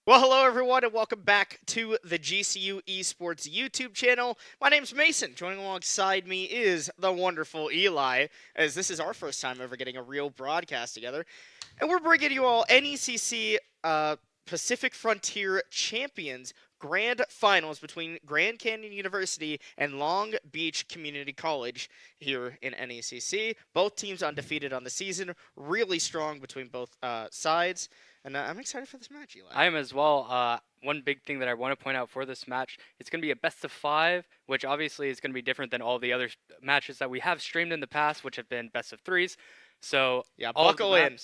Well, hello everyone, and welcome back to the GCU Esports YouTube channel. My name's Mason. Joining alongside me is the wonderful Eli, as this is our first time ever getting a real broadcast together. And we're bringing you all NECC Pacific Frontier Champions Grand Finals between Grand Canyon University and Long Beach Community College here in NECC. Both teams undefeated on the season, really strong between both sides. And I'm excited for this match, Eli. I am as well. One big thing that I want to point out for this match, it's going to be a best of 5, which obviously is going to be different than all the other matches that we have streamed in the past, which have been best of 3s. So yeah, all buckle in.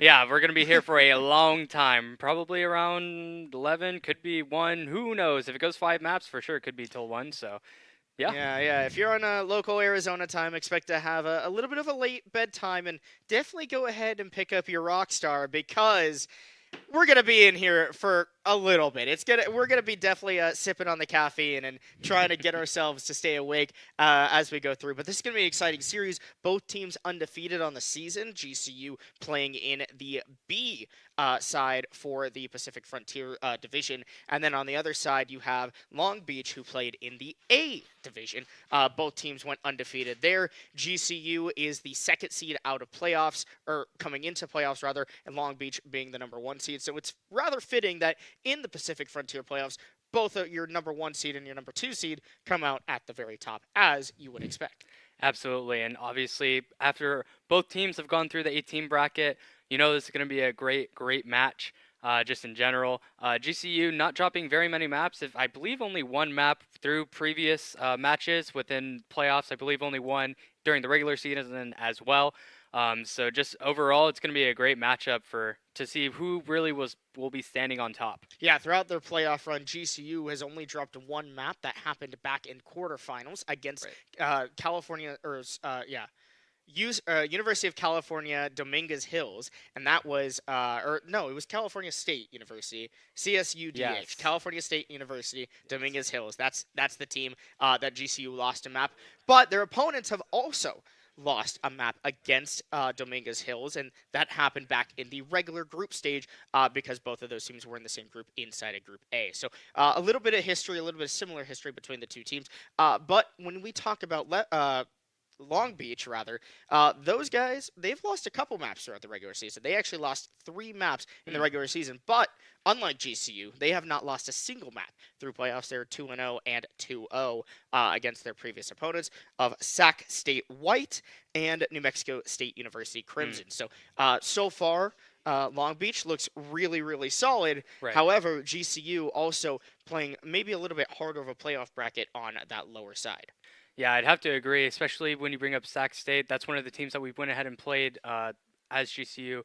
Yeah, we're going to be here for a long time, probably around 11, could be 1. Who knows? If it goes 5 maps, for sure, it could be till 1. So Yeah. If you're on a local Arizona time, expect to have a little bit of a late bedtime, and definitely go ahead and pick up your Rockstar because we're gonna be in here for a little bit. We're gonna be definitely sipping on the caffeine and trying to get ourselves to stay awake as we go through. But this is gonna be an exciting series. Both teams undefeated on the season. GCU playing in the B side for the Pacific Frontier division, and then on the other side you have Long Beach, who played in the A division. Both teams went undefeated there. GCU is the second seed out of playoffs, or coming into playoffs rather, and Long Beach being the number 1 seed. So it's rather fitting that in the Pacific Frontier playoffs, both your number 1 seed and your number 2 seed come out at the very top, as you would expect. Absolutely, and obviously after both teams have gone through the 18 bracket, you know this is going to be a great match. Just in general, GCU not dropping very many maps. I believe only 1 map through previous matches within playoffs. I believe only 1 during the regular season as well. So just overall, it's going to be a great matchup to see who really will be standing on top. Yeah, throughout their playoff run, GCU has only dropped 1 map that happened back in quarterfinals against California, University of California, Dominguez Hills, and that was, it was California State University, CSUDH, yes. California State University, Dominguez Hills. That's the team that GCU lost a map, but their opponents have also lost a map against Dominguez Hills, and that happened back in the regular group stage because both of those teams were in the same group inside of Group A. So a little bit of history, a little bit of similar history between the two teams. But when we talk about Long Beach, rather, those guys, they've lost a couple maps throughout the regular season. They actually lost 3 maps in the regular season, but unlike GCU, they have not lost a single map through playoffs. They're 2-0 and 2-0 against their previous opponents of Sac State White and New Mexico State University Crimson. So far, Long Beach looks really, really solid. Right. However, GCU also playing maybe a little bit harder of a playoff bracket on that lower side. Yeah, I'd have to agree, especially when you bring up Sac State. That's one of the teams that we went ahead and played as GCU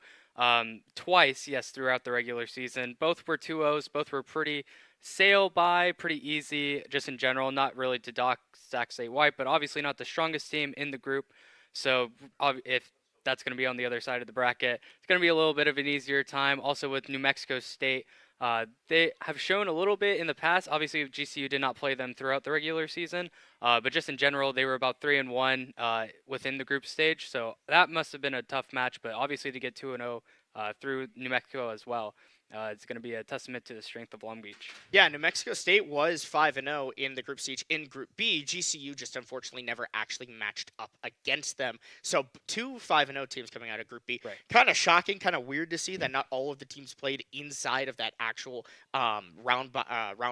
twice, yes, throughout the regular season. Both were 2-0s. Both were pretty sail by, pretty easy, just in general. Not really to dock Sac State White, but obviously not the strongest team in the group. So if that's going to be on the other side of the bracket, it's going to be a little bit of an easier time. Also with New Mexico State, they have shown a little bit in the past. Obviously, GCU did not play them throughout the regular season, but just in general, they were about 3-1 within the group stage. So that must have been a tough match. But obviously, to get 2-0 through New Mexico as well, it's going to be a testament to the strength of Long Beach. Yeah, New Mexico State was 5-0 in the group stage in Group B. GCU just unfortunately never actually matched up against them. So 2 5-0 teams coming out of Group B. Right. Kind of shocking, kind of weird to see that not all of the teams played inside of that actual round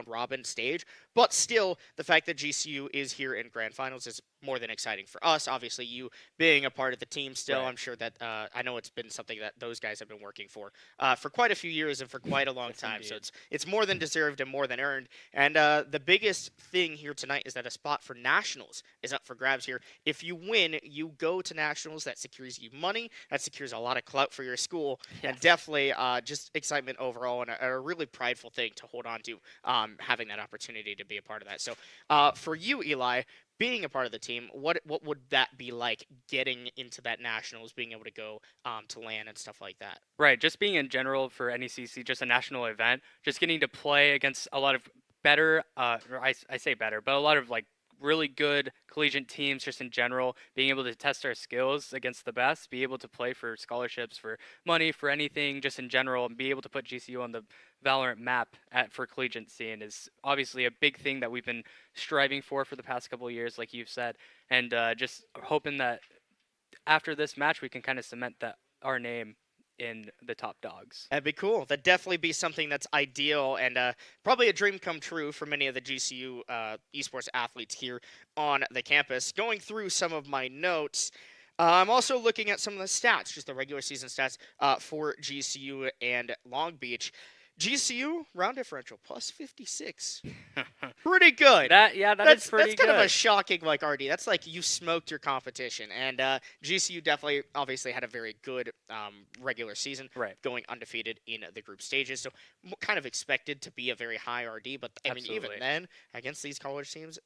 robin stage. But still, the fact that GCU is here in Grand Finals is more than exciting for us. Obviously, you being a part of the team still, right. I'm sure that I know it's been something that those guys have been working for quite a few years and for quite a long time. Indeed. So it's more than deserved and more than earned. And the biggest thing here tonight is that a spot for Nationals is up for grabs here. If you win, you go to Nationals. That secures you money. That secures a lot of clout for your school. Yes. And definitely just excitement overall and a really prideful thing to hold on to, having that opportunity to be a part of that. So for you, Eli, being a part of the team, what would that be like, getting into that Nationals, being able to go to LAN and stuff like that? Right, just being in general for NECC, just a national event, just getting to play against a lot of better, I say better, but a lot of like really good collegiate teams just in general, being able to test our skills against the best, be able to play for scholarships, for money, for anything just in general, and be able to put GCU on the Valorant map for collegiate scene is obviously a big thing that we've been striving for the past couple of years, like you've said, and just hoping that after this match we can kind of cement that our name in the top dogs. That'd be cool. That'd definitely be something that's ideal and probably a dream come true for many of the GCU esports athletes here on the campus. Going through some of my notes, I'm also looking at some of the stats, just the regular season stats for GCU and Long Beach. GCU round differential plus 56. Pretty good. That's pretty good. That's kind of a shocking RD. That's like you smoked your competition. And GCU definitely obviously had a very good regular season, right, going undefeated in the group stages. So kind of expected to be a very high RD, but I mean even then against these college teams,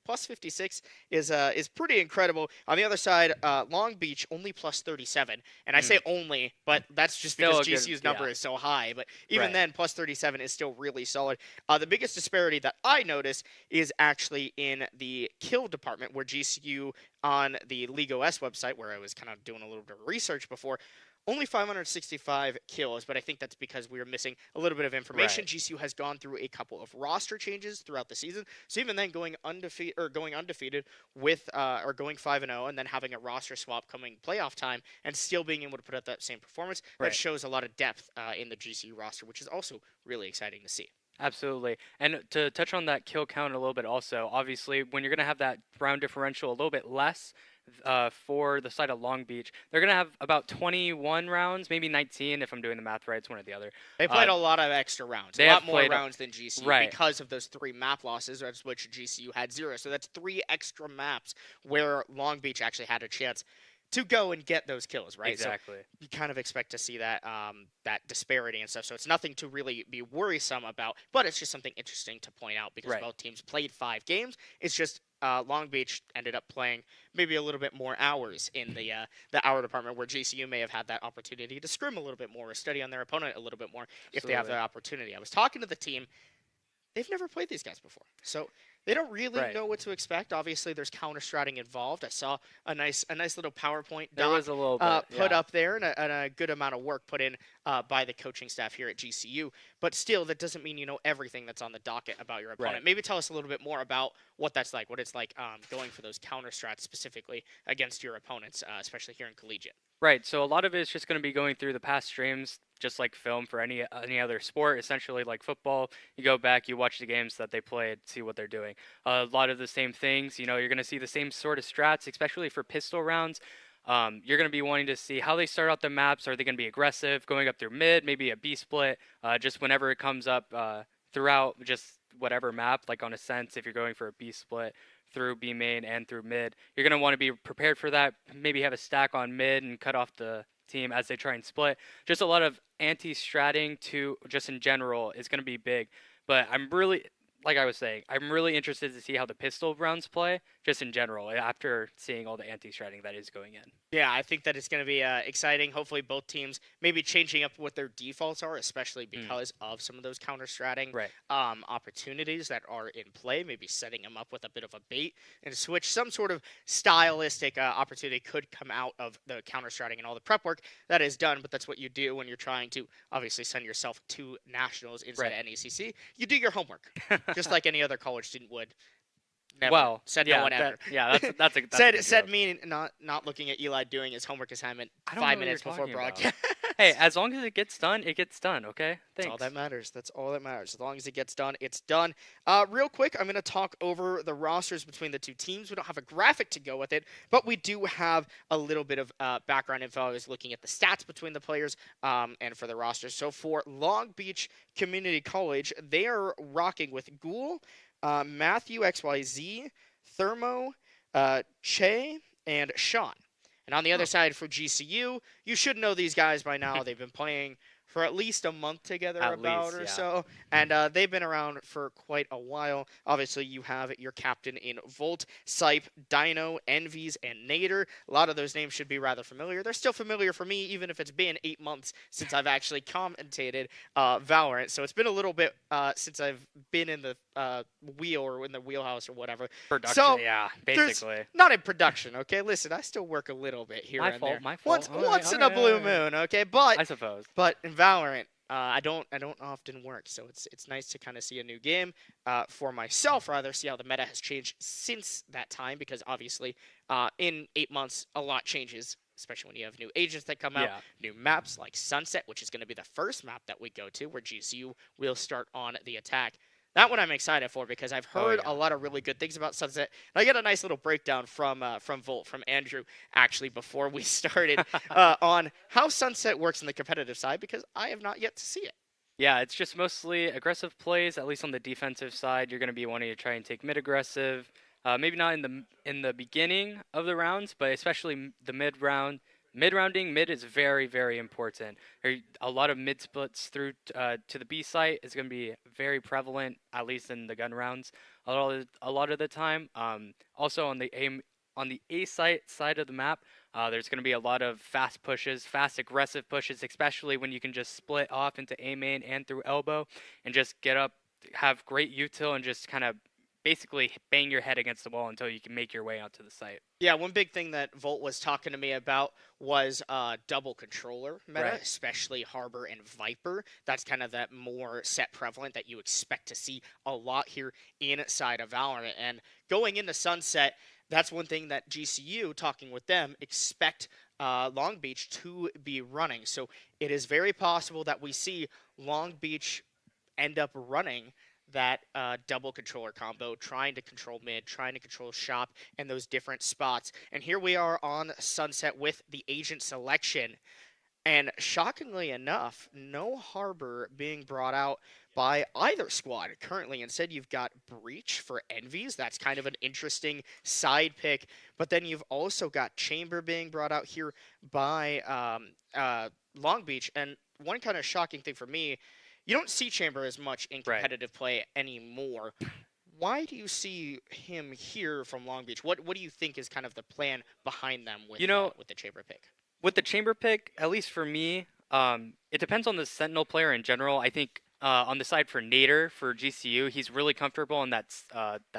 plus 56 is pretty incredible. On the other side, Long Beach only plus 37, and I say only, but that's just Still because GCU's number is so high. But even then, plus 37 is still really solid. The biggest disparity that I noticed is actually in the kill department, where GCU on the League OS website, where I was kind of doing a little bit of research before, only 565 kills, but I think that's because we were missing a little bit of information. Right. GCU has gone through a couple of roster changes throughout the season, so even then going undefeated with or going 5-0 and then having a roster swap coming playoff time and still being able to put out that same performance, that shows a lot of depth in the GCU roster, which is also really exciting to see. Absolutely. And to touch on that kill count a little bit also, obviously, when you're going to have that round differential a little bit less for the side of Long Beach, they're going to have about 21 rounds, maybe 19 if I'm doing the math right. It's one or the other. They played a lot of extra rounds, a lot more rounds than GCU because of those 3 map losses, which GCU had 0. So that's 3 extra maps where Long Beach actually had a chance to go and get those kills, right? Exactly. So you kind of expect to see that that disparity and stuff. So it's nothing to really be worrisome about, but it's just something interesting to point out because both teams played 5 games. It's just Long Beach ended up playing maybe a little bit more hours in the hour department, where GCU may have had that opportunity to scrim a little bit more or study on their opponent a little bit more if they have that opportunity. I was talking to the team. They've never played these guys before. So they don't really know what to expect. Obviously, there's counter-stratting involved. I saw a nice little PowerPoint there was a little bit, put up there and a good amount of work put in by the coaching staff here at GCU. But still, that doesn't mean you know everything that's on the docket about your opponent. Maybe tell us a little bit more about what that's like, what it's like going for those counter-strats specifically against your opponents, especially here in collegiate. Right, so a lot of it is just going to be going through the past streams, just like film for any other sport. Essentially, like football, you go back, you watch the games that they played, see what they're doing. A lot of the same things. You know, you're going to see the same sort of strats, especially for pistol rounds. You're going to be wanting to see how they start out the maps. Are they going to be aggressive, going up through mid, maybe a B split, just whenever it comes up throughout just whatever map, like on Ascent, if you're going for a B split through B main and through mid. You're going to want to be prepared for that, maybe have a stack on mid and cut off the team as they try and split. Just a lot of anti-stratting to just in general is going to be big. But I'm really, like I was saying, I'm really interested to see how the pistol rounds play just in general after seeing all the anti-stratting that is going in. Yeah, I think that it's going to be exciting. Hopefully both teams maybe changing up what their defaults are, especially because of some of those counter-stratting opportunities that are in play, maybe setting them up with a bit of a bait and switch. Some sort of stylistic opportunity could come out of the counter-stratting and all the prep work that is done, but that's what you do when you're trying to obviously send yourself to nationals inside NECC. You do your homework, just like any other college student would. Never. Well, said no one ever. Said me not looking at Eli doing his homework assignment 5 minutes before broadcast. Hey, as long as it gets done, it gets done. Okay, thanks. That's all that matters. That's all that matters. As long as it gets done, it's done. Real quick, I'm going to talk over the rosters between the 2 teams. We don't have a graphic to go with it, but we do have a little bit of background info. I was looking at the stats between the players and for the rosters. So for Long Beach Community College, they are rocking with Ghoul, Matthew XYZ, Thermo, Che, and Sean. And on the other side for GCU, you should know these guys by now. They've been playing for at least a month together, At about least, or yeah. so, and they've been around for quite a while. Obviously, you have your captain in Volt, Sipe, Dino, Envies, and Nader. A lot of those names should be rather familiar. They're still familiar for me, even if it's been 8 months since I've actually commentated Valorant. So it's been a little bit since I've been in the wheel or in the wheelhouse or whatever. Production, So yeah, there's basically. not in production, okay? Listen, I still work a little bit here My and fault, there. my fault. Once All right, once all in a right, all blue right. moon, okay? But I suppose. in Valorant, I don't often work, so it's nice to kind of see a new game for myself, rather see how the meta has changed since that time, because obviously in 8 months a lot changes, especially when you have new agents that come out, Yeah. new maps like Sunset, which is going to be the first map that we go to, where GCU will start on the attack. That one I'm excited for, because I've Oh, heard yeah. a lot of really good things about Sunset. And I get a nice little breakdown from Volt, from Andrew, actually, before we started on how Sunset works in the competitive side, because I have not yet to see it. Yeah, it's just mostly aggressive plays. At least on the defensive side, you're going to be wanting to try and take mid aggressive. Maybe not in the beginning of the rounds, but especially the mid round. Mid rounding, mid is very, very important. A lot of mid splits through to the B site is going to be very prevalent, at least in the gun rounds. A lot of the time. Also on the A side of the map, there's going to be a lot of fast pushes, fast aggressive pushes, especially when you can just split off into A main and through elbow and just get up, have great util, and just kind of basically bang your head against the wall until you can make your way onto the site. Yeah, one big thing that Volt was talking to me about was double controller meta, Right. especially Harbor and Viper. That's kind of that more set prevalent that you expect to see a lot here inside of Valorant. And going into Sunset, that's one thing that GCU, talking with them, expect Long Beach to be running. So it is very possible that we see Long Beach end up running that double controller combo, trying to control mid, trying to control shop, and those different spots. And here we are on Sunset with the agent selection. And shockingly enough, no Harbor being brought out by either squad currently. Instead, you've got Breach for Envies. That's kind of an interesting side pick. But then you've also got Chamber being brought out here by Long Beach. And one kind of shocking thing for me, you don't see Chamber as much in Right. competitive play anymore. Why do you see him here from Long Beach? What do you think is kind of the plan behind them with with the Chamber pick? With the chamber pick, at least for me, it depends on the Sentinel player in general. I think on the side for Nader for GCU, he's really comfortable in that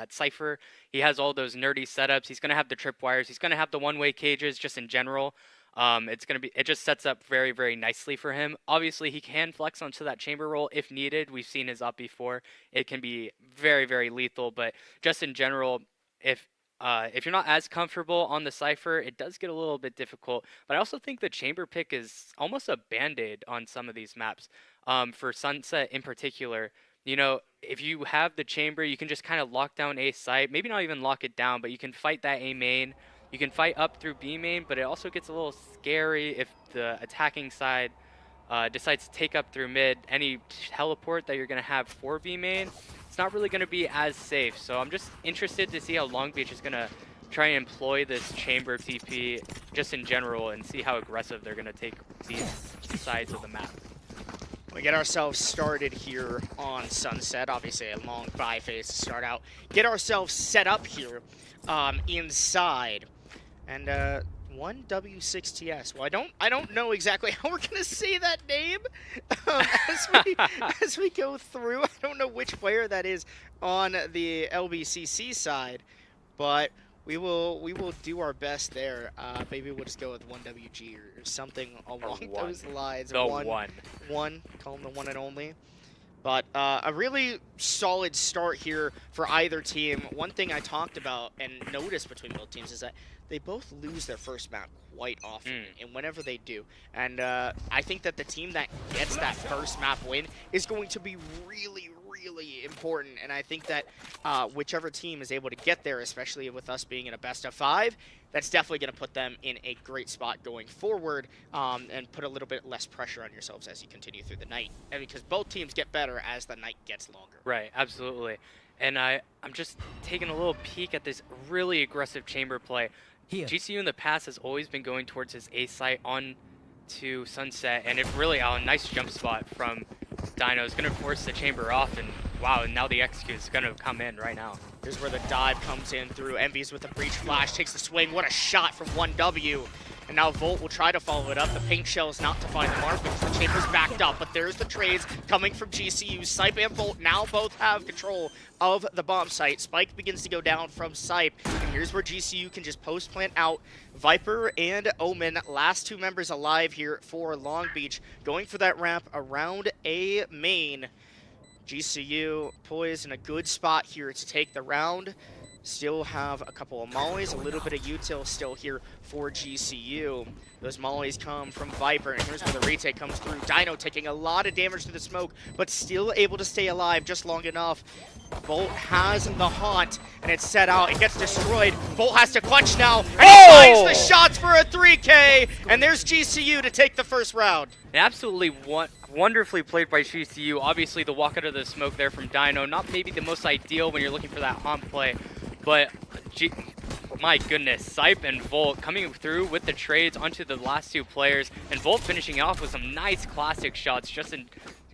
cipher. He has all those nerdy setups. He's gonna have the tripwires. He's gonna have the one-way cages just in general. It just sets up very, very nicely for him. Obviously, he can flex onto that chamber role if needed. We've seen his up before. It can be very, very lethal. But just in general, if you're not as comfortable on the cipher, it does get a little bit difficult. But I also think the chamber pick is almost a band-aid on some of these maps. For Sunset in particular, if you have the chamber, you can just kind of lock down A site. Maybe not even lock it down, but you can fight that A main. You can fight up through B main, but it also gets a little scary if the attacking side decides to take up through mid. Any teleport that you're going to have for B main, it's not really going to be as safe. So I'm just interested to see how Long Beach is going to try and employ this chamber TP just in general and see how aggressive they're going to take these sides of the map. We get ourselves started here on Sunset. Obviously, a long buy phase to start out. Get ourselves set up here inside. And one W6TS. Well, I don't know exactly how we're gonna say that name as we go through. I don't know which player that is on the LBCC side, but we will do our best there. Maybe we'll just go with 1WG or something along those lines. The one. Call him the one and only. But a really solid start here for either team. One thing I talked about and noticed between both teams is that they both lose their first map quite often, and whenever they do. And I think that the team that gets that first map win is going to be really, really important. And I think that whichever team is able to get there, especially with us being in a best of 5, that's definitely going to put them in a great spot going forward, and put a little bit less pressure on yourselves as you continue through the night. And because both teams get better as the night gets longer. Right, absolutely. And I'm just taking a little peek at this really aggressive chamber play. Here. GCU in the past has always been going towards his A site on to Sunset, and it really, a nice jump spot from Dino is going to force the chamber off, and wow, and now the execute is going to come in right now. Here's where the dive comes in through. Envy's with the breach flash, takes the swing. What a shot from 1W. And now Volt will try to follow it up. The pink shell is not to find the mark because the chamber's backed up. But there's the trades coming from GCU. Sipe and Volt now both have control of the bomb site. Spike begins to go down from Sipe. And here's where GCU can just post plant out. Viper and Omen, last two members alive here for Long Beach. Going for that ramp around A main. GCU poised in a good spot here to take the round. Still have a couple of mollies, a little bit of util still here for GCU. Those mollies come from Viper, and here's where the retake comes through. Dino taking a lot of damage to the smoke, but still able to stay alive just long enough. Bolt has the haunt, and it's set out. It gets destroyed. Bolt has to clutch now, and he finds the shots for a 3K, and there's GCU to take the first round. And absolutely wonderfully played by GCU. Obviously, the walk out of the smoke there from Dino, not maybe the most ideal when you're looking for that haunt play, but my goodness, Sipe and Volt coming through with the trades onto the last two players, and Volt finishing off with some nice classic shots. Just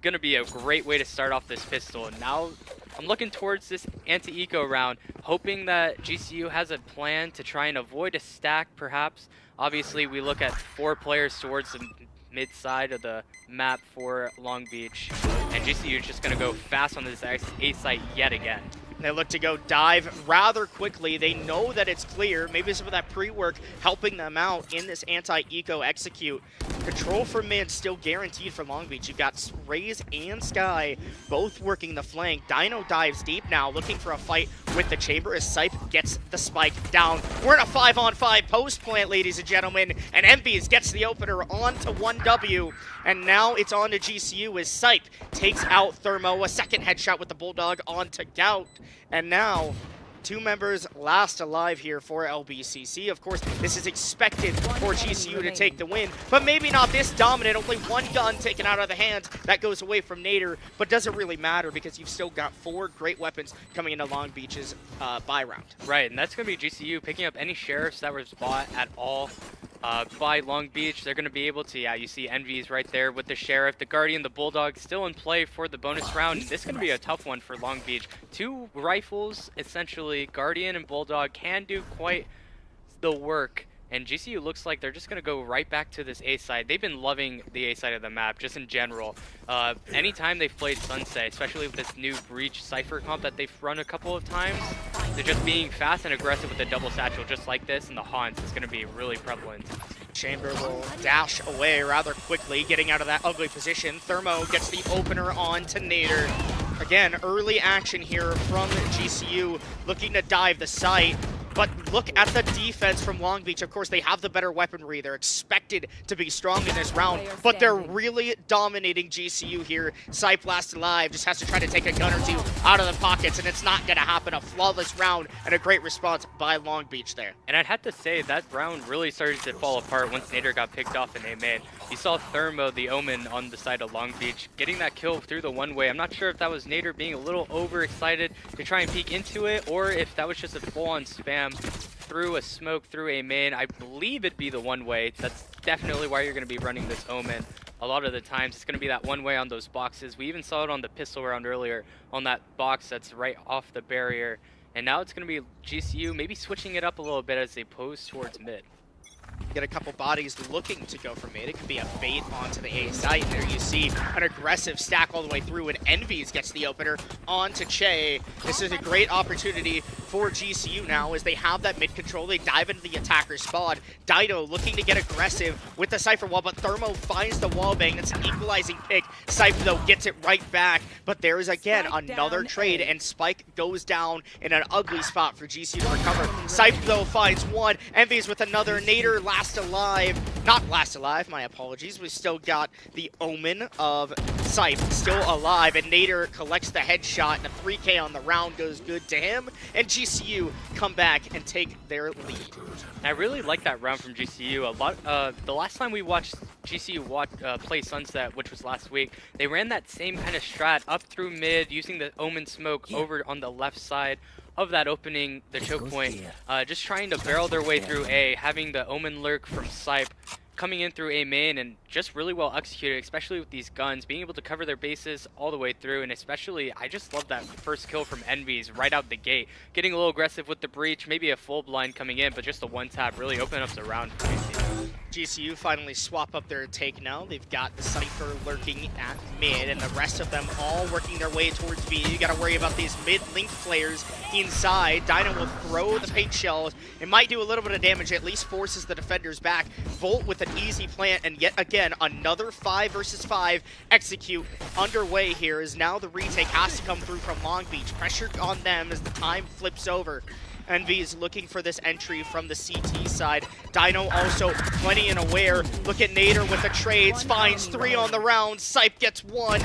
going to be a great way to start off this pistol. And now I'm looking towards this anti-eco round, hoping that GCU has a plan to try and avoid a stack, perhaps. Obviously, we look at 4 players towards the mid side of the map for Long Beach, and GCU is just going to go fast on this A site yet again. They look to go dive rather quickly. They know that it's clear. Maybe some of that pre-work helping them out in this anti-eco execute. Control for mid still guaranteed for Long Beach. You've got Raze and Sky both working the flank. Dino dives deep now, looking for a fight with the chamber as Sipe gets the spike down. We're in a 5-on-5 post plant, ladies and gentlemen, and Envies gets the opener onto 1W, and now it's on to GCU as Sipe takes out Thermo. A second headshot with the Bulldog onto Gout. And now, 2 members last alive here for LBCC. Of course, this is expected for GCU to take the win, but maybe not this dominant. Only 1 gun taken out of the hands. That goes away from Nader, but doesn't really matter because you've still got 4 great weapons coming into Long Beach's bye round. Right, and that's going to be GCU picking up any sheriffs that was bought at all by Long Beach. They're going to be able to, you see Envy's right there with the Sheriff. The Guardian, the Bulldog still in play for the bonus round. This is going to be a tough one for Long Beach. 2 rifles, essentially, Guardian and Bulldog can do quite the work. And GCU looks like they're just going to go right back to this A side. They've been loving the A side of the map, just in general. Anytime they've played Sunset, especially with this new Breach Cypher comp that they've run a couple of times, they're just being fast and aggressive with the double satchel just like this, and the haunts is going to be really prevalent. Chamber will dash away rather quickly, getting out of that ugly position. Thermo gets the opener on to Nader. Again, early action here from GCU, looking to dive the site. But look at the defense from Long Beach. Of course, they have the better weaponry. They're expected to be strong in this round, but they're really dominating GCU here. Sipe last alive, just has to try to take a gun or 2 out of the pockets, and it's not going to happen. A flawless round and a great response by Long Beach there. And I'd have to say that round really started to fall apart once Nader got picked off in A-main. You saw Thermo, the Omen, on the side of Long Beach, getting that kill through the one-way. I'm not sure if that was Nader being a little overexcited to try and peek into it, or if that was just a full-on spam through a smoke through a main. I believe it'd be the one-way. That's definitely why you're going to be running this Omen. A lot of the times it's going to be that one-way on those boxes. We even saw it on the pistol round earlier on that box that's right off the barrier. And now it's going to be GCU maybe switching it up a little bit as they pose towards mid. Get a couple bodies looking to go for mid. It could be a bait onto the A site. There you see an aggressive stack all the way through, and Envy's gets the opener onto Che. This is a great opportunity for GCU now as they have that mid control. They dive into the attacker spot. Dino looking to get aggressive with the Cypher wall, but Thermo finds the wall bang. That's an equalizing pick. Cypher, though, gets it right back, but there is, again, another trade, and Spike goes down in an ugly spot for GCU to recover. Cypher, though, finds one. Envy's with another. Nader last alive. Not last alive, my apologies. We still got the Omen of Sipe still alive, and Nader collects the headshot, and a 3K on the round goes good to him, and GCU come back and take their lead. I really like that round from GCU. A lot. The last time we watched GCU play Sunset, which was last week, they ran that same kind of strat up through mid, using the Omen smoke over on the left side of that opening, the choke point, just trying to barrel their way through A, having the Omen lurk from Sipe coming in through A main and just really well executed, especially with these guns, being able to cover their bases all the way through. And especially, I just love that first kill from Envy's right out the gate. Getting a little aggressive with the breach, maybe a full blind coming in, but just a one tap really opened up the round for GCU. GCU finally swap up their take now. They've got the Cypher lurking at mid, and the rest of them all working their way towards B. You gotta worry about these mid-link players inside. Dino will throw the paint shells. It might do a little bit of damage, at least forces the defenders back. Volt with an easy plant, and yet again, another 5 versus 5 execute underway here, as now the retake has to come through from Long Beach. Pressure on them as the time flips over. Envy is looking for this entry from the CT side. Dino also plenty and aware. Look at Nader with the trades, finds 3 on the round. Sype gets 1.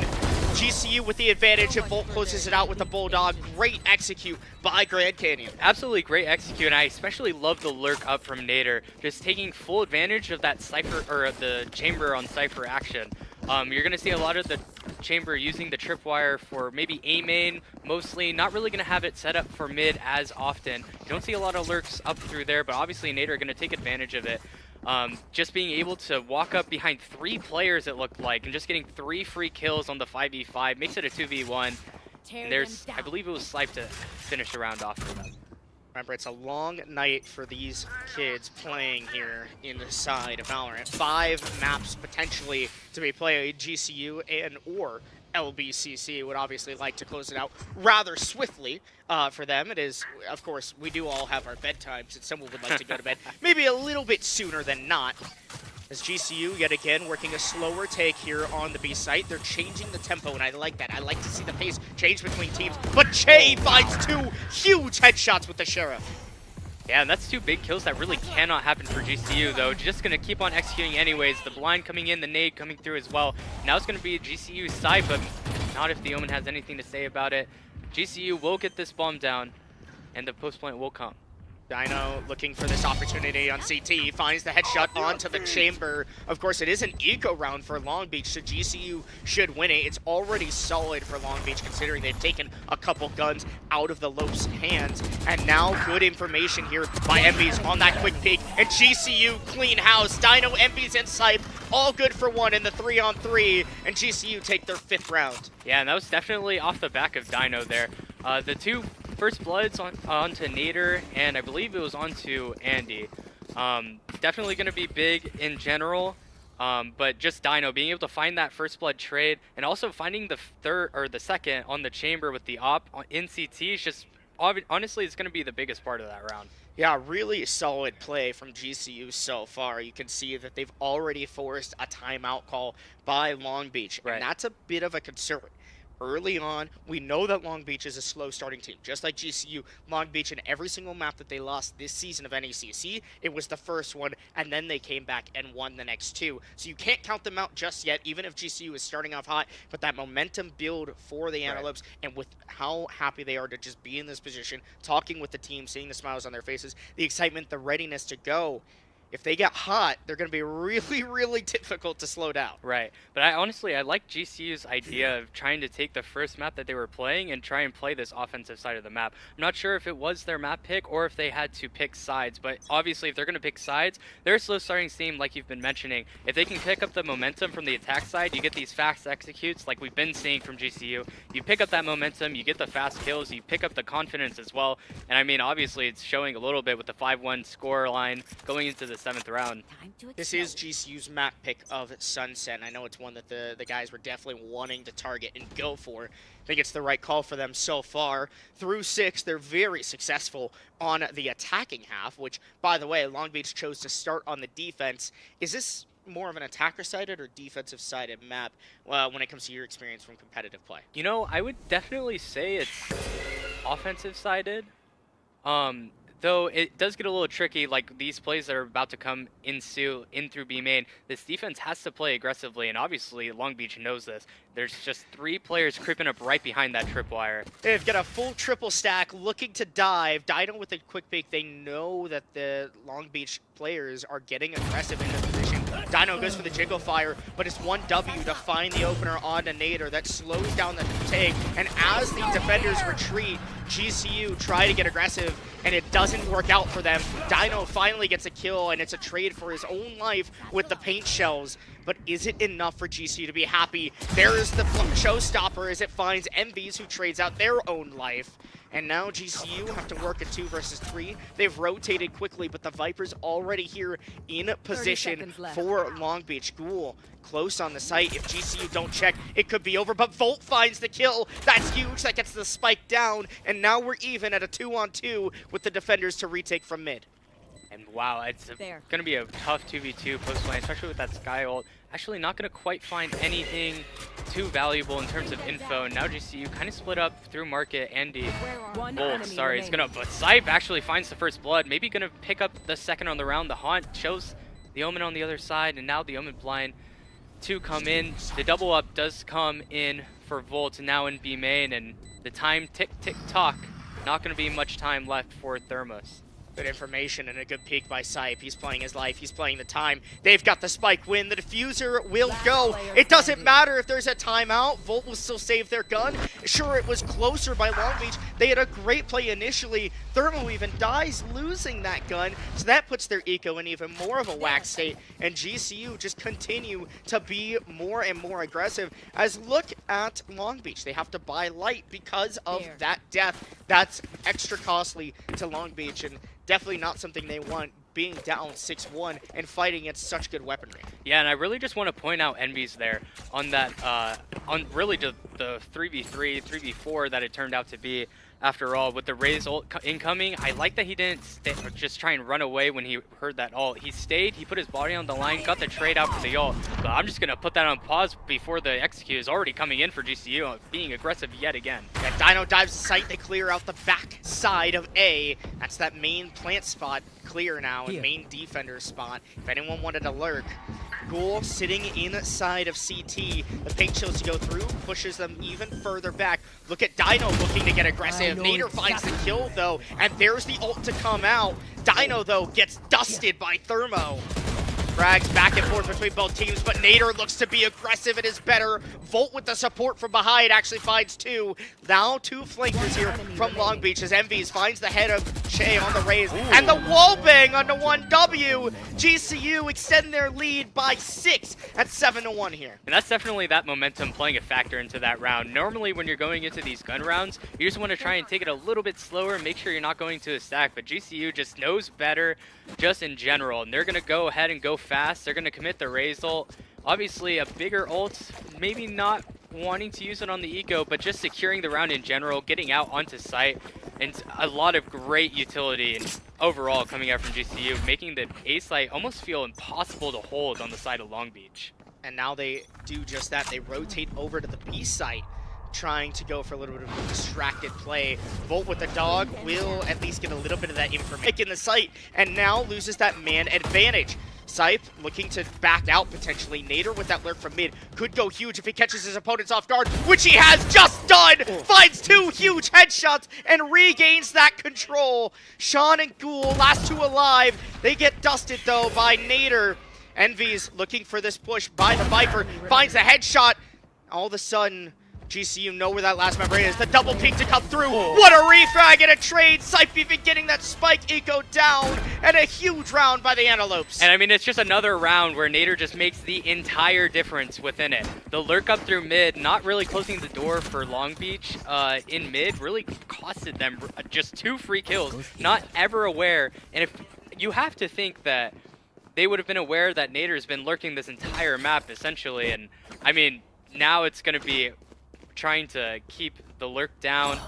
GCU with the advantage, and Volt closes it out with the Bulldog. Great execute by Grand Canyon. Absolutely great execute, and I especially love the lurk up from Nader, just taking full advantage of that Cypher, or the chamber on Cypher action. You're going to see a lot of the chamber using the tripwire for maybe A main, mostly. Not really going to have it set up for mid as often. You don't see a lot of lurks up through there, but obviously Nader are going to take advantage of it. Just being able to walk up behind 3 players, it looked like, and just getting 3 free kills on the 5v5 makes it a 2v1. And there's, I believe it was Slipe to finish the round off for them. Remember, it's a long night for these kids playing here inside of Valorant. 5 maps potentially to be played. GCU and or LBCC would obviously like to close it out rather swiftly for them. It is, of course, we do all have our bedtimes, and someone would like to go to bed maybe a little bit sooner than not. As GCU, yet again, working a slower take here on the B site. They're changing the tempo, and I like that. I like to see the pace change between teams. But Che finds 2 huge headshots with the Sheriff. Yeah, and that's 2 big kills that really cannot happen for GCU, though. Just going to keep on executing anyways. The blind coming in, the nade coming through as well. Now it's going to be GCU's side, but not if the Omen has anything to say about it. GCU will get this bomb down, and the post plant will come. Dino looking for this opportunity on CT, finds the headshot onto the chamber. Of course, it is an eco round for Long Beach, so GCU should win it. It's already solid for Long Beach, considering they've taken a couple guns out of the Lopes' hands. And now good information here by Envy's on that quick peek. And GCU clean house. Dino, Envy's, and Sype all good for 1 in the 3-on-3. And GCU take their 5th round. Yeah, and that was definitely off the back of Dino there. The 2 first bloods onto Nader, and I believe it was onto Andy. Definitely going to be big in general, but just Dino being able to find that first blood trade, and also finding the third or the second on the chamber with the op in CT is just honestly it's going to be the biggest part of that round. Yeah, really solid play from GCU so far. You can see that they've already forced a timeout call by Long Beach, right. And that's a bit of a concern. Early on, we know that Long Beach is a slow starting team. Just like GCU, Long Beach in every single map that they lost this season of NECC, it was the first one, and then they came back and won the next 2. So you can't count them out just yet, even if GCU is starting off hot. But that momentum build for the Antelopes, right. And with how happy they are to just be in this position, talking with the team, seeing the smiles on their faces, the excitement, the readiness to go. If they get hot, they're going to be really, really difficult to slow down. Right. But I like GCU's idea of trying to take the first map that they were playing and try and play this offensive side of the map. I'm not sure if it was their map pick or if they had to pick sides, but obviously if they're going to pick sides, they're a slow starting team like you've been mentioning. If they can pick up the momentum from the attack side, you get these fast executes like we've been seeing from GCU. You pick up that momentum, you get the fast kills, you pick up the confidence as well. And I mean, obviously it's showing a little bit with the 5-1 score line going into the 7th round. This is GCU's map pick of Sunset. I know it's one that the guys were definitely wanting to target and go for. I think it's the right call for them so far. Through 6, they're very successful on the attacking half, which, by the way, Long Beach chose to start on the defense. Is this more of an attacker-sided or defensive-sided map when it comes to your experience from competitive play? You know, I would definitely say it's offensive-sided. Though it does get a little tricky, like these plays that are about to come in through B main, this defense has to play aggressively, and obviously Long Beach knows this. There's just 3 players creeping up right behind that tripwire. They've got a full triple stack looking to dive. Dino with a quick peek. They know that the Long Beach players are getting aggressive into the position. Dino goes for the Jiggle Fire, but it's 1W to find the opener on the Nader that slows down the take. And as the defenders retreat, GCU try to get aggressive, and it doesn't work out for them. Dino finally gets a kill, and it's a trade for his own life with the paint shells. But is it enough for GCU to be happy? There's the showstopper as it finds Envies, who trades out their own life. And now GCU have to work a 2 versus 3. They've rotated quickly, but the Viper's already here in position for Long Beach. Ghoul close on the site. If GCU don't check, it could be over, but Volt finds the kill. That's huge. That gets the spike down, and now we're even at a 2-on-2 with the defenders to retake from mid. And wow, it's going to be a tough 2v2 post lane, especially with that Sky ult. Actually not going to quite find anything too valuable in terms of info. Now GCU kind of split up through Market. Andy, Lopes, sorry, it's going to, but Sype actually finds the first blood. Maybe going to pick up the second on the round. The Haunt shows the Omen on the other side, and now the Omen blind to come in. The double up does come in for Volt now in B main, and the time tick tock. Not going to be much time left for Thermos. Good information and a good peek by Sype. He's playing his life. He's playing the time. They've got the spike win. The diffuser will go. It doesn't matter if there's a timeout. Volt will still save their gun. Sure, it was closer by Long Beach. They had a great play initially. Thermo even dies losing that gun. So that puts their eco in even more of a whack state. And GCU just continue to be more and more aggressive. As look at Long Beach. They have to buy light because of that death. That's extra costly to Long Beach. And definitely not something they want, being down 6-1 and fighting against such good weaponry. Yeah, and I really just want to point out Envy's there on that, on really the 3v3, 3v4 that it turned out to be. After all, with the Raze ult incoming, I like that he didn't just try and run away when he heard that ult. He stayed, he put his body on the line, got the trade out for the ult. But I'm just going to put that on pause before the execute is already coming in for GCU, being aggressive yet again. Yeah, Dino dives the site, they clear out the back side of A. That's that main plant spot clear now, and main defender spot. If anyone wanted to lurk, Ghoul sitting inside of CT. The paint shows to go through, pushes them even further back. Look at Dino looking to get aggressive. Nader finds the kill, though, and there's the ult to come out. Dino, though, gets dusted by Thermo. Frags back and forth between both teams, but Nader looks to be aggressive. It is better. Volt with the support from behind actually finds 2. Now 2 flankers here from Long Beach as Envies finds the head of Che on the Raze. And the wallbang on the 1W. GCU extend their lead by 6 at 7-1 here. And that's definitely that momentum playing a factor into that round. Normally when you're going into these gun rounds, you just want to try and take it a little bit slower and make sure you're not going to a stack. But GCU just knows better just in general. And they're going to go ahead and go fast. They're going to commit the Raze ult. Obviously a bigger ult, maybe not wanting to use it on the eco, but just securing the round in general, getting out onto site, and a lot of great utility and overall coming out from GCU, making the A site almost feel impossible to hold on the side of Long Beach. And now they do just that. They rotate over to the B site, trying to go for a little bit of a distracted play. Volt with the dog will at least get a little bit of that information in the site, and now loses that man advantage. Sype looking to back out potentially. Nader with that lurk from mid could go huge if he catches his opponents off guard, which he has just done! Finds 2 huge headshots and regains that control. Sean and Ghoul, last 2 alive. They get dusted though by Nader. Envy's looking for this push by the Viper, finds the headshot. All of a sudden, GCU know where that last member is. The double peek to come through. What a refrag and a trade. Sype even getting that spike eco down, and a huge round by the Antelopes. And I mean, it's just another round where Nader just makes the entire difference within it. The lurk up through mid, not really closing the door for Long Beach in mid, really costed them just 2 free kills. Not ever aware. And if you have to think that they would have been aware that Nader's been lurking this entire map essentially. And I mean, now it's going to be trying to keep the lurk down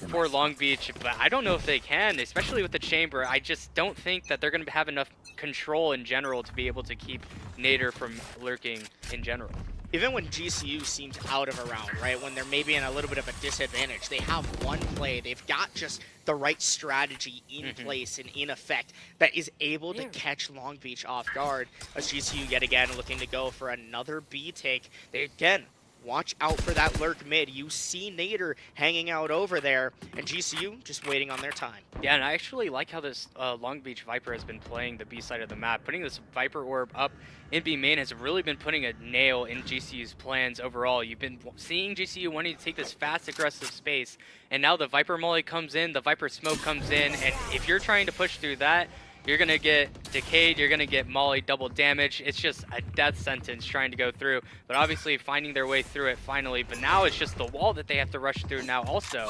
for Long Beach, but I don't know if they can, especially with the chamber. I just don't think that they're going to have enough control in general to be able to keep Nader from lurking in general. Even when GCU seems out of a round, right, when they're maybe in a little bit of a disadvantage, they have one play. They've got just the right strategy in place and in effect that is able to catch Long Beach off guard. As GCU yet again looking to go for another B take. They again watch out for that lurk mid. You see Nader hanging out over there, and GCU just waiting on their time. Yeah, and I actually like how this Long Beach Viper has been playing the B side of the map. Putting this Viper orb up in B main has really been putting a nail in GCU's plans overall. You've been seeing GCU wanting to take this fast, aggressive space, and now the Viper Molly comes in, the Viper Smoke comes in, and if you're trying to push through that, you're going to get decayed, you're going to get Molly double damage. It's just a death sentence trying to go through, but obviously finding their way through it finally. But now it's just the wall that they have to rush through now also.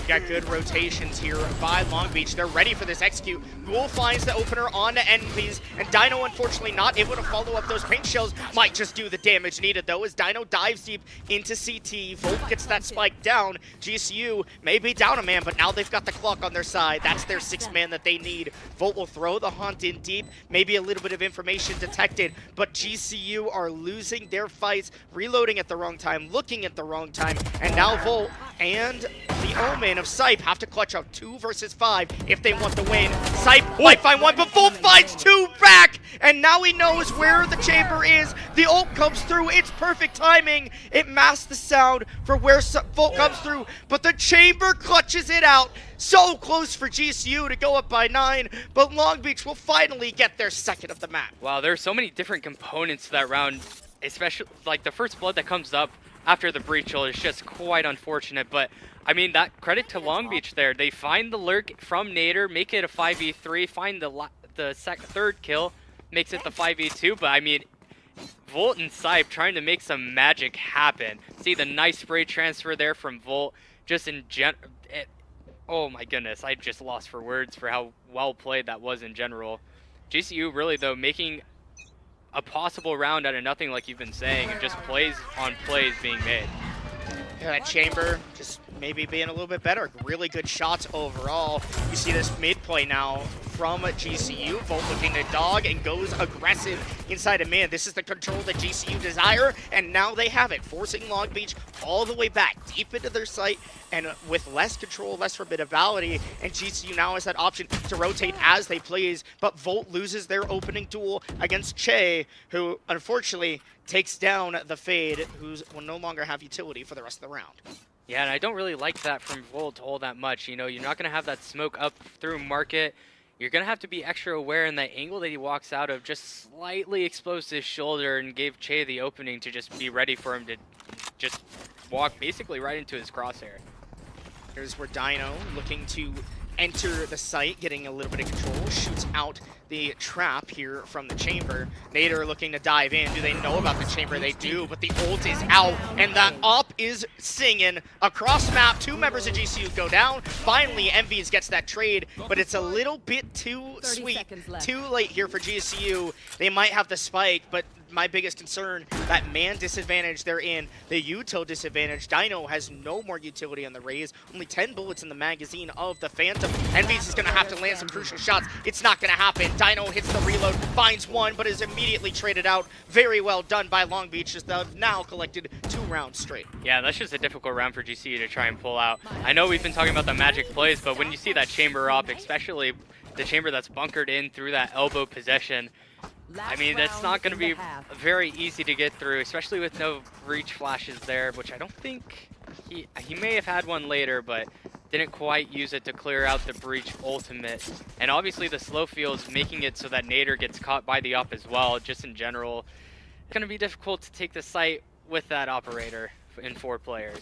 We got good rotations here by Long Beach. They're ready for this execute. Ghoul finds the opener on to Envies, and Dino unfortunately not able to follow up those paint shells. Might just do the damage needed though as Dino dives deep into CT. Volt gets that spike down. GCU may be down a man, but now they've got the clock on their side. That's their 6th man that they need. Volt will throw the hunt in deep, maybe a little bit of information detected, but GCU are losing their fights, reloading at the wrong time, looking at the wrong time, and now Volt and the Omen of Sipe have to clutch out 2 versus 5 if they want the win. Sipe might find one, but Volt finds 2 back, and now he knows where the chamber is. The ult comes through, it's perfect timing. It masks the sound for where Volt comes through, but the chamber clutches it out. So close for GCU to go up by 9, but Long Beach will finally get their 2nd of the map. Wow, there's so many different components to that round, especially like the first blood that comes up after the breach is just quite unfortunate, but I mean, that credit to Long Beach there. They find the lurk from Nader, make it a 5v3, find the third kill, makes it the 5v2, but I mean, Volt and Sipe trying to make some magic happen. See the nice spray transfer there from Volt, just in oh my goodness, I just lost for words for how well played that was in general. GCU really, though, making a possible round out of nothing like you've been saying, and just plays on plays being made. Yeah, that chamber just maybe being a little bit better. Really good shots overall. You see this mid play now from GCU. Volt looking to dog and goes aggressive inside of mid. This is the control that GCU desire, and now they have it, forcing Long Beach all the way back deep into their site, and with less control, less forbidability, and GCU now has that option to rotate as they please, but Volt loses their opening duel against Che, who unfortunately takes down the Fade, who will no longer have utility for the rest of the round. Yeah, and I don't really like that from Volt all that much. You know, you're not going to have that smoke up through market. You're going to have to be extra aware in that angle that he walks out of, just slightly exposed his shoulder and gave Che the opening to just be ready for him to just walk basically right into his crosshair. Here's where Dino looking to enter the site, getting a little bit of control, shoots out the trap here from the chamber. Nader looking to dive in. Do they know about the chamber? They do, but the ult is out, and that op is singing across map. 2 members of GCU go down. Finally, Envies gets that trade, but it's a little bit too sweet, too late here for GCU. They might have the spike, but my biggest concern, that man disadvantage they're in, the util disadvantage. Dino has no more utility on the Raze, only 10 bullets in the magazine of the Phantom. Envies is going to have to land some crucial shots. It's not going to happen. Dino hits the reload, finds one, but is immediately traded out. Very well done by Long Beach, as they've now collected 2 rounds straight. Yeah, that's just a difficult round for GCU to try and pull out. I know we've been talking about the magic plays, but when you see that chamber up, especially the chamber that's bunkered in through that elbow possession, I mean, that's not going to be very easy to get through, especially with no breach flashes there, which I don't think he may have had one later, but didn't quite use it to clear out the breach ultimate. And obviously the slow field is making it so that Nader gets caught by the op as well. Just in general, it's going to be difficult to take the site with that operator in 4 players.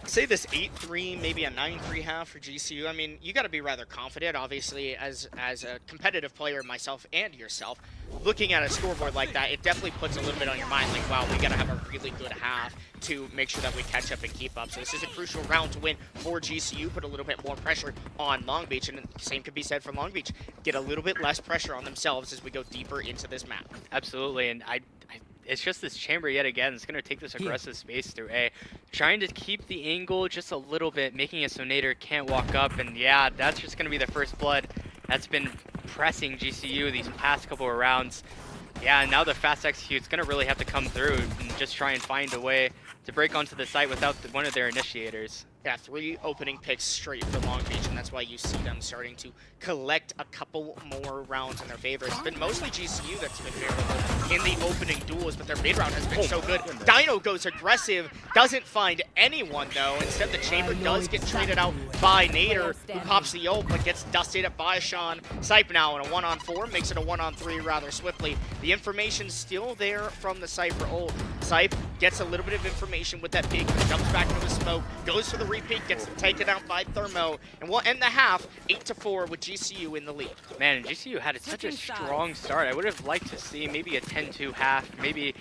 Say this 8-3, maybe a 9-3 half for GCU. I mean, you got to be rather confident, obviously, as a competitive player, myself and yourself. Looking at a scoreboard like that, it definitely puts a little bit on your mind, like, wow, we got to have a really good half to make sure that we catch up and keep up. So this is a crucial round to win for GCU, put a little bit more pressure on Long Beach, and the same could be said for Long Beach. Get a little bit less pressure on themselves as we go deeper into this map. Absolutely, and it's just this chamber yet again. It's going to take this aggressive space through A. Trying to keep the angle just a little bit, making it so Nader can't walk up. And yeah, that's just going to be the first blood that's been pressing GCU these past couple of rounds. Yeah, and now the fast execute's going to really have to come through and just try and find a way to break onto the site without one of their initiators. Yeah, 3 opening picks straight for Long Beach, and that's why you see them starting to collect a couple more rounds in their favor. It's been mostly GCU that's been favorable in the opening duels, but their mid round has been so good. Dino goes aggressive, doesn't find anyone though. Instead, the chamber does get traded out by Nader, who pops the ult, but gets dusted up by Sean. Sipe now in a 1-on-4, makes it a 1-on-3 rather swiftly. The information's still there from the Cypher ult. Sipe gets a little bit of information with that peek, jumps back into the smoke, goes for the repeat, gets taken out by Thermo, and we'll end the half 8-4 with GCU in the lead. Man, GCU had such a strong start. I would have liked to see maybe a 10-2 half, maybe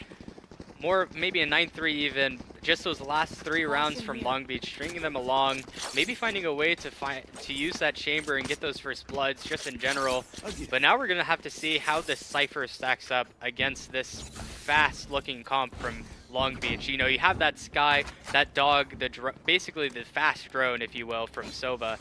a 9-3 even. Just those last 3 rounds from Long Beach, stringing them along, maybe finding a way to use that chamber and get those first bloods just in general. But now we're gonna have to see how this Cypher stacks up against this fast-looking comp from Long Beach. You know, you have that Sky, that dog, basically the fast drone, if you will, from Soba.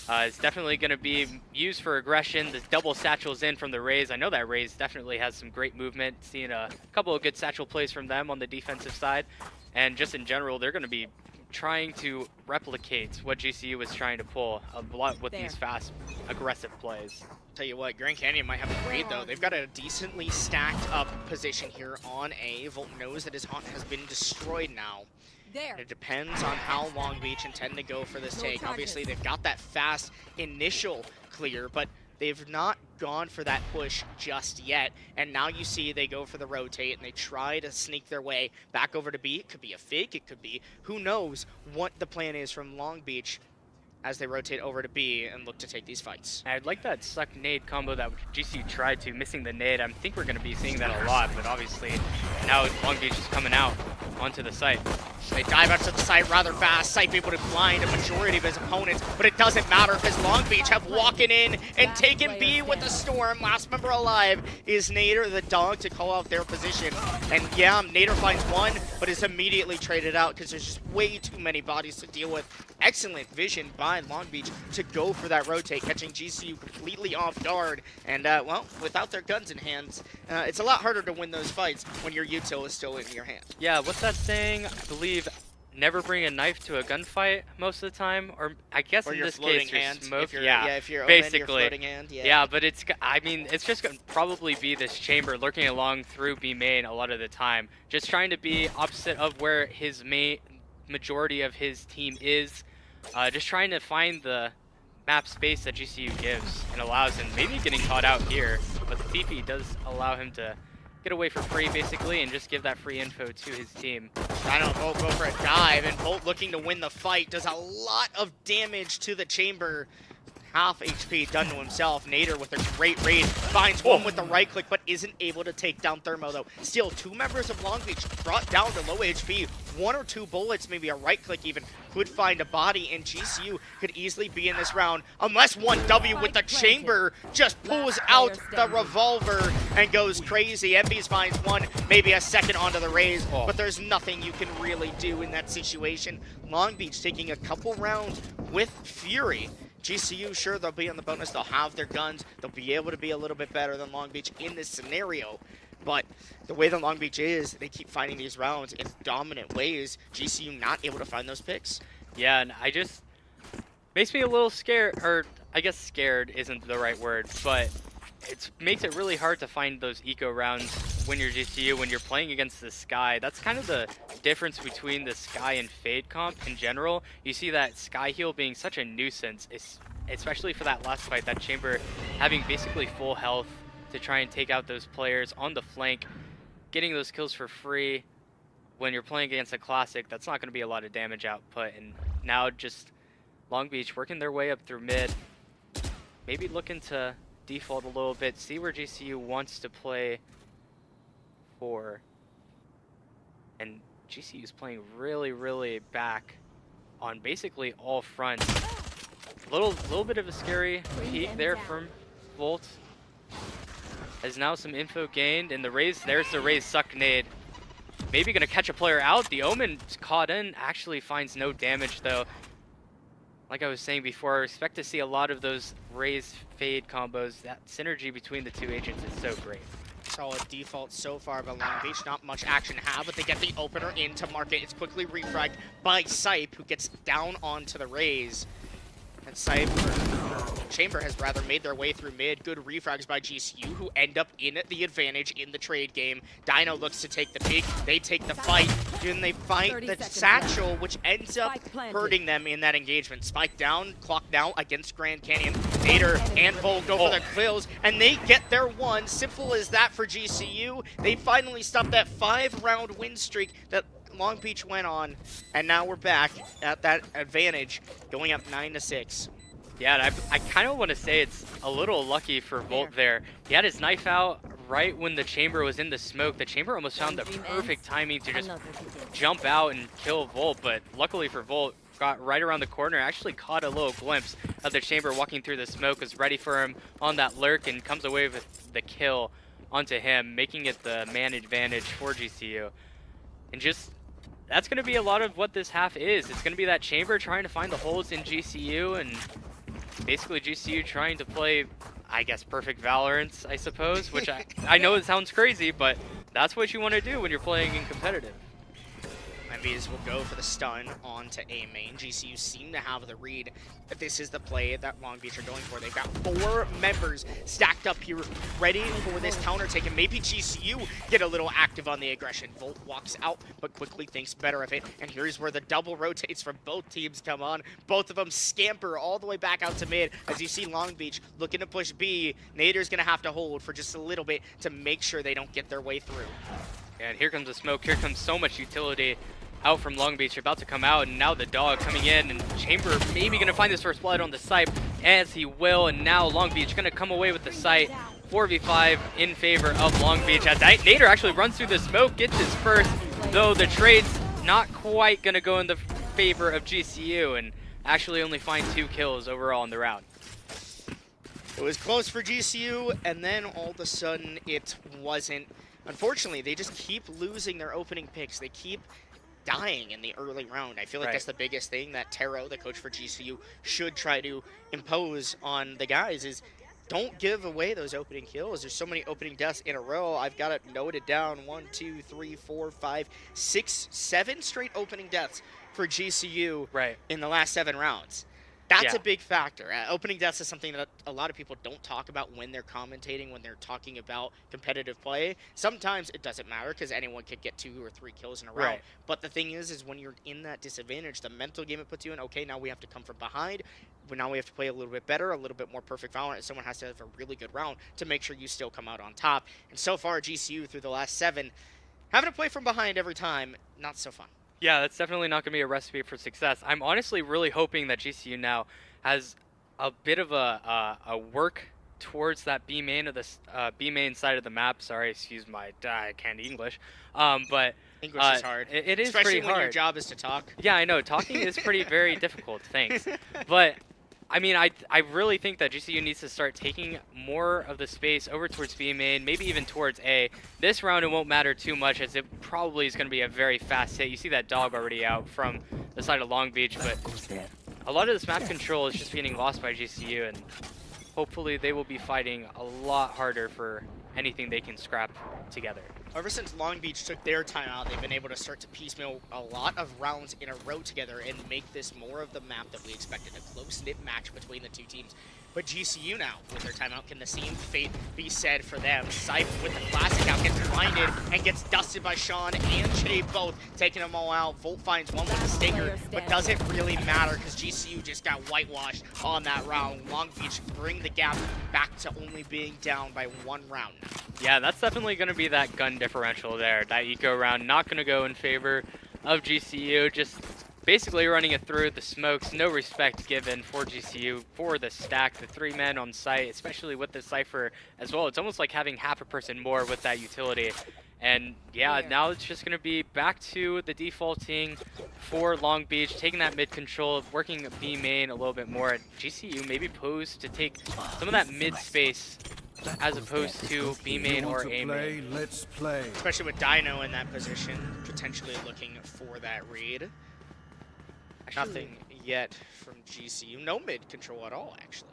It's definitely going to be used for aggression. The double satchels in from the Raze. I know that Raze definitely has some great movement. Seeing a couple of good satchel plays from them on the defensive side. And just in general, they're going to be trying to replicate what GCU was trying to pull a lot with these fast, aggressive plays. Tell you what, Grand Canyon might have a raid though. They've got a decently stacked up position here on A. Volt knows that his haunt has been destroyed now. It depends on how Long Beach intend to go for this take. Obviously, they've got that fast initial clear, but they've not gone for that push just yet. And now you see they go for the rotate and they try to sneak their way back over to B. It could be a fake, it could be, who knows what the plan is from Long Beach as they rotate over to B and look to take these fights. I'd like that suck nade combo that GCU tried to, missing the nade. I think we're going to be seeing that a lot, but obviously now Long Beach is coming out onto the site. They dive out to the site rather fast. Sipe able to blind a majority of his opponents, but it doesn't matter because Long Beach have walking in and taken B with the Storm. Last member alive is Nader, the dog, to call out their position. And yeah, Nader finds one, but is immediately traded out because there's just way too many bodies to deal with. Excellent vision by Long Beach to go for that rotate, catching GCU completely off guard. And, well, without their guns in hands, it's a lot harder to win those fights when your util is still in your hand. Yeah, what's that saying? I believe never bring a knife to a gunfight most of the time, or I guess or in your this floating case, your hand. smoke. If you're, yeah, if you're basically. Omen, your floating hand. Yeah. Yeah, but I mean, it's just gonna probably be this chamber lurking along through B main a lot of the time, just trying to be opposite of where his majority of his team is. Just trying to find the map space that GCU gives and allows him, maybe getting caught out here, but the TP does allow him to get away for free basically and just give that free info to his team. I don't know, Bolt go for a dive, and Bolt looking to win the fight does a lot of damage to the chamber. Half HP done to himself. Nader with a great raid finds one with the right click, but isn't able to take down Thermo though. Still, 2 members of Long Beach brought down to low HP. 1 or 2 bullets, maybe a right click even, could find a body, and GCU could easily be in this round unless 1W with the chamber just pulls out the revolver and goes crazy. MBs finds one, maybe a second onto the raise, but there's nothing you can really do in that situation. Long Beach taking a couple rounds with Fury. GCU, sure, they'll be on the bonus, they'll have their guns, they'll be able to be a little bit better than Long Beach in this scenario, but the way that Long Beach is, they keep finding these rounds in dominant ways. GCU not able to find those picks. Yeah, and I just, makes me a little scared, or I guess scared isn't the right word, but it makes it really hard to find those eco rounds when you're GCU, when you're playing against the Sky. That's kind of the difference between the Sky and Fade comp in general. You see that Sky heal being such a nuisance, especially for that last fight, that chamber having basically full health to try and take out those players on the flank, getting those kills for free. When you're playing against a Classic, that's not going to be a lot of damage output, and now just Long Beach working their way up through mid, maybe looking to default a little bit, see where GCU wants to play for. And GCU is playing really, really back on basically all fronts. Little bit of a scary peek there from Volt. As now some info gained, and the Raze, there's the Raze suck nade. Maybe gonna catch a player out. The Omen's caught in, actually finds no damage though. Like I was saying before, I expect to see a lot of those Raze Fade combos. That synergy between the two agents is so great. solid default so far, but Long Beach not much action to have, but they get the opener into market. It's quickly refragged by Sipe, who gets down onto the Raze. And Sipe, or Chamber has rather made their way through mid. Good refrags by GCU, who end up in the advantage in the trade game. Dino looks to take the peak. They take the fight. Then they fight the Satchel, which ends up hurting them in that engagement. Spike down, clock now against Grand Canyon. Nader and Volt go for the kills, and they get their one. Simple as that for GCU. They finally stopped that 5-round win streak that Long Beach went on, and now we're back at that advantage, going up 9-6. Yeah, and I kind of want to say it's a little lucky for Volt there. He had his knife out right when the Chamber was in the smoke. The Chamber almost found the perfect timing to just jump out and kill Volt, but luckily for Volt, got right around the corner, actually caught a little glimpse of the Chamber walking through the smoke, was ready for him on that lurk, and comes away with the kill onto him, making it the man advantage for GCU. And just, that's going to be a lot of what this half is. It's going to be that Chamber trying to find the holes in GCU, and basically GCU trying to play, I guess, perfect Valorant, I suppose, which I know it sounds crazy, but that's what you want to do when you're playing in competitive. MVs will go for the stun onto A main. GCU seem to have the read that this is the play that Long Beach are going for. They've got 4 members stacked up here ready for this counter take, and maybe GCU get a little active on the aggression. Volt walks out, but quickly thinks better of it, and here's where the double rotates from both teams come on. Both of them scamper all the way back out to mid, as you see Long Beach looking to push B. Nader's going to have to hold for just a little bit to make sure they don't get their way through. And here comes the smoke, here comes so much utility out from Long Beach, about to come out, and now the dog coming in, and Chamber maybe going to find his first blood on the site, as he will, and now Long Beach going to come away with the site. 4v5 in favor of Long Beach, as Nader actually runs through the smoke, gets his first, though the trade's not quite going to go in the favor of GCU, and actually only find 2 kills overall in the round. It was close for GCU, and then all of a sudden it wasn't. Unfortunately, they just keep losing their opening picks. They keep dying in the early round. I feel like that's the biggest thing that Taro, the coach for GCU, should try to impose on the guys is don't give away those opening kills. There's so many opening deaths in a row. I've got it noted down. 1, 2, 3, 4, 5, 6, 7 straight opening deaths for GCU in the last 7 rounds. That's a big factor. Opening deaths is something that a lot of people don't talk about when they're commentating, when they're talking about competitive play. Sometimes it doesn't matter because anyone could get 2 or 3 kills in a round. But the thing is when you're in that disadvantage, the mental game it puts you in, okay, now we have to come from behind. But now we have to play a little bit better, a little bit more perfect Valorant, and someone has to have a really good round to make sure you still come out on top. And so far, GCU through the last 7, having to play from behind every time, not so fun. Yeah, that's definitely not going to be a recipe for success. I'm honestly really hoping that GCU now has a bit of a work towards that B main of the B main side of the map. Sorry, excuse my I can't English. But English is hard. It is especially pretty hard. When your job is to talk. Yeah, I know. Talking is very difficult. Thanks. But I mean, I really think that GCU needs to start taking more of the space over towards B main, maybe even towards A. This round it won't matter too much, as it probably is going to be a very fast hit. You see that dog already out from the side of Long Beach, but a lot of this map control is just getting lost by GCU, and hopefully they will be fighting a lot harder for anything they can scrap together. Ever since Long Beach took their timeout, they've been able to start to piecemeal a lot of rounds in a row together and make this more of the map that we expected, a close-knit match between the 2 teams. But GCU now, with their timeout, can the same fate be said for them? Sipe with the classic out gets blinded and gets dusted by Sean and Jay both, taking them all out. Volt finds one with the stinger, but doesn't really matter because GCU just got whitewashed on that round. Long Beach bring the gap back to only being down by 1 round now. Yeah, that's definitely going to be that gun differential there. That eco round not going to go in favor of GCU. Just basically running it through the smokes. No respect given for GCU for the stack, the 3 men on site, especially with the Cypher as well. It's almost like having half a person more with that utility. And yeah, now it's just going to be back to the defaulting for Long Beach, taking that mid control, working B main a little bit more. GCU maybe posed to take some of that mid space as opposed to B main or A main. Let's play. Especially with Dino in that position, potentially looking for that read. Nothing yet from GCU. No mid control at all, actually.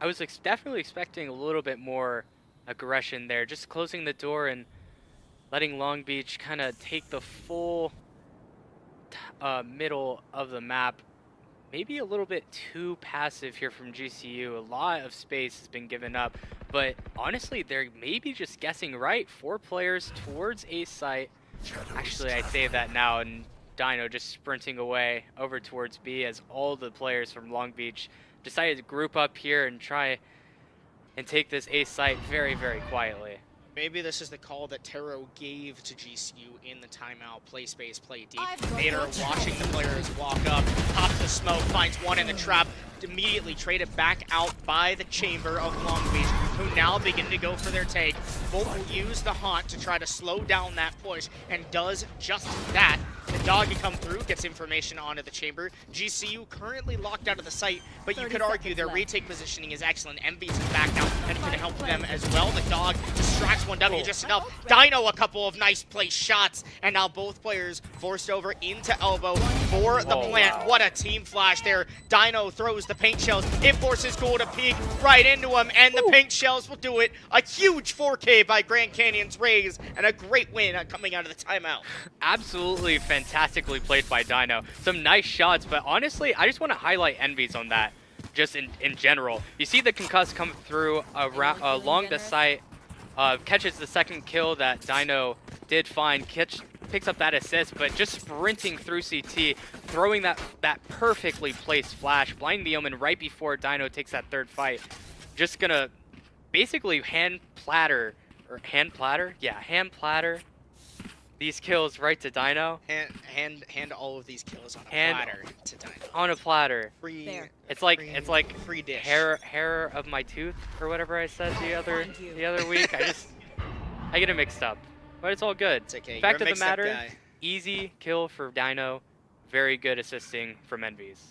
I was definitely expecting a little bit more aggression there, just closing the door and letting Long Beach kind of take the full middle of the map. Maybe a little bit too passive here from GCU. A lot of space has been given up, but honestly, they're maybe just guessing right. 4 players towards A site. Actually, I say that now, and Dino just sprinting away over towards B as all the players from Long Beach decided to group up here and try and take this A site very, very quietly. Maybe this is the call that Taro gave to GCU in the timeout. Play space, play deep. Nader watching the players walk up, pops the smoke, finds one in the trap, immediately traded back out by the chamber of Long Beach, who now begin to go for their take. Bolt will use the haunt to try to slow down that push, and does just that. The doggy come through, gets information onto the chamber. GCU currently locked out of the site, but you could argue their retake positioning is excellent. MV's is back now and could help them as well. The dog distracts 1W just enough. Dino a couple of nice place shots, and now both players forced over into elbow for the plant. Wow. What a team flash there. Dino throws the paint shells. It forces Gold to peek right into him, and the paint shells will do it. A huge 4K by Grand Canyon's Rays, and a great win coming out of the timeout. Absolutely fantastically played by Dino. Some nice shots, but honestly, I just want to highlight Envy's on that, just in general. You see the concuss come through around, along the site, catches the second kill that Dino did find, picks up that assist, but just sprinting through CT, throwing that perfectly placed flash, blinding the Omen right before Dino takes that third fight. Just gonna basically hand platter these kills right to Dino. Hand all of these kills on a platter to Dino. On a platter. It's like free dish. Hair of my tooth or whatever I said the other week. I get it mixed up, but it's all good. It's okay. Fact of the matter, easy kill for Dino. Very good assisting from Envy's.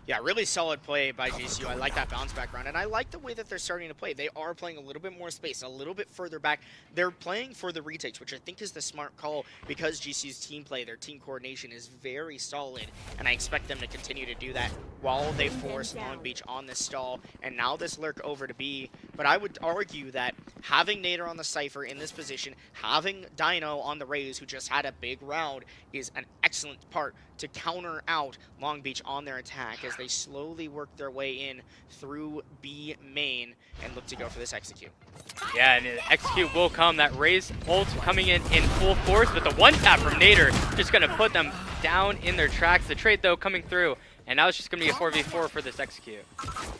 Yeah, really solid play by GCU. I like that bounce back round, and I like the way that they're starting to play. They are playing a little bit more space, a little bit further back. They're playing for the retakes, which I think is the smart call because GCU's team play, their team coordination is very solid, and I expect them to continue to do that while they force Long Beach on this stall, and now this lurk over to B. But I would argue that having Nader on the Cypher in this position, having Dino on the Rays, who just had a big round, is an excellent part to counter out Long Beach on their attack as they slowly work their way in through B main and look to go for this execute. Yeah, and execute will come. That Raze ult coming in full force, but the one tap from Nader just going to put them down in their tracks. The trade, though, coming through. And now it's just going to be a 4v4 for this execute.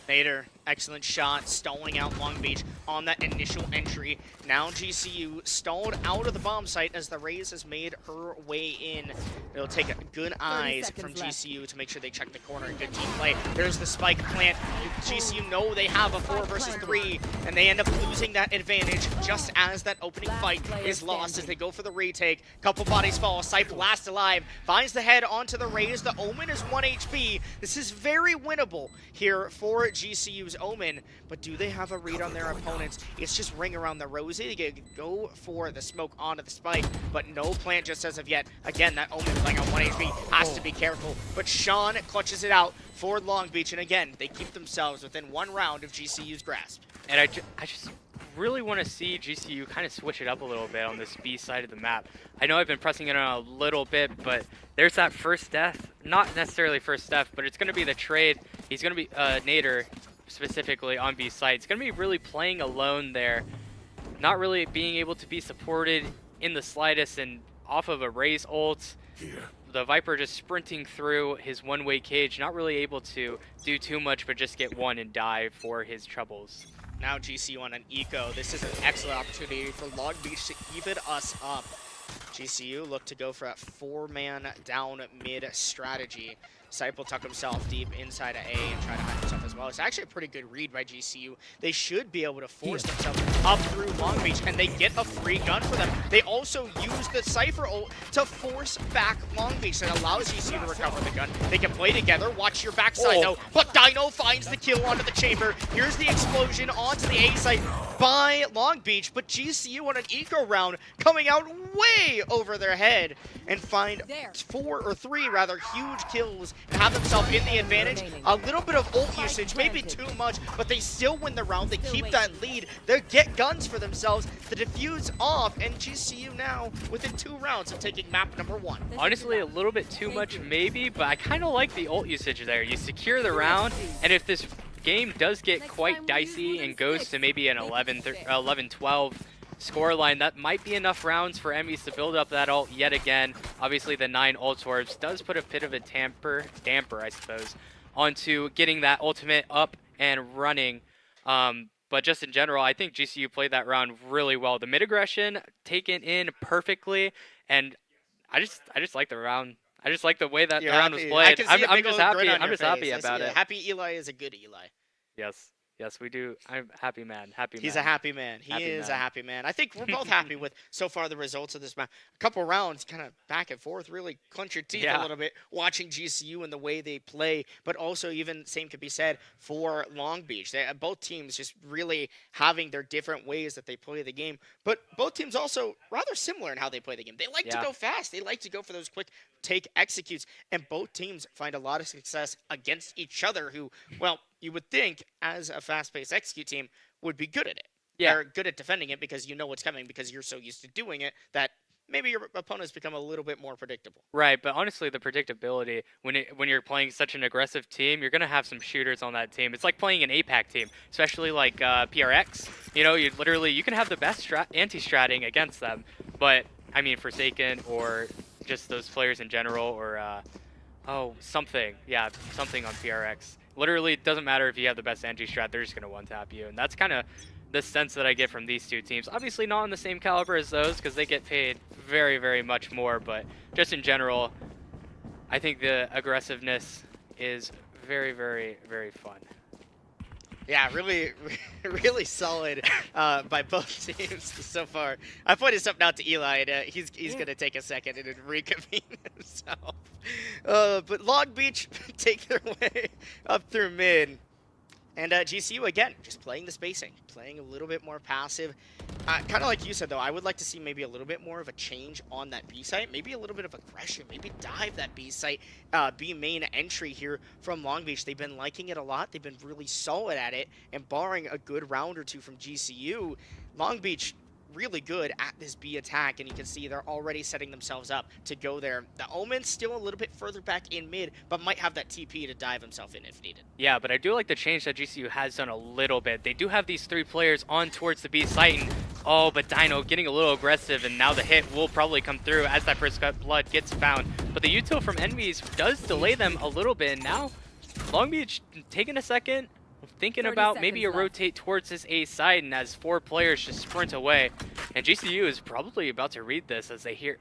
Nader, excellent shot, stalling out Long Beach on that initial entry. Now GCU stalled out of the bomb site as the Raze has made her way in. It'll take good eyes from GCU to make sure they check the corner. Good team play. There's the spike plant. GCU know they have a 4 versus 3, and they end up losing that advantage just as that opening fight is lost as they go for the retake. Couple bodies fall. Sype last alive. Finds the head onto the Raze. The Omen is 1 HP. This is very winnable here for GCU's Omen, but do they have a read on their opponents? It's just ring around the rosy. They go for the smoke onto the spike, but no plant just as of yet. Again, that Omen playing on 1 HP has to be careful, but Sean clutches it out for Long Beach, and again, they keep themselves within 1 round of GCU's grasp. And I just really want to see GCU kind of switch it up a little bit on this B side of the map. I know I've been pressing it on a little bit, but there's that first death. Not necessarily first death, but it's going to be the trade. He's going to be Nader specifically on B side. It's going to be really playing alone there. Not really being able to be supported in the slightest, and off of a Raze ult. The Viper just sprinting through his one-way cage, not really able to do too much, but just get one and die for his troubles. Now GCU on an eco. This is an excellent opportunity for Long Beach to even us up. GCU look to go for a 4-man down mid strategy. Sype will tuck himself deep inside of A and try to hide himself as well. It's actually a pretty good read by GCU. They should be able to force themselves up through Long Beach, and they get a free gun for them. They also use the Cypher ult to force back Long Beach. That allows GCU to recover the gun. They can play together. Watch your backside, though. But Dino finds the kill onto the chamber. Here's the explosion onto the A site by Long Beach, but GCU on an eco round coming out way over their head and find 3 huge kills and have themselves in the advantage. A little bit of ult usage, maybe too much, but they still win the round. They keep that lead. They get guns for themselves. The defuse off, and GCU now within 2 rounds of taking map number 1. Honestly, a little bit too much maybe, but I kind of like the ult usage there. You secure the round, and if this game does get quite dicey and goes to maybe an 11-12 scoreline, that might be enough rounds for Emmys to build up that ult yet again. Obviously, the 9 ult orbs does put a bit of a damper, I suppose, onto getting that ultimate up and running. But just in general, I think GCU played that round really well. The mid aggression taken in perfectly, and I just like the round. I just like the way that the round was played. I'm just happy. I'm just happy about it. Happy Eli is a good Eli. Yes. Yes, we do. I'm happy man. Happy man. He's a happy man. He is a happy man. I think we're both happy with so far the results of this match. A couple rounds, kind of back and forth, really clench your teeth a little bit watching GCU and the way they play. But also, even same could be said for Long Beach. Both teams just really having their different ways that they play the game. But both teams also rather similar in how they play the game. They like to go fast. They like to go for those quick take executes. And both teams find a lot of success against each other who, well, you would think, as a fast-paced execute team, would be good at it. Yeah. They're good at defending it because you know what's coming because you're so used to doing it that maybe your opponents become a little bit more predictable. Right, but honestly, the predictability, when you're playing such an aggressive team, you're going to have some shooters on that team. It's like playing an APAC team, especially like PRX. You know, you can have the best anti-stratting against them, but, I mean, Forsaken or just those players in general or, something on PRX. Literally, it doesn't matter if you have the best anti-strat, they're just going to one-tap you. And that's kind of the sense that I get from these two teams. Obviously not on the same caliber as those because they get paid very, very much more. But just in general, I think the aggressiveness is very, very, very fun. Yeah, really, really solid by both teams so far. I pointed something out to Eli, and he's going to take a second and reconvene himself. But Long Beach take their way up through mid. And GCU, again, just playing the spacing, playing a little bit more passive. Kind of like you said, though, I would like to see maybe a little bit more of a change on that B site. Maybe a little bit of aggression. Maybe dive that B site, B main entry here from Long Beach. They've been liking it a lot. They've been really solid at it. And barring a good round or two from GCU, Long Beach really good at this B attack, and you can see they're already setting themselves up to go there. The Omen's still a little bit further back in mid, but might have that TP to dive himself in if needed. Yeah, but I do like the change that GCU has done a little bit. They do have these 3 players on towards the B site, and but Dino getting a little aggressive, and now the hit will probably come through as that first cut blood gets found. But the util from enemies does delay them a little bit, and now Long Beach taking a second, thinking about maybe a rotate towards this A side, and as 4 players just sprint away, and GCU is probably about to read this as they hear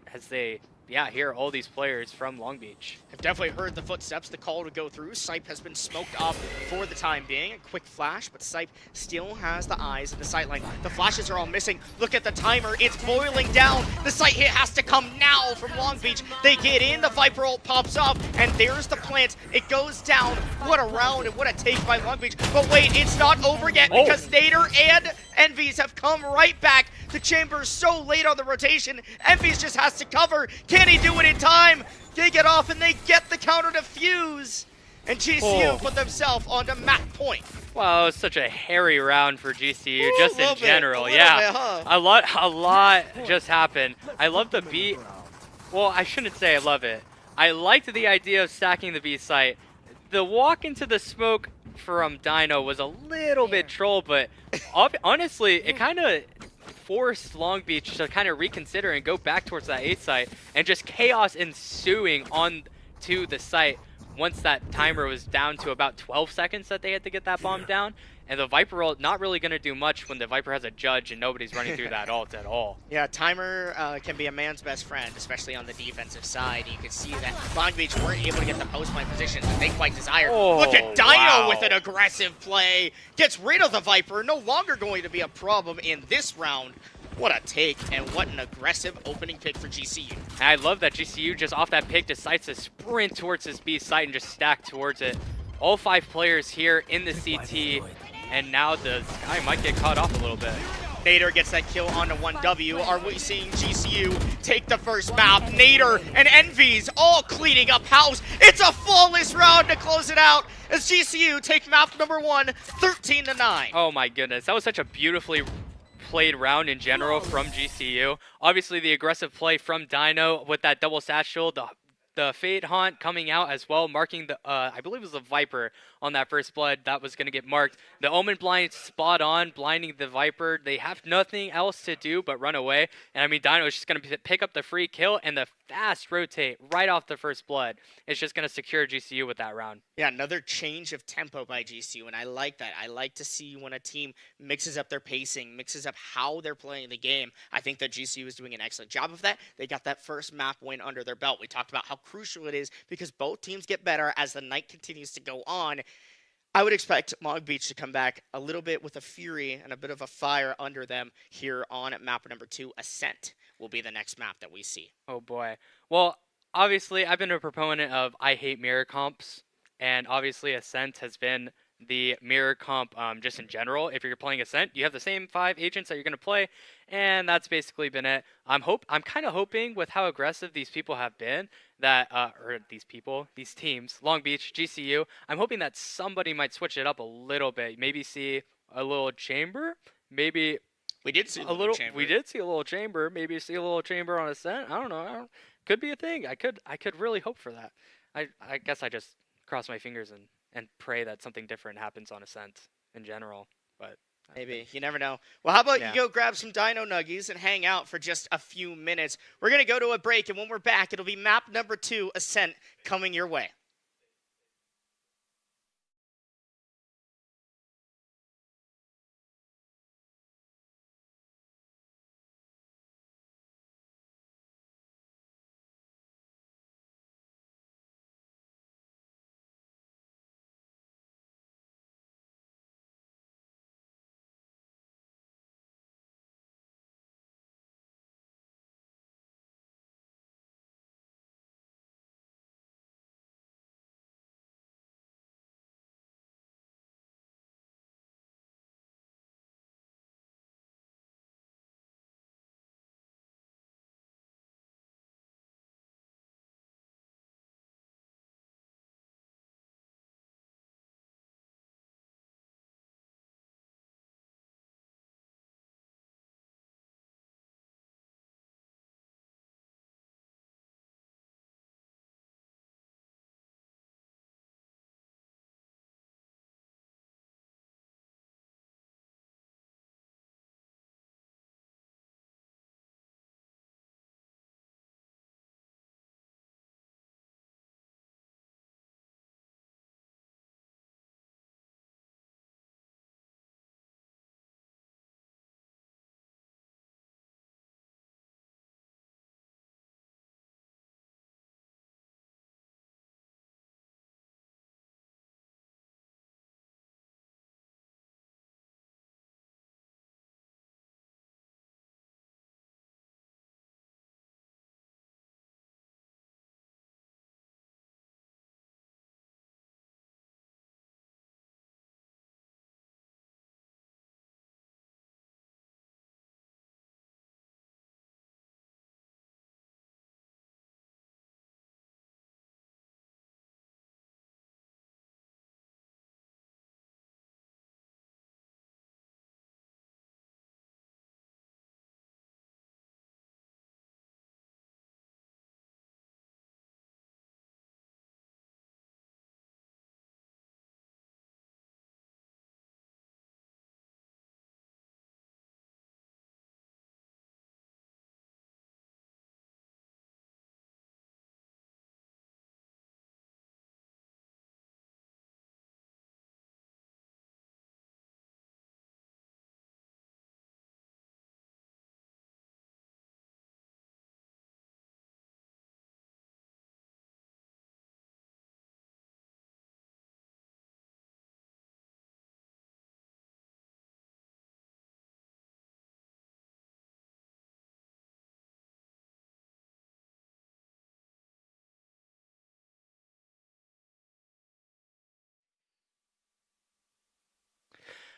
all these players from Long Beach. I've definitely heard the footsteps, the call to go through. Sipe has been smoked up for the time being. A quick flash, but Sipe still has the eyes in the sight line. The flashes are all missing. Look at the timer. It's boiling down. The sight hit has to come now from Long Beach. They get in. The Viper ult pops up, and there's the plant. It goes down. What a round and what a take by Long Beach. But wait, it's not over yet because Nader and Envies have come right back. The chamber's so late on the rotation. Envies just has to cover. Can he do it in time? They get off and they get the counter defuse. And GCU put themselves onto map point. Wow, it's such a hairy round for GCU, just in general. Bit, huh? A lot just happened. I love the B. Well, I shouldn't say I love it. I liked the idea of stacking the B site. The walk into the smoke from Dino was a little bit troll, but honestly, it kind of forced Long Beach to kind of reconsider and go back towards that A site, and just chaos ensuing on to the site once that timer was down to about 12 seconds that they had to get that bomb down. And the Viper ult not really going to do much when the Viper has a judge and nobody's running through that ult at all. Yeah, timer can be a man's best friend, especially on the defensive side. You can see that Long Beach weren't able to get the post-plant positions that they quite desired. Look at Dino with an aggressive play. Gets rid of the Viper. No longer going to be a problem in this round. What a take, and what an aggressive opening pick for GCU. And I love that GCU just off that pick decides to sprint towards this B site and just stack towards it. All 5 players here in the CT, and now the Sky might get caught off a little bit. Nader gets that kill onto 1W. Are we seeing GCU take the first map? Nader and Envy's all cleaning up house. It's a flawless round to close it out as GCU take map number 1, 13-9. Oh my goodness, that was such a beautifully played round in general from GCU. Obviously, the aggressive play from Dino with that double satchel, the Fade Haunt coming out as well, marking the, I believe it was the Viper on that first blood that was going to get marked. The Omen blind spot on, blinding the Viper. They have nothing else to do but run away. And I mean, Dino is just going to pick up the free kill and the fast rotate right off the first blood. It's just going to secure GCU with that round. Yeah, another change of tempo by GCU, and I like that. I like to see when a team mixes up their pacing, mixes up how they're playing the game. I think that GCU is doing an excellent job of that. They got that first map win under their belt. We talked about how crucial it is because both teams get better as the night continues to go on. I would expect Long Beach to come back a little bit with a fury and a bit of a fire under them here on map number 2. Ascent will be the next map that we see. Oh boy. Well, obviously, I've been a proponent of I hate mirror comps, and obviously Ascent has been the mirror comp just in general. If you're playing Ascent, you have the same 5 agents that you're going to play, and that's basically been it. I'm kind of hoping with how aggressive these people have been that, or these teams, Long Beach, GCU, I'm hoping that somebody might switch it up a little bit. Maybe see a little chamber, maybe we did see a little chamber. We did see a little chamber. Maybe see a little chamber on Ascent. I don't know. Could be a thing. I could really hope for that. I guess I just cross my fingers and pray that something different happens on Ascent in general. But maybe. You never know. Well, how about you go grab some Dino Nuggies and hang out for just a few minutes. We're going to go to a break, and when we're back, it'll be map number 2, Ascent, coming your way.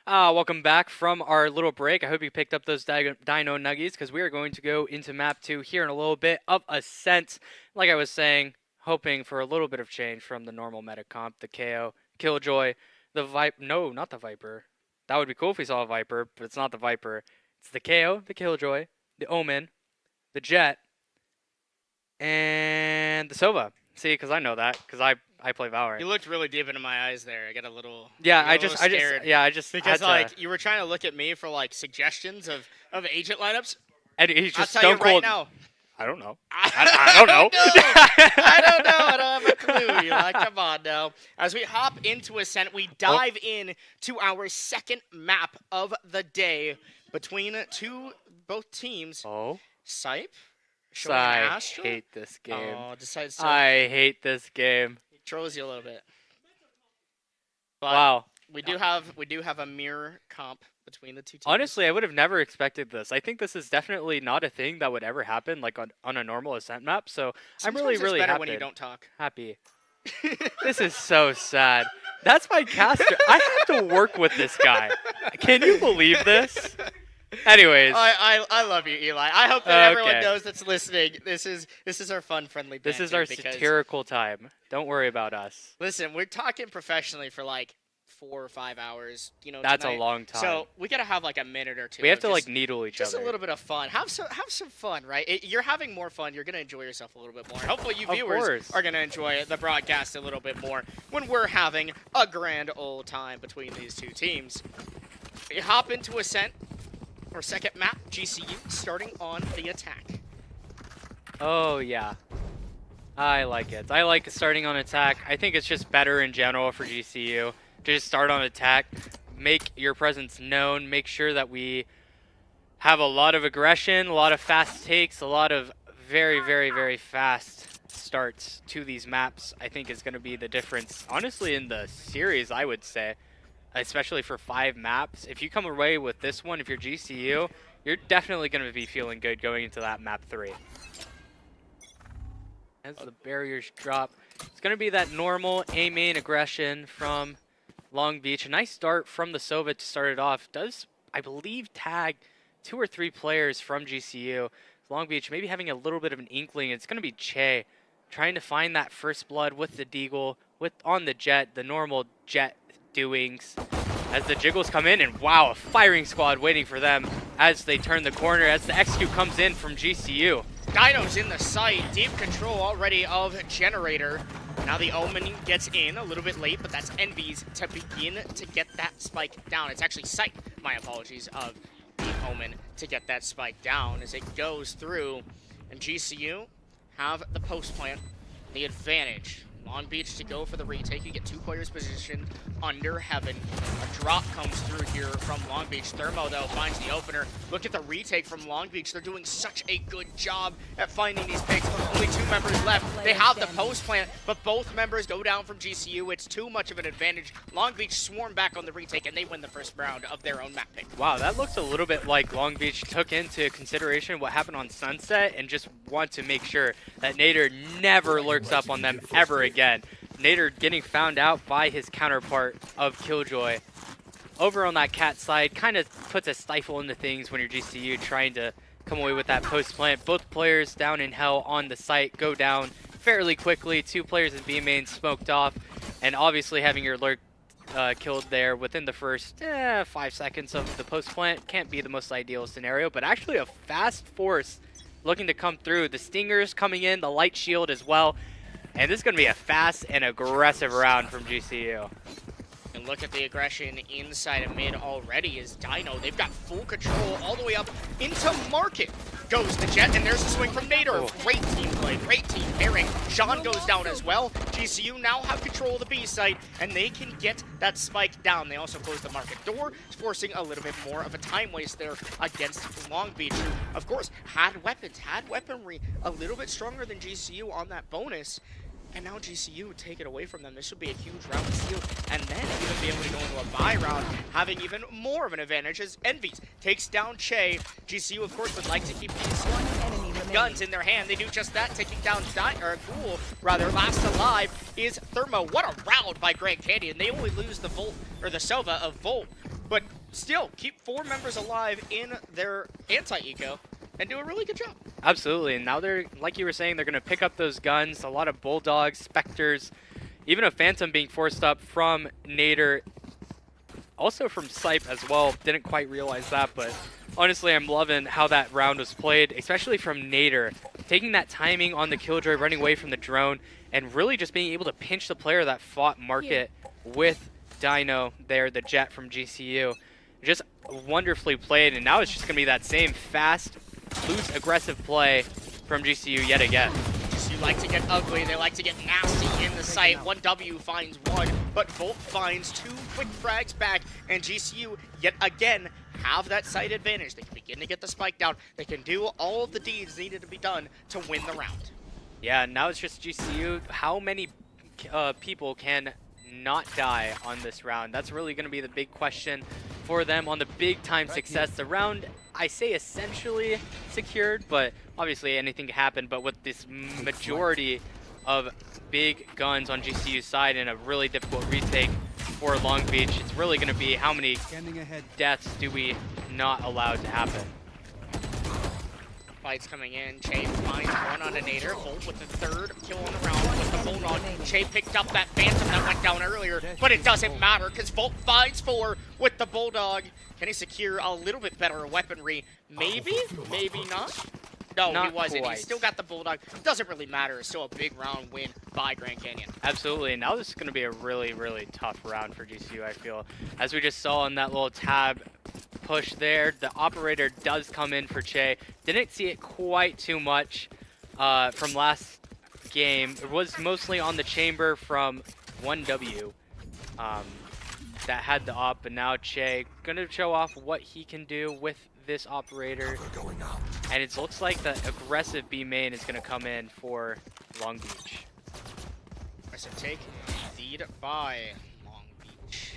Welcome back from our little break. I hope you picked up those Dino Nuggies because we are going to go into map 2 here in a little bit of Ascent. Like I was saying, hoping for a little bit of change from the normal meta comp, the KO, Killjoy, the Viper. No, not the Viper. That would be cool if we saw a Viper, but it's not the Viper. It's the KO, the Killjoy, the Omen, the Jet, and the Sova. See, because I know that, because I play Valorant. You looked really deep into my eyes there. I got a little scared. Because like you were trying to look at me for like suggestions of agent lineups. And he's just I'll tell stone you right cold. now. I don't know. I don't know. I don't know. I don't have a clue. Eli. Come on now. As we hop into Ascent, we dive in to our second map of the day between both teams. Oh. Sipe. I hate this game. Oh, decides to. I hate this game. He trolls you a little bit. But Wow. We do have a mirror comp between the two teams. Honestly, I would have never expected this. I think this is definitely not a thing that would ever happen like on a normal Ascent map. So Sometimes I'm really better happy. when you don't talk. Happy. This is so sad. That's my caster. I have to work with this guy. Can you believe this? Anyways, I love you, Eli. I hope that everyone knows that's listening. This is our fun, friendly banter. This is our satirical time. Don't worry about us. Listen, we're talking professionally for like 4 or 5 hours. You know, that's tonight. A long time. So we gotta have like a minute or two. We have to like needle each other. Just a little bit of fun. Have some fun, right? You're having more fun. You're gonna enjoy yourself a little bit more. Hopefully, you viewers are gonna enjoy the broadcast a little bit more when we're having a grand old time between these two teams. We hop into Ascent. Our second map, GCU, starting on the attack. Oh, yeah. I like it. I like starting on attack. I think it's just better in general for GCU. Just start on attack, make your presence known, make sure that we have a lot of aggression, a lot of fast takes, a lot of very, very, very fast starts to these maps. I think is going to be the difference, honestly, in the series, I would say. Especially for 5 maps. If you come away with this one, if you're GCU, you're definitely going to be feeling good going into that map 3. As the barriers drop, it's going to be that normal A-main aggression from Long Beach. A nice start from the Sova to start it off. Does, I believe, tag 2 or 3 players from GCU. Long Beach maybe having a little bit of an inkling. It's going to be Che trying to find that first blood with the Deagle, on the Jet, the normal Jet doings as the jiggles come in, and wow, a firing squad waiting for them as they turn the corner as the execute comes in from GCU. Dino's in the site, deep control already of Generator. Now the Omen gets in a little bit late, but that's Envy's to begin to get that spike down. It's actually Sight, my apologies, of the Omen to get that spike down as it goes through, and GCU have the post plant, the advantage. Long Beach to go for the retake. You get 2 players positioned under Heaven. A drop comes through here from Long Beach. Thermo, though, finds the opener. Look at the retake from Long Beach. They're doing such a good job at finding these picks. Only 2 members left. They have the post plant, but both members go down from GCU. It's too much of an advantage. Long Beach swarm back on the retake, and they win the first round of their own map pick. Wow, that looks a little bit like Long Beach took into consideration what happened on Sunset and just want to make sure that Nader never lurks up on them ever again. Nader getting found out by his counterpart of Killjoy. Over on that cat side, kind of puts a stifle into things when you're GCU trying to come away with that post plant. Both players down in hell on the site go down fairly quickly. 2 players in B main smoked off, and obviously having your lurk killed there within the first 5 seconds of the post plant can't be the most ideal scenario, but actually a fast force looking to come through. The Stingers coming in, the light shield as well. And this is going to be a fast and aggressive round from GCU. And look at the aggression inside of mid already is Dino. They've got full control all the way up into Market. Goes the Jet, and there's a swing from Nader. Oh. Great team play, great team pairing. Sean goes down as well. GCU now have control of the B site, and they can get that spike down. They also close the Market door, forcing a little bit more of a time waste there against Long Beach, who, of course, had weapons, had weaponry a little bit stronger than GCU on that bonus. And now GCU take it away from them. This would be a huge round steal, and then even be able to go into a buy round, having even more of an advantage as Envy's takes down Che. GCU, of course, would like to keep these guns in their hand. They do just that, taking down Ghoul, rather. Last alive is Thermo. What a round by Grand Canyon. They only lose the Volt, or the Sova of Volt, but still keep 4 members alive in their anti-eco and do a really good job. Absolutely, and now they're, like you were saying, they're going to pick up those guns, a lot of Bulldogs, Spectres, even a Phantom being forced up from Nader, also from Sipe as well. Didn't quite realize that, but honestly, I'm loving how that round was played, especially from Nader, taking that timing on the Killjoy, running away from the drone, and really just being able to pinch the player that fought Market with Dino there, the Jet from GCU. Just wonderfully played, and now it's just going to be that same fast, loose, aggressive play from GCU yet again. GCU like to get ugly, they like to get nasty in the site. 1W finds 1, but Volt finds 2 quick frags back, and GCU yet again have that site advantage. They can begin to get the spike down. They can do all of the deeds needed to be done to win the round. Yeah, now it's just GCU. How many people can not die on this round? That's really going to be the big question for them on the big time success. The round, I say essentially secured, but obviously anything can happen. But with this majority of big guns on GCU's side and a really difficult retake for Long Beach, it's really going to be how many deaths do we not allow to happen. Fights coming in. Che finds 1 on a Nader. Volt with the 3rd kill on the round with the Bulldog. Che picked up that Phantom that went down earlier, but it doesn't matter because Volt finds 4 with the Bulldog. Can he secure a little bit better weaponry? Maybe, maybe not. No, Not he wasn't. quite. He still got the Bulldog. Doesn't really matter. It's still a big round win by Grand Canyon. Absolutely, and now this is going to be a really, really tough round for GCU, I feel. As we just saw in that little tab push there, the operator does come in for Che. Didn't see it quite too much from last game. It was mostly on the chamber from 1W that had the op, but now Che going to show off what he can do with this operator. And it looks like the aggressive B main is going to come in for Long Beach. Aggressive take, lead by Long Beach.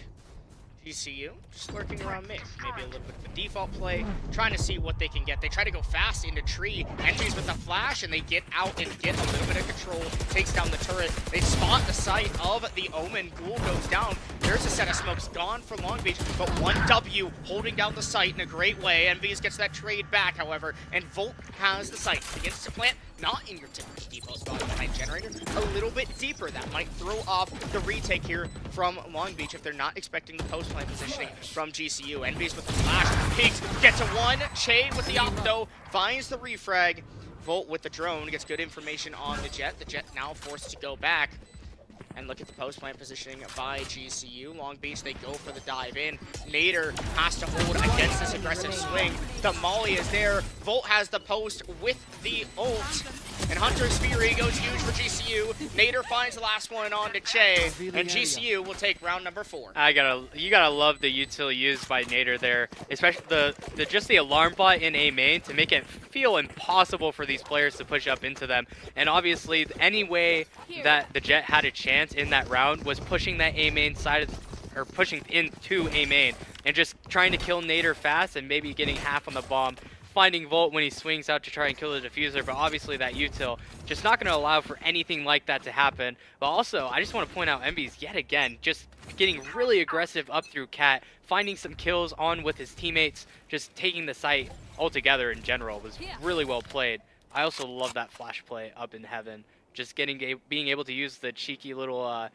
GCU just lurking around mid. Maybe a little bit of a default play, trying to see what they can get. They try to go fast into tree, entries with the flash, and they get out and get a little bit of control. Takes down the turret. They spot the site of the Omen. Ghoul goes down. There's a set of smokes gone for Long Beach, but 1W holding down the site in a great way. Envies gets that trade back, however, and Volt has the site. Begins to plant, not in your typical default spot behind Generator, a little bit deeper. That might throw off the retake here from Long Beach if they're not expecting the post plant positioning from GCU. Envies with the flash, Pigs get to 1. Che with the op though, finds the refrag. Volt with the drone gets good information on the Jet. The Jet now forced to go back. And look at the post plant positioning by GCU. Long Beach, they go for the dive in. Nader has to hold against this aggressive swing. The Molly is there. Volt has the post with the ult. And Hunter's Fury goes huge for GCU. Nader finds the last one on to Che. And GCU will take round number 4. You gotta love the util used by Nader there, especially just the alarm bot in A main to make it feel impossible for these players to push up into them. And obviously, any way that the Jet had a chance in that round was pushing that A main side or pushing into A main and just trying to kill Nader fast and maybe getting half on the bomb. Finding Volt when he swings out to try and kill the diffuser, but obviously that util just not going to allow for anything like that to happen. But also, I just want to point out Envy's yet again just getting really aggressive up through Cat, finding some kills on with his teammates, just taking the site altogether in general was really well played. I also love that flash play up in heaven, just being able to use the cheeky little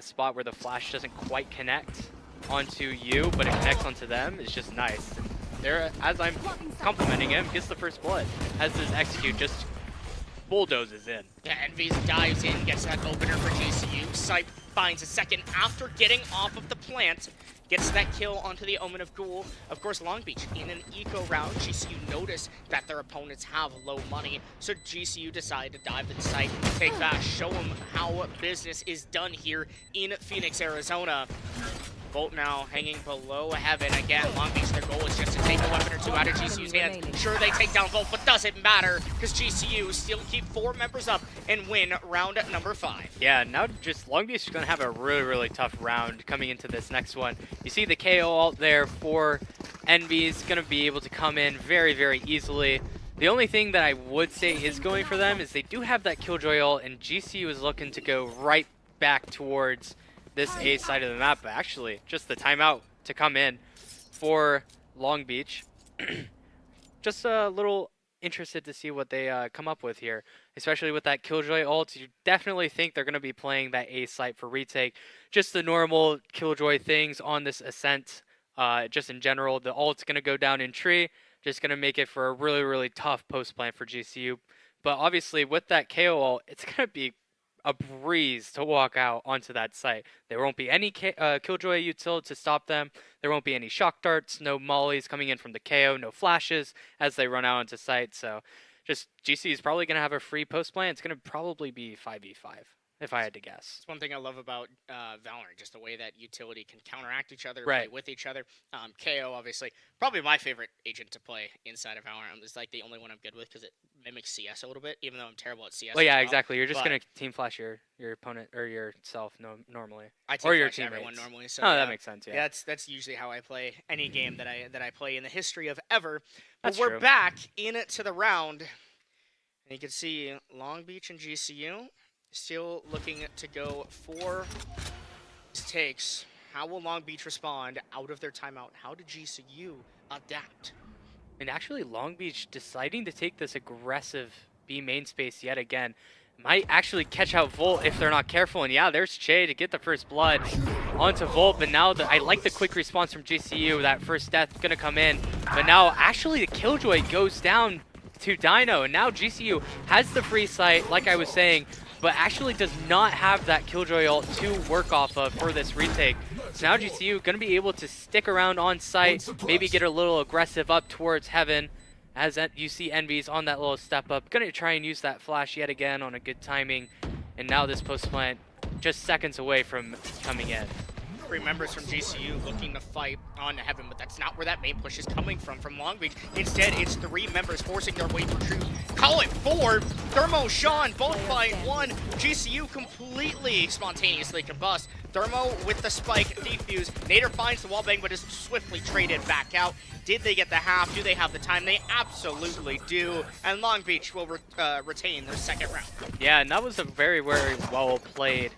spot where the flash doesn't quite connect onto you, but it connects onto them is just nice. There, as I'm complimenting him, gets the first blood. As his execute just bulldozes in. Yeah, Envies dives in, gets that opener for GCU. Sipe finds a second after getting off of the plant. Gets that kill onto the Omen of Ghoul. Of course, Long Beach in an eco round. GCU notice that their opponents have low money, so GCU decide to dive to the site, take fast, show them how business is done here in Phoenix, Arizona. Volt now hanging below heaven again. Long Beach, their goal is just to take a weapon or 2 out of GCU's hands. Sure, they take down Volt, but doesn't matter because GCU still keep 4 members up and win round number 5. Yeah, now just Long Beach is going to have a really, really tough round coming into this next one. You see the KO ult there for Envy's going to be able to come in very, very easily. The only thing that I would say is going for them is they do have that Killjoy ult, and GCU is looking to go right back towards this A side of the map, but actually just the timeout to come in for Long Beach. Just a little interested to see what they come up with here, especially with that Killjoy ult. You definitely think they're going to be playing that A site for retake. Just the normal Killjoy things on this ascent. Just in general, the ult's going to go down in tree. Just going to make it for a really, really tough post plant for GCU. But obviously, with that KO ult, it's going to be a breeze to walk out onto that site. There won't be any Killjoy util to stop them. There won't be any shock darts, no mollies coming in from the KO, no flashes as they run out onto site. So just GC is probably going to have a free post plant. It's going to probably be 5v5, if I had to guess. It's one thing I love about Valorant, just the way that utility can counteract each other, Right. play with each other. KO, obviously, probably my favorite agent to play inside of Valorant. It's like the only one I'm good with because it mimics CS a little bit, even though I'm terrible at CS. Well, yeah, as well. exactly. You're just going to team flash your opponent or yourself normally. I team or your flash teammates. everyone normally. So Oh, that makes sense, yeah. That's usually how I play any game that I play in the history of ever. But That's we're true. back in it to the round. And you can see Long Beach and GCU still looking to go for these takes. How will Long Beach respond out of their timeout? How did GCU adapt? And actually, Long Beach deciding to take this aggressive B main space yet again might actually catch out Volt if they're not careful. And yeah, there's Che to get the first blood onto Volt. But now I like the quick response from GCU. That first death gonna come in. But now actually the Killjoy goes down to Dino. And now GCU has the free sight, like I was saying, but actually does not have that Killjoy ult to work off of for this retake. So now GCU going to be able to stick around on site, maybe get a little aggressive up towards Heaven, as you see Envy's on that little step up. Going to try and use that flash yet again on a good timing, and now this post plant just seconds away from coming in. 3 members from GCU looking to fight on Heaven, but that's not where that main push is coming from Long Beach. Instead, it's 3 members forcing their way through truth. Call it 4. Thermo, Sean, both fight 1. GCU completely spontaneously combust. Thermo with the spike defuse. Nader finds the wallbang, but is swiftly traded back out. Did they get the half? Do they have the time? They absolutely do. And Long Beach will retain their second round. Yeah, and that was a very, very well played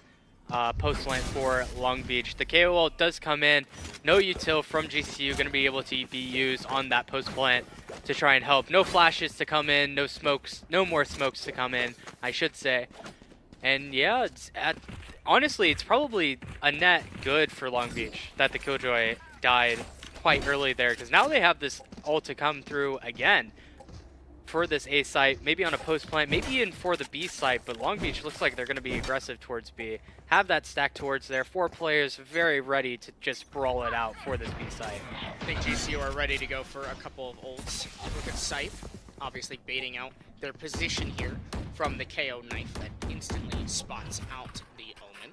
post plant for Long Beach. The KO ult does come in. No util from GCU going to be able to be used on that post plant to try and help. No flashes to come in, no smokes, no more smokes to come in, I should say. And yeah, honestly, it's probably a net good for Long Beach that the Killjoy died quite early there, because now they have this ult to come through again for this A site, maybe on a post plant, maybe even for the B site, but Long Beach looks like they're going to be aggressive towards B. Have that stack towards there. 4 players very ready to just brawl it out for this B site. I think GCU are ready to go for a couple of ults. Look at Scythe, obviously baiting out their position here from the KO knife that instantly spots out the Omen.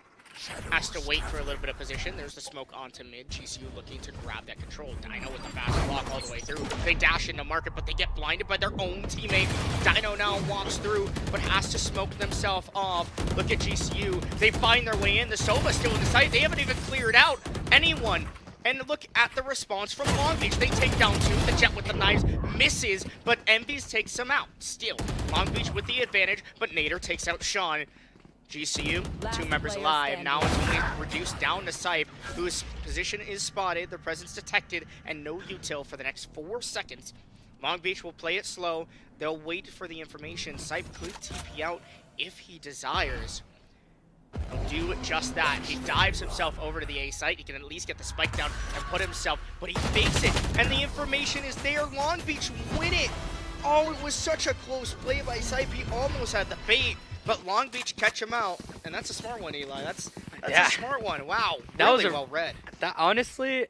Has to wait for a little bit of position. There's the smoke onto mid. GCU looking to grab that control. Dino with the fast block all the way through. They dash into market, but they get blinded by their own teammate. Dino now walks through, but has to smoke themselves off. Look at GCU. They find their way in. The Sova still in the site. They haven't even cleared out anyone. And look at the response from Long Beach. They take down 2. The Jet with the knives misses, but Envy's takes him out. Still, Long Beach with the advantage, but Nader takes out Sean. GCU, 2 members alive. Now it's only reduced down to Scythe, whose position is spotted, their presence detected, and no util for the next 4 seconds. Long Beach will play it slow. They'll wait for the information. Scythe could TP out if he desires. He'll do just that. He dives himself over to the A site. He can at least get the spike down and put himself, but he fakes it, and the information is there. Long Beach win it. Oh, it was such a close play by Scythe. He almost had the bait. But Long Beach catch him out, and that's a smart one, Eli. That's yeah. a smart one. Wow, That really was well read. That, honestly,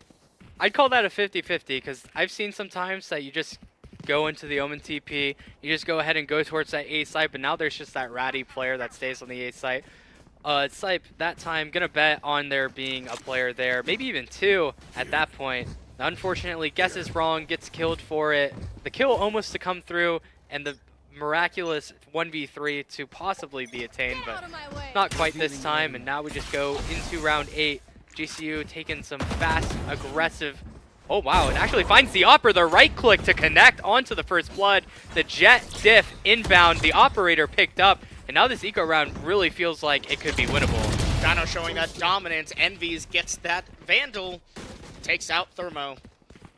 I'd call that a 50-50, because I've seen sometimes that you just go into the Omen TP, you just go ahead and go towards that A site, but now there's just that ratty player that stays on the A site. Scythe, that time, gonna bet on there being a player there, maybe even 2 at that point. Unfortunately, guesses wrong, gets killed for it. The kill almost to come through, and the miraculous 1v3 to possibly be attained, but not quite this time. And now we just go into round 8. GCU taking some fast, aggressive. Oh wow, it actually finds the Opper, the right click to connect onto the first blood. The Jet diff inbound, the operator picked up, and now this eco round really feels like it could be winnable. Dino showing that dominance. Envy's gets that Vandal, takes out Thermo.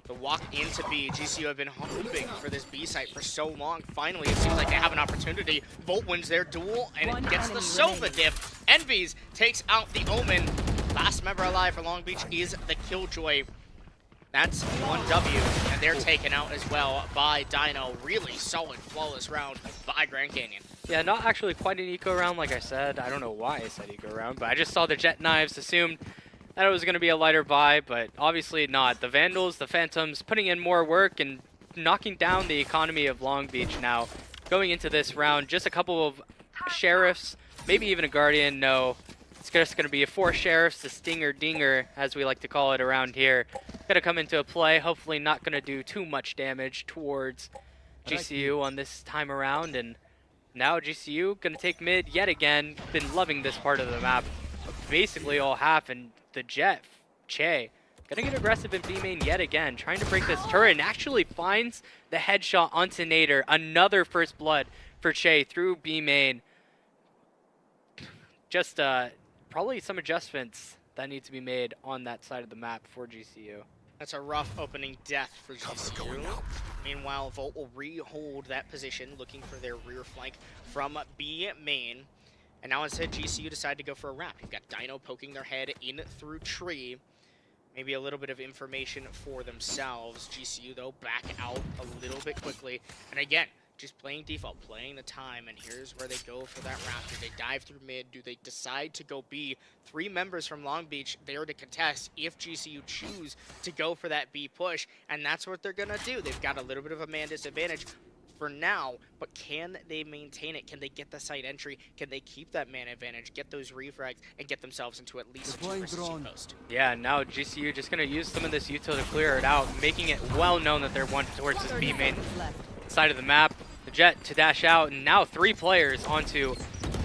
The walk into B. GCU have been hoping for this B site for so long. Finally, it seems like they have an opportunity. Volt wins their duel, and it gets the Sova diff. Envies takes out the Omen. Last member alive for Long Beach is the Killjoy. That's 1W, and they're taken out as well by Dino. Really solid, flawless round by Grand Canyon. Yeah, not actually quite an eco round, like I said. I don't know why I said eco round, but I just saw the Jet Knives, assumed that it was going to be a lighter buy, but obviously not. The Vandals, the Phantoms, putting in more work and knocking down the economy of Long Beach now. Going into this round, just a couple of Sheriffs, maybe even a Guardian, no. It's just going to be 4 Sheriffs, the Stinger Dinger, as we like to call it around here. Going to come into a play, hopefully not going to do too much damage towards GCU on this time around. And now GCU going to take mid yet again. Been loving this part of the map basically all half, and the Jet, Che, going to get aggressive in B main yet again, trying to break this turret, and actually finds the headshot onto Nader. Another first blood for Che through B main. Just probably some adjustments that need to be made on that side of the map for GCU. That's a rough opening death for GCU. Meanwhile, Volt will rehold that position, looking for their rear flank from B main. And now instead, GCU decide to go for a wrap. You've got Dino poking their head in through tree. Maybe a little bit of information for themselves. GCU, though, back out a little bit quickly. And again, just playing default, playing the time, and here's where they go for that wrap. Do they dive through mid? Do they decide to go B? 3 members from Long Beach there to contest if GCU choose to go for that B push, and that's what they're going to do. They've got a little bit of a man disadvantage for now, but can they maintain it? Can they get the site entry? Can they keep that man advantage, get those refrags, and get themselves into at least a 2 versus 2 post? Yeah, now GCU just going to use some of this util to clear it out, making it well known that they're one towards this B main side of the map. The Jet to dash out, and now 3 players onto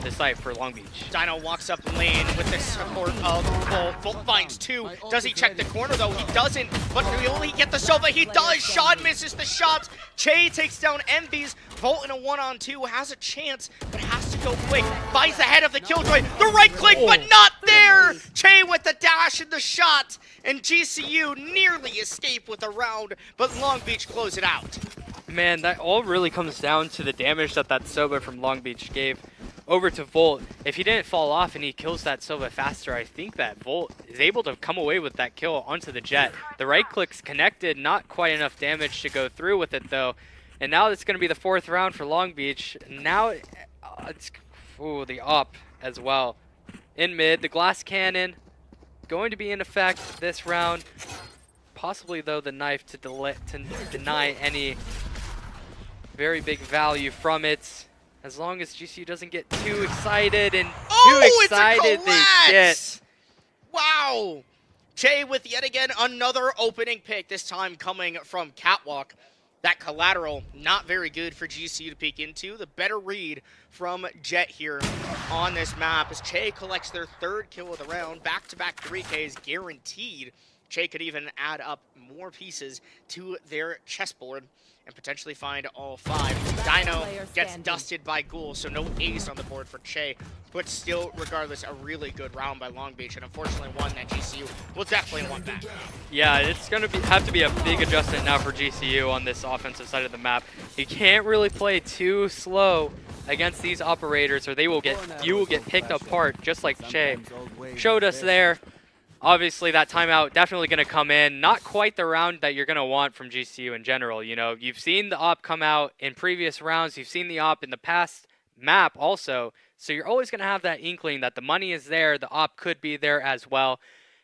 the site for Long Beach. Dino walks up lane with the support of Volt. Volt finds 2. Does he check the corner, though? He doesn't. But will he get the Sova? He does. Sean misses the shots. Che takes down Envies. Volt in a 1-on-2 has a chance, but has to go quick. Finds the head of the Killjoy. The right click, but not there. Che with the dash and the shot. And GCU nearly escape with a round, but Long Beach close it out. Man, that all really comes down to the damage that Sova from Long Beach gave over to Volt. If he didn't fall off and he kills that Sova faster, I think that Volt is able to come away with that kill onto the Jet. The right click's connected, not quite enough damage to go through with it though. And now it's going to be the 4th round for Long Beach. Now it's the op as well. In mid, the glass cannon going to be in effect this round. Possibly though the knife to deny any very big value from it. As long as GCU doesn't get too excited, and too excited they get. Wow! Che with yet again another opening pick, this time coming from Catwalk. That collateral, not very good for GCU to peek into. The better read from Jet here on this map as Che collects their 3rd kill of the round. Back-to-back 3Ks guaranteed. Che could even add up more pieces to their chessboard and potentially find all 5. Dino gets dusted by Ghoul, so no ace on the board for Che, but still, regardless, a really good round by Long Beach, and unfortunately one that GCU will definitely want back. Yeah, it's going to have to be a big adjustment now for GCU on this offensive side of the map. You can't really play too slow against these operators, or you will get picked apart, just like Che showed us there. Obviously, that timeout definitely going to come in. Not quite the round that you're going to want from GCU in general. You know, you've seen the op come out in previous rounds. You've seen the op in the past map also. So you're always going to have that inkling that the money is there. The op could be there as well.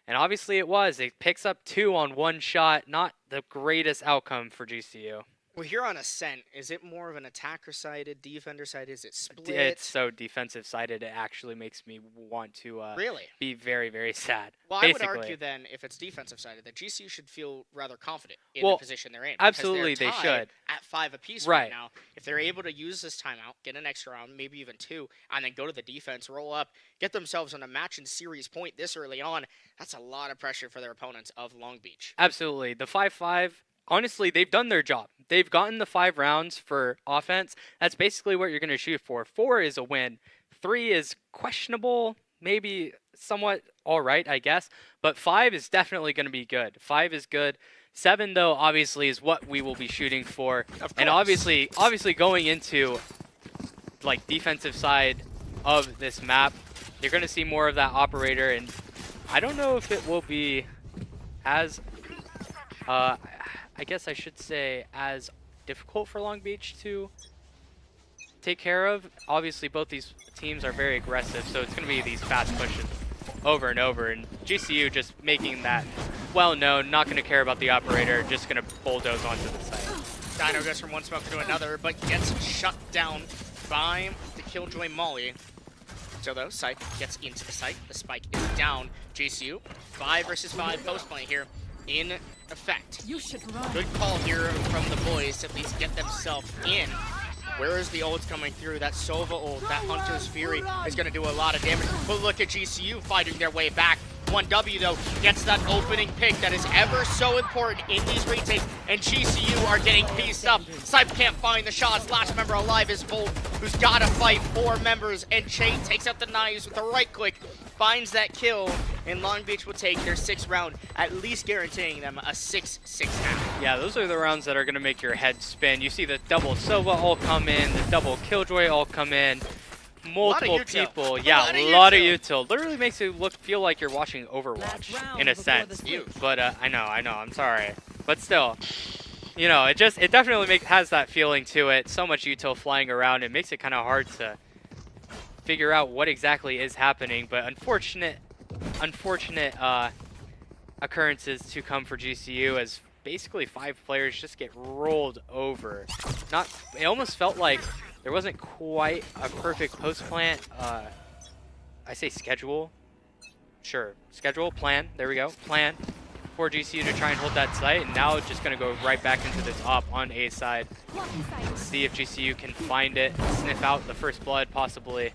And obviously it was. It picks up 2 on 1 shot. Not the greatest outcome for GCU. Well, here on Ascent, is it more of an attacker-sided, defender-sided? Is it split? It's so defensive-sided, it actually makes me want to really be very, very sad. Well, basically. I would argue then, if it's defensive-sided, that GCU should feel rather confident in the position they're in. Absolutely, they should. At 5 apiece right now. If they're able to use this timeout, get an extra round, maybe even 2, and then go to the defense, roll up, get themselves on a match and series point this early on, that's a lot of pressure for their opponents of Long Beach. Absolutely. The 5-5... Honestly, they've done their job. They've gotten the 5 rounds for offense. That's basically what you're going to shoot for. 4 is a win. 3 is questionable, maybe somewhat all right, I guess. But 5 is definitely going to be good. 5 is good. 7, though, obviously, is what we will be shooting for. And obviously going into like defensive side of this map, you're going to see more of that operator. And I don't know if it will be as, I guess I should say, as difficult for Long Beach to take care of. Obviously, both these teams are very aggressive, so it's going to be these fast pushes over and over. And GCU just making that well known, not going to care about the operator, just going to bulldoze onto the site. Dino goes from one smoke to another, but gets shut down by the Killjoy Molly. So though, Sype gets into the site. The spike is down. GCU, 5 versus 5 post play here in effect. You should run. Good call here from the boys to at least get themselves in. Where is the ults coming through? That Sova ult, that Hunter's Fury is going to do a lot of damage. But look at GCU fighting their way back. 1W, though, gets that opening pick that is ever so important in these retakes, and GCU are getting pieced up. Sype can't find the shots. Last member alive is Volt, who's got to fight 4 members, and Chain takes out the knives with a right click, finds that kill, and Long Beach will take their 6th round, at least guaranteeing them a 6-6 half. Yeah, those are the rounds that are going to make your head spin. You see the double Sova all come in, the double Killjoy all come in. Multiple people, yeah, a lot of util. Literally makes it feel like you're watching Overwatch in a sense. But I know, I'm sorry, but still, you know, it definitely has that feeling to it. So much util flying around, it makes it kind of hard to figure out what exactly is happening. But unfortunate occurrences to come for GCU as basically 5 players just get rolled over. It almost felt like there wasn't quite a perfect post plant. I say schedule. Sure, schedule, plan. There we go, plan for GCU to try and hold that site. And now it's just gonna go right back into this op on A side. See if GCU can find it, sniff out the first blood possibly.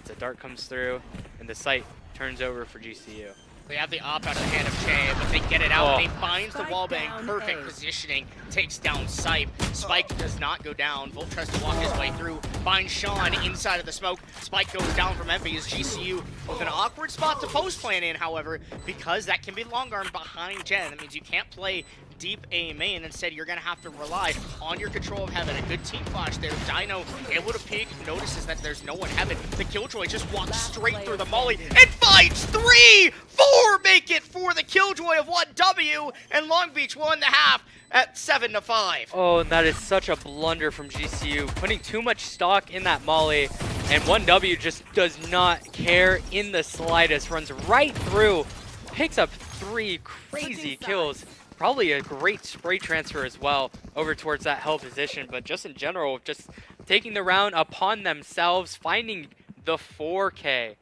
The dart comes through, and the site turns over for GCU. They have the op out of the hand of Che, but they get it out. They finds the wallbang, perfect positioning, takes down Sype. Spike does not go down. Volt tries to walk his way through, finds Sean inside of the smoke. Spike goes down from Envy as GCU with an awkward spot to post plan in, however, because that can be long arm behind Jen. That means you can't play deep A main. Instead, you're going to have to rely on your control of Heaven. A good team flash there. Dino able to peek, notices that there's no one Heaven. The Killjoy just walks straight through the molly and finds 3! 4 make it for the Killjoy of 1W, and Long Beach won the half at 7-5. Oh, and that is such a blunder from GCU, putting too much stock in that molly, and 1W just does not care in the slightest, runs right through, picks up 3 crazy kills. Probably a great spray transfer as well over towards that hell position, but just in general, just taking the round upon themselves, finding the 4K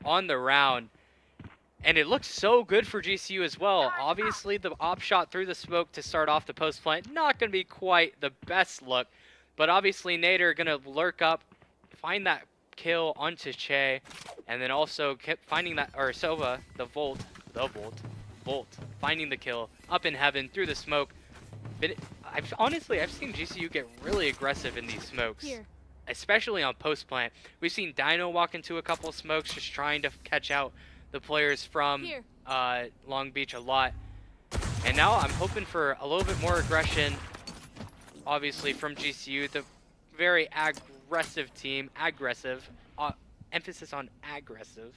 on the round. And it looks so good for GCU as well. Obviously, the op shot through the smoke to start off the post plant, not going to be quite the best look, but obviously Nader going to lurk up, find that kill onto Che, and then also kept finding that, or Sova, the Volt, finding the kill up in Heaven through the smoke. But I've seen GCU get really aggressive in these smokes, especially on post plant. We've seen Dino walk into a couple of smokes just trying to catch out the players from Long Beach a lot. And now I'm hoping for a little bit more aggression, obviously, from GCU, the very aggressive team, emphasis on aggressive.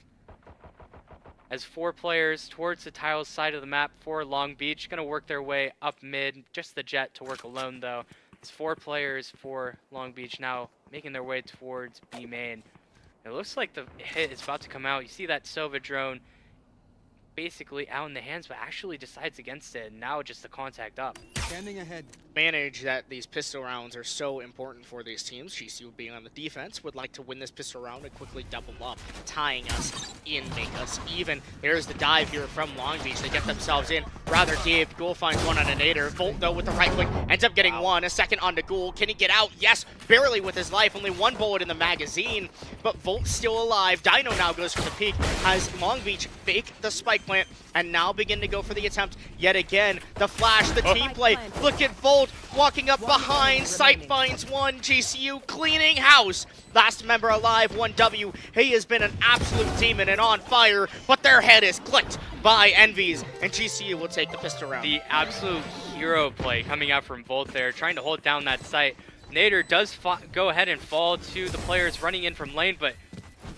As 4 players towards the tiles side of the map for Long Beach, gonna work their way up mid, just the Jet to work alone though. It's 4 players for Long Beach now making their way towards B main. It looks like the hit is about to come out. You see that Sova drone basically out in the hands, but actually decides against it. And now just the contact up. Standing ahead. Manage that these pistol rounds are so important for these teams. GCU being on the defense would like to win this pistol round and quickly double up, tying us in, make us even. There's the dive here from Long Beach. They get themselves in. rather deep. Ghoul finds one on a nader. Volt, though, with the right click, ends up getting one. A second onto Ghoul. Can he get out? Yes, barely with his life. Only one bullet in the magazine, but Volt's still alive. Dino now goes for the peek, has Long Beach fake the spike plant, and now begin to go for the attempt yet again. The flash, the team play. Look at Volt walking up behind. Sight finds one. GCU cleaning house. Last member alive, 1W. He has been an absolute demon and on fire, but their head is clicked by Envies, and GCU will take the pistol round. The absolute hero play coming out from Volt there, trying to hold down that site. Nader does go ahead and fall to the players running in from lane, but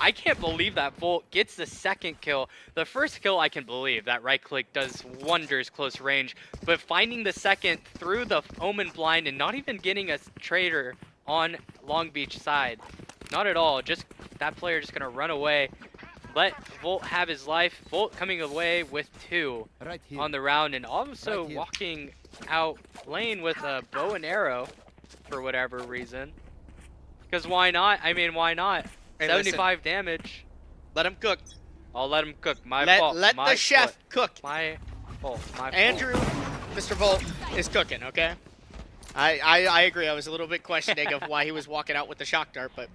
I can't believe that Volt gets the second kill. The first kill I can believe, that right click does wonders close range, but finding the second through the Omen blind and not even getting a trader on Long Beach side, not at all. Just that player just gonna run away, let Volt have his life. Volt coming away with 2 on the round, and also walking out lane with a bow and arrow for whatever reason. Because why not? I mean, why not? Hey, 75 damage. Let him cook. I'll let him cook. My fault. Let my the chef foot. cook. My fault. My Andrew, Mr. Volt is cooking, okay? I agree. I was a little bit questioning of why he was walking out with the shock dart, but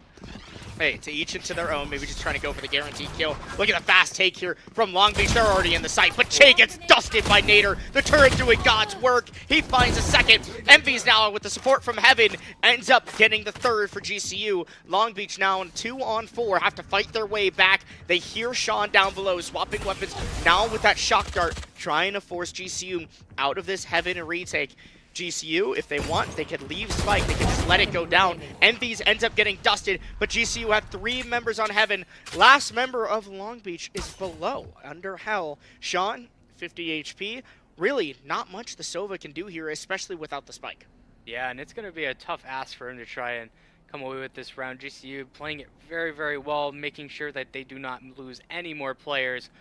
hey, to each into their own. Maybe just trying to go for the guaranteed kill. Look at the fast take here from Long Beach. They're already in the site, but Che gets dusted by Nader. The turret doing God's work. He finds a second. Envy's now with the support from Heaven ends up getting the third for GCU. Long Beach now on 2-on-4, have to fight their way back. They hear Sean down below, swapping weapons. Now with that shock dart, trying to force GCU out of this Heaven retake. GCU, if they want, they could leave Spike. They could just let it go down. Envies ends up getting dusted, but GCU have 3 members on Heaven. Last member of Long Beach is below, under Hell. Sean, 50 HP. Really, not much the Sova can do here, especially without the Spike. Yeah, and it's going to be a tough ask for him to try and come away with this round. GCU playing it very, very well, making sure that they do not lose any more players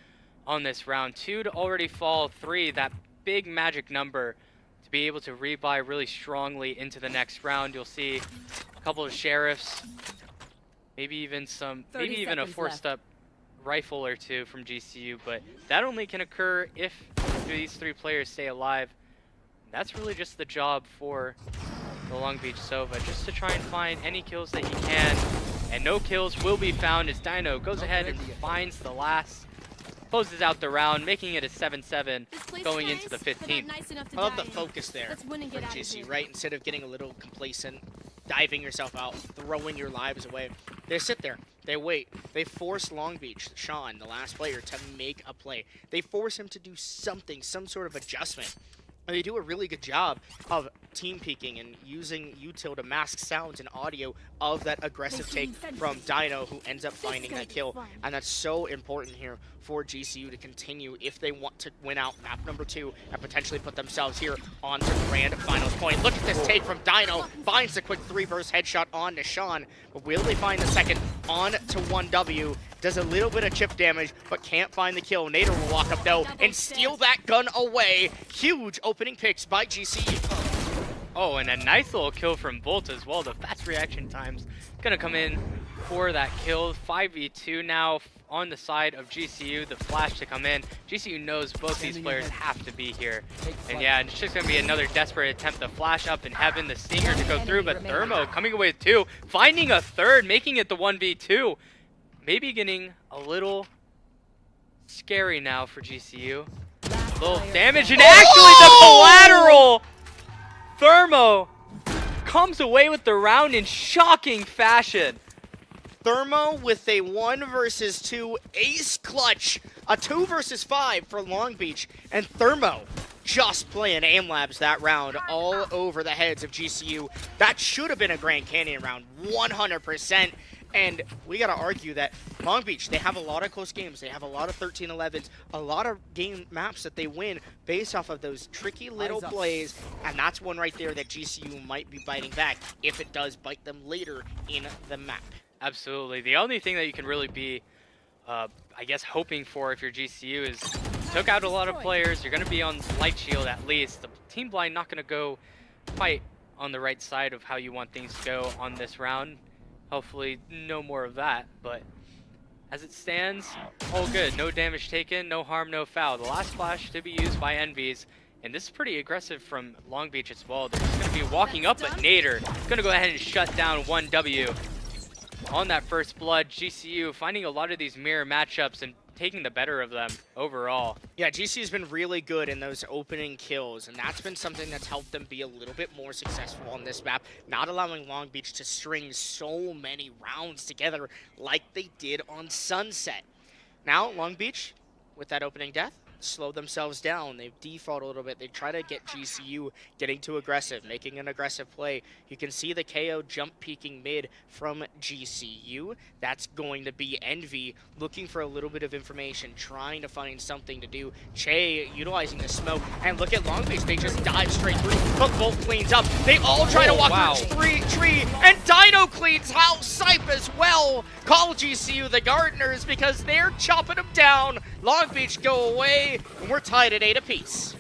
on this round. 2 to already fall, 3, that big magic number to be able to rebuy really strongly into the next round. You'll see a couple of sheriffs, maybe even a forced up rifle or 2 from GCU, but that only can occur if these 3 players stay alive. That's really just the job for the Long Beach Sova, just to try and find any kills that he can, and no kills will be found as Dino goes ahead and finds the last, closes out the round, making it a 7-7 going into the 15th. I love the focus there from GCU, right? Instead of getting a little complacent, diving yourself out, throwing your lives away, they sit there, they wait, they force Long Beach, Sean, the last player, to make a play. They force him to do something, some sort of adjustment. And they do a really good job of team peeking and using util to mask sounds and audio of that aggressive take from Dino, who ends up finding that kill. And that's so important here for GCU to continue if they want to win out map number 2 and potentially put themselves here on to grand finals point. Look at this take from Dino. Finds the quick 3-burst headshot on to Sean. But will they find the second on to 1W? Does a little bit of chip damage, but can't find the kill. Nader will walk up though and steal that gun away. Huge opening picks by GCU. Oh, and a nice little kill from Volt as well. The fast reaction time's gonna come in for that kill. 5v2 now on the side of GCU. The flash to come in. GCU knows both these players have to be here. And yeah, it's just gonna be another desperate attempt to flash up in Heaven. The stinger to go through, but Thermo coming away with 2. Finding a third, making it the 1v2. Maybe getting a little scary now for GCU. A little damage, and actually the collateral! Thermo comes away with the round in shocking fashion. Thermo with a 1 versus 2 ace clutch. A 2 versus 5 for Long Beach. And Thermo just playing aim labs that round all over the heads of GCU. That should have been a Grand Canyon round, 100%. And we got to argue that Long Beach, they have a lot of close games. They have a lot of 13-11s, a lot of game maps that they win based off of those tricky little plays. And that's one right there that GCU might be biting back if it does bite them later in the map. Absolutely. The only thing that you can really be, I guess, hoping for if you're GCU is took out a lot of players. You're going to be on light shield at least. The team blind not going to go quite on the right side of how you want things to go on this round. Hopefully no more of that, but as it stands, all good. No damage taken, no harm, no foul. The last flash to be used by Envies. And this is pretty aggressive from Long Beach as well. They're just going to be walking up, but Nader is going to go ahead and shut down 1W. On that first blood, GCU finding a lot of these mirror matchups and taking the better of them overall. Yeah, GCU's been really good in those opening kills, and that's been something that's helped them be a little bit more successful on this map, not allowing Long Beach to string so many rounds together like they did on Sunset. Now, Long Beach, with that opening death, slow themselves down. They default a little bit. They try to get GCU getting too aggressive, making an aggressive play. You can see the KO jump peeking mid from GCU. That's going to be Envy looking for a little bit of information, trying to find something to do. Che utilizing the smoke. And look at Long Beach. They just dive straight through. But Volt cleans up. They all try to walk through tree. And Dino cleans house Sipe as well. Call GCU the Gardeners because they're chopping them down. Long Beach go away. And we're tied at 8 apiece.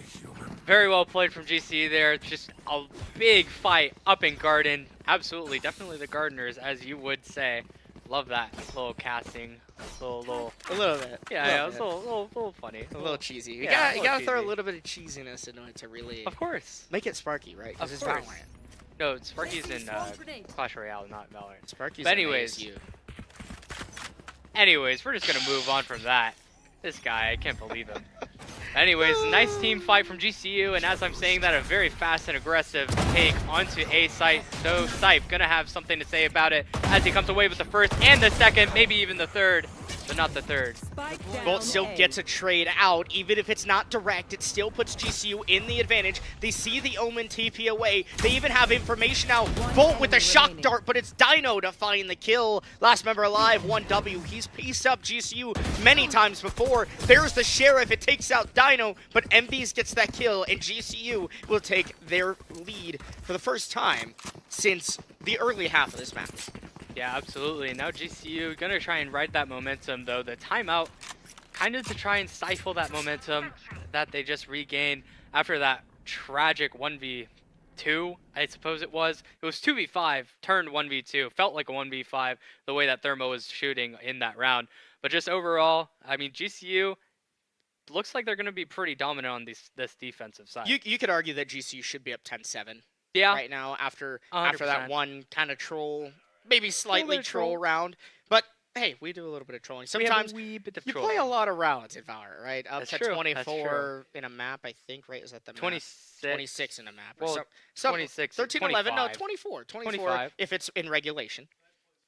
Very well played from GCU there. Just a big fight up in Garden. Absolutely, definitely the Gardeners, as you would say. Love that little casting. A little bit. Yeah, it was a little funny. A little cheesy. You Yeah, gotta throw a little bit of cheesiness into it to really Of course. make it sparky, right? Because it's Valorant. No, Sparky's in Clash Royale, not Valorant. Sparky's But anyways, we're just gonna move on from that. This guy, I can't believe him. Anyways, nice team fight from GCU, and as I'm saying that, a very fast and aggressive take onto A site. So Sipe gonna have something to say about it as he comes away with the first and the second, maybe even the third, but not the third. Volt still gets a trade out, even if it's not direct. It still puts GCU in the advantage. They see the Omen TP away. They even have information now. Volt with a shock dart, but it's Dino to find the kill. Last member alive, 1W. He's pieced up GCU many times before. There's the Sheriff. It takes out Dino, but Envies gets that kill, and GCU will take their lead for the first time since the early half of this match. Yeah, absolutely. Now GCU gonna try and ride that momentum, though. The timeout kind of to try and stifle that momentum that they just regained after that tragic 1v2, I suppose it was. It was 2v5, turned 1v2. Felt like a 1v5 the way that Thermo was shooting in that round. But just overall, I mean, GCU looks like they're going to be pretty dominant on this defensive side. You could argue that GCU should be up 10-7 right now after 100%. that one kind of troll, maybe slightly troll round. But hey, we do a little bit of trolling. Sometimes we have a wee bit of you trolling. play a lot of rounds in Valorant, right? Up That's to true. 24 in a map, I think, right? Is that the map? 26 in a map. Well, so 26, 13, 11, no, 25. 24 25. if it's in regulation.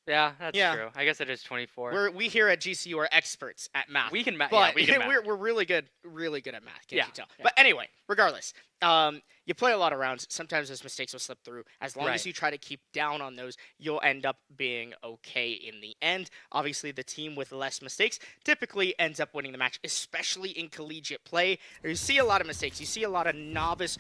Yeah, that's true. I guess it is 24. We here at GCU are experts at math. We can math. But yeah, we can math. we're really good at math. Can't Yeah. you tell? Yeah. But anyway, regardless, you play a lot of rounds. Sometimes those mistakes will slip through. As long as you try to keep down on those, you'll end up being okay in the end. Obviously, the team with less mistakes typically ends up winning the match, especially in collegiate play. You see a lot of mistakes. You see a lot of novice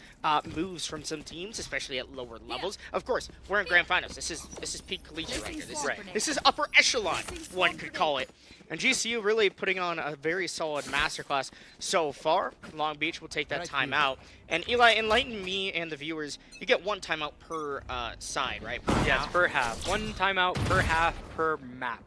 moves from some teams, especially at lower levels. Of course, we're in grand finals. This is peak collegiate right here. This is upper echelon, one could call it. And GCU really putting on a very solid masterclass so far. Long Beach will take that timeout. And Eli, enlighten me and the viewers. You get one timeout per side, right? Yes, per half. One timeout per half per map.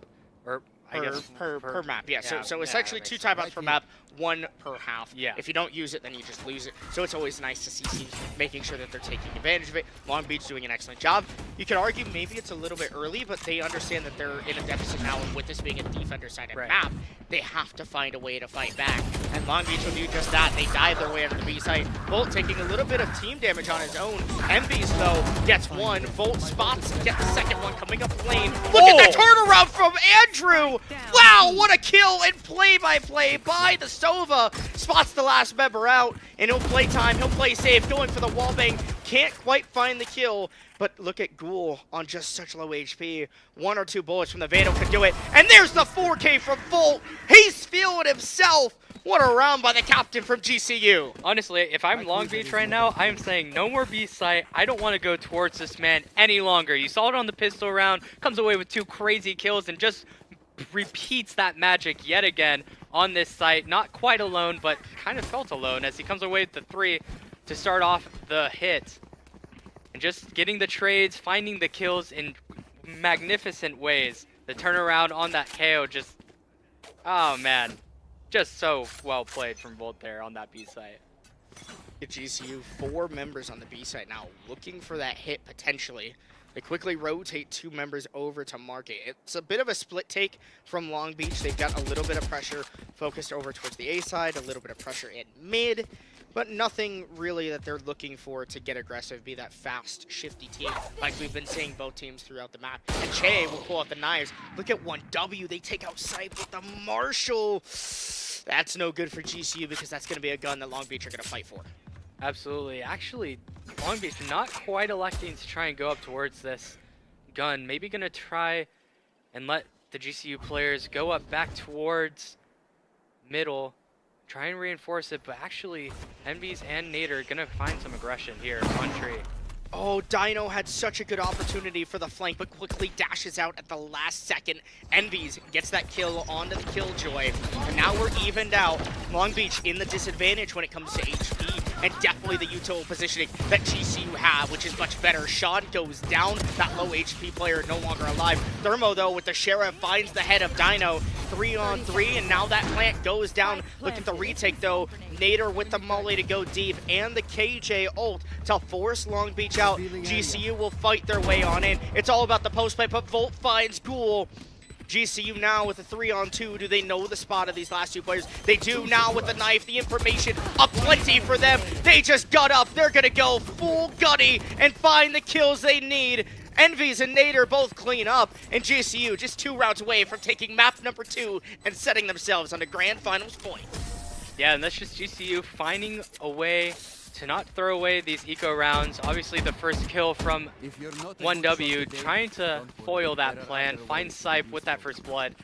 Or I guess per map. Yeah. So essentially two timeouts per map, one per half. Yeah. If you don't use it, then you just lose it. So it's always nice to see teams making sure that they're taking advantage of it. Long Beach doing an excellent job. You could argue maybe it's a little bit early, but they understand that they're in a deficit now, and with this being a defender-sided map, they have to find a way to fight back. And Long Beach will do just that. They dive their way under the B site. Volt taking a little bit of team damage on his own. Envies, though, gets one. Volt spots, gets the second one coming up lane. Look at the turnaround from Andrew! Wow, what a kill and play-by-play by the Sova. Spots the last member out, and he'll play time, he'll play safe, going for the wallbang. Can't quite find the kill, but look at Ghoul on just such low HP. One or two bullets from the Vandal could do it. And there's the 4K from Volt. He's feeling himself. What a round by the captain from GCU. Honestly, if I'm Long Beach right now, I am saying no more B site. I don't want to go towards this man any longer. You saw it on the pistol round, comes away with 2 crazy kills, and just repeats that magic yet again on this site. Not quite alone, but kind of felt alone as he comes away with the 3 to start off the hit. And just getting the trades, finding the kills in magnificent ways. The turnaround on that KO just Oh, man. Just so well played from Volt there on that B site. At GCU, 4 members on the B site now, looking for that hit potentially. They quickly rotate 2 members over to market. It's a bit of a split take from Long Beach. They've got a little bit of pressure focused over towards the A side, a little bit of pressure in mid, but nothing really that they're looking for to get aggressive, be that fast, shifty team, like we've been seeing both teams throughout the map. And Che will pull out the knives. Look at 1W. They take out Sype with the Marshall. That's no good for GCU because that's going to be a gun that Long Beach are going to fight for. Absolutely. Actually, Long Beach not quite electing to try and go up towards this gun. Maybe going to try and let the GCU players go up back towards middle, try and reinforce it, but actually Envies and Nader are going to find some aggression here on Tree. Oh, Dino had such a good opportunity for the flank, but quickly dashes out at the last second. Envies gets that kill onto the Killjoy, and now we're evened out. Long Beach in the disadvantage when it comes to HP, and definitely the util positioning that GCU have, which is much better. Sean goes down, that low HP player no longer alive. Thermo, though, with the Sheriff, finds the head of Dino. 3-on-3, and now that plant goes down. Look at the retake, though. Nader with the Molly to go deep, and the KJ ult to force Long Beach out. GCU will fight their way on in. It's all about the post play, but Volt finds Ghoul. GCU now with a 3-on-2. Do they know the spot of these last 2 players? They do now with the knife. The information aplenty for them. They just got up. They're going to go full gutty and find the kills they need. Envies and Nader both clean up, and GCU just 2 rounds away from taking map number 2 and setting themselves on the grand finals point. Yeah, and that's just GCU finding a way to not throw away these eco rounds. Obviously the first kill from 1W, trying to foil that plan, find Sype with that first blood.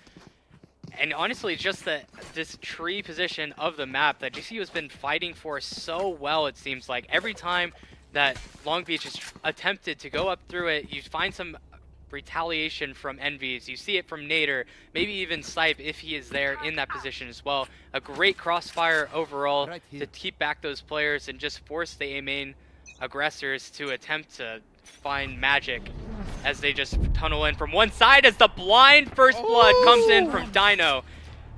And honestly, just this tree position of the map that GCU has been fighting for so well, it seems like. Every time that Long Beach has attempted to go up through it, you find some retaliation from Envies. You see it from Nader, maybe even Sype if he is there in that position as well. A great crossfire overall to keep back those players and just force the A main aggressors to attempt to find magic as they just tunnel in from one side as the blind first blood comes in from Dino.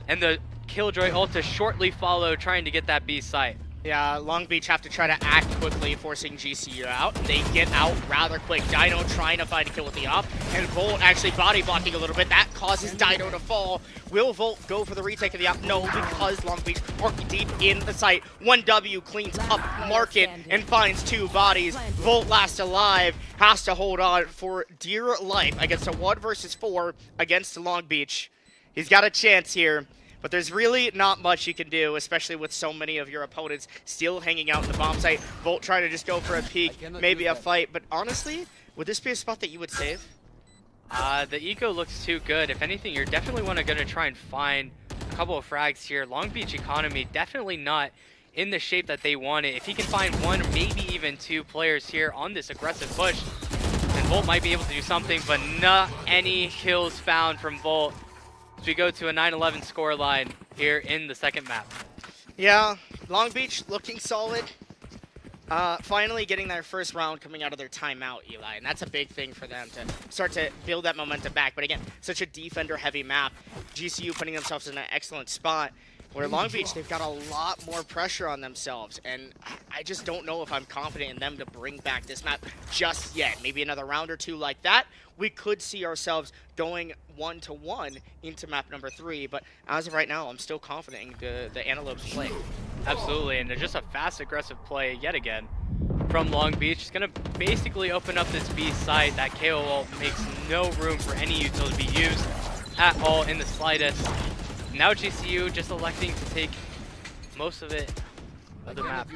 And the Killjoy ult to shortly follow, trying to get that B site. Yeah, Long Beach have to try to act quickly, forcing GCU out. They get out rather quick. Dino trying to find a kill with the op, and Volt actually body blocking a little bit. That causes Dino to fall. Will Volt go for the retake of the op? No, because Long Beach are deep in the site. 1W cleans up market and finds 2 bodies. Volt last alive, has to hold on for dear life against a 1 versus 4 against Long Beach. He's got a chance here. But there's really not much you can do, especially with so many of your opponents still hanging out in the bomb site. Volt trying to just go for a peek, maybe a fight. But honestly, would this be a spot that you would save? The eco looks too good. If anything, you're definitely going to try and find a couple of frags here. Long Beach economy definitely not in the shape that they want it. If he can find 1 or maybe even 2 players here on this aggressive push, then Volt might be able to do something, but not any kills found from Volt. We go to a 9-11 scoreline here in the second map. Yeah, Long Beach looking solid. Finally getting their first round coming out of their timeout, Eli, and that's a big thing for them to start to build that momentum back. But again, such a defender-heavy map. GCU putting themselves in an excellent spot. Where Long Beach, they've got a lot more pressure on themselves, and I just don't know if I'm confident in them to bring back this map just yet. Maybe another round or 2 like that, we could see ourselves going 1-1 into map number 3, but as of right now, I'm still confident in the Antelopes play. Absolutely, and just a fast, aggressive play yet again from Long Beach. It's going to basically open up this B site. That KO ult makes no room for any util to be used at all in the slightest. Now GCU just electing to take most of it of the map.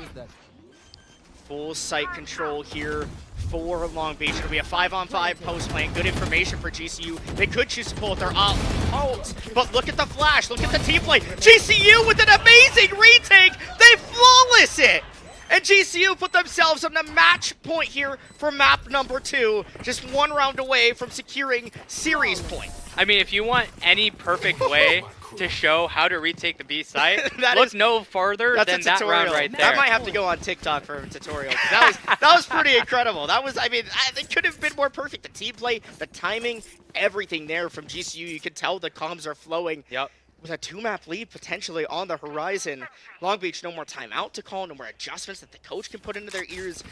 Full site control here for Long Beach. It'll be a 5-on-5 post lane. Good information for GCU. They could choose to pull out their ults, but look at the flash. Look at the team play. GCU with an amazing retake. They flawless it. And GCU put themselves on the match point here for map number 2. Just 1 round away from securing series point. I mean, if you want any perfect way to show how to retake the B site, look no farther than that round right there. That might have to go on TikTok for a tutorial. That was pretty incredible. That was, I mean, it could have been more perfect. The team play, the timing, everything there from GCU. You could tell the comms are flowing. Yep. with a 2-map lead potentially on the horizon. Long Beach, no more timeout to call, no more adjustments that the coach can put into their ears.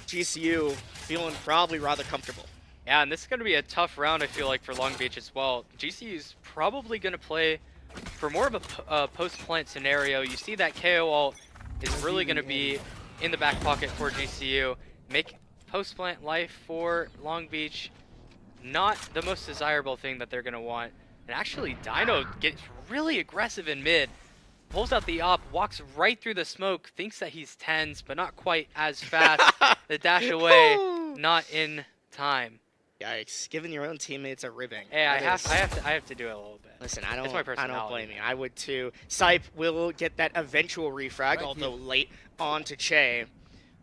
GCU feeling probably rather comfortable. Yeah, and this is going to be a tough round, I feel like, for Long Beach as well. GCU's probably going to play for more of a post-plant scenario. You see that KO ult is really going to be in the back pocket for GCU. Make post-plant life for Long Beach not the most desirable thing that they're going to want. And actually, Dino gets really aggressive in mid. Pulls out the op, walks right through the smoke, thinks that he's tens, but not quite as fast. The dash away, not in time. Yikes! Giving your own teammates a ribbing. Hey, I have to do it a little bit. Listen, I don't blame you. Man. I would too. Sipe will get that eventual refrag, although late on to Che.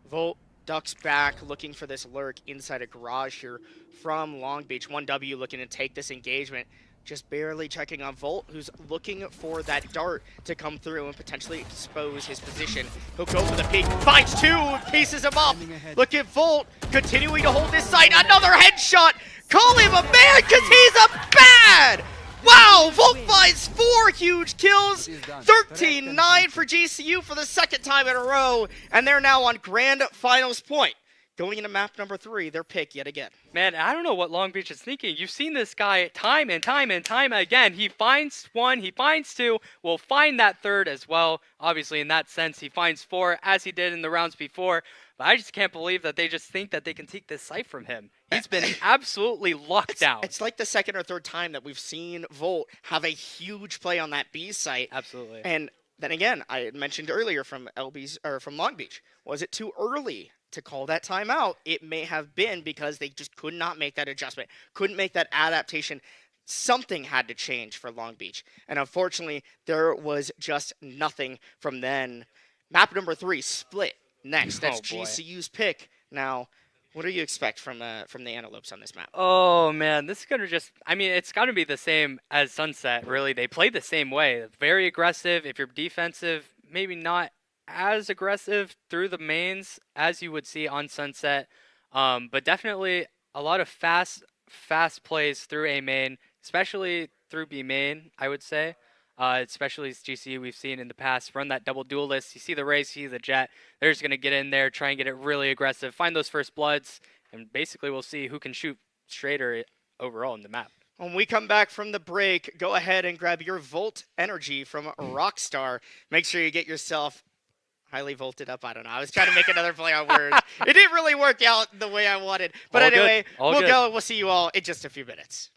Volt ducks back, looking for this lurk inside a garage here from Long Beach. 1W looking to take this engagement. Just barely checking on Volt, who's looking for that dart to come through and potentially expose his position. He'll go for the peek, finds two, pieces him up. Look at Volt, continuing to hold this site. Another headshot. Call him a man, because he's a bad. Wow, Volt finds 4 huge kills. 13-9 for GCU for the second time in a row. And they're now on grand finals point. Going into map number 3, their pick yet again. Man, I don't know what Long Beach is thinking. You've seen this guy time and time and time again. He finds 1, he finds 2, will find that 3rd as well. Obviously, in that sense, he finds 4, as he did in the rounds before. But I just can't believe that they just think that they can take this site from him. He's been absolutely locked down. It's like the second or third time that we've seen Volt have a huge play on that B site. Absolutely. And then again, I had mentioned earlier from from Long Beach, was it too early to call that timeout? It may have been because they just could not make that adjustment, couldn't make that adaptation. Something had to change for Long Beach. And unfortunately, there was just nothing from then. Map number 3, Split, next. That's GCU's pick. Now, what do you expect from the Antelopes on this map? Oh, man, this is going to just... I mean, it's got to be the same as Sunset, really. They play the same way. Very aggressive. If you're defensive, maybe not as aggressive through the mains as you would see on Sunset, but definitely a lot of fast plays through A main, especially through B main, I would say. Especially as GCU we've seen in the past run that double duelist. You see the Raze, you see the Jet. They're just going to get in there, try and get it really aggressive, find those first bloods, and basically we'll see who can shoot straighter overall in the map. When we come back from the break, go ahead and grab your Volt Energy from Rockstar. Make sure you get yourself highly volted up. I don't know. I was trying to make another play on words. It didn't really work out the way I wanted. But anyway, we'll go. We'll see you all in just a few minutes.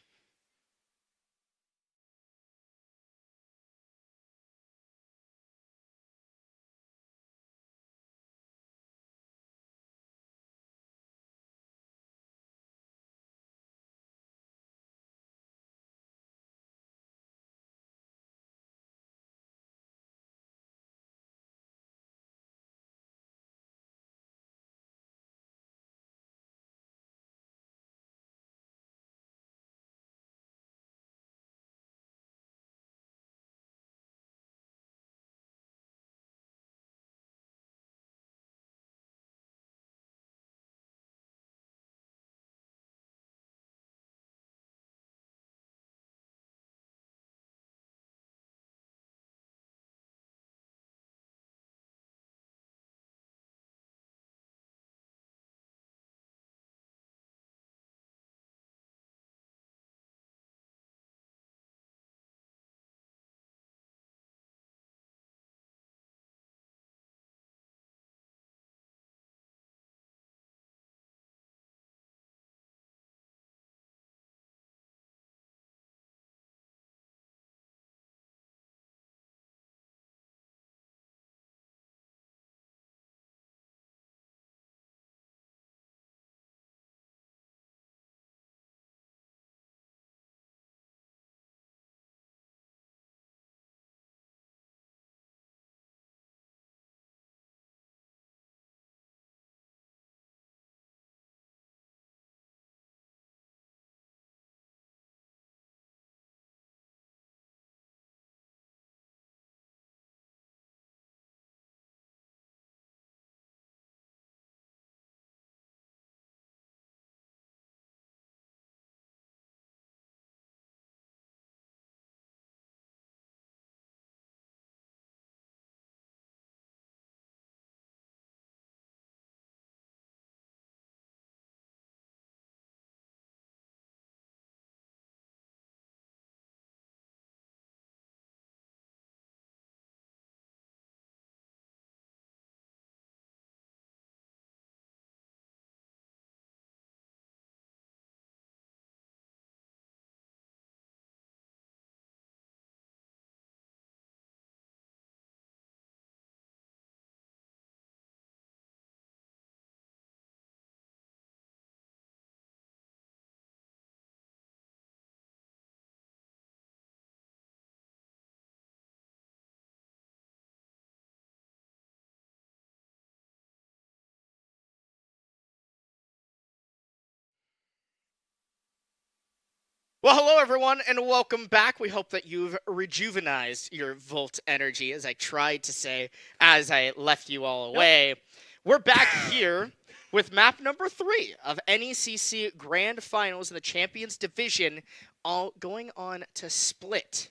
Well, hello everyone, and welcome back. We hope that you've rejuvenized your Volt energy, as I tried to say as I left you all away. We're back here with map number 3 of NECC Grand Finals in the Champions Division, all going on to Split.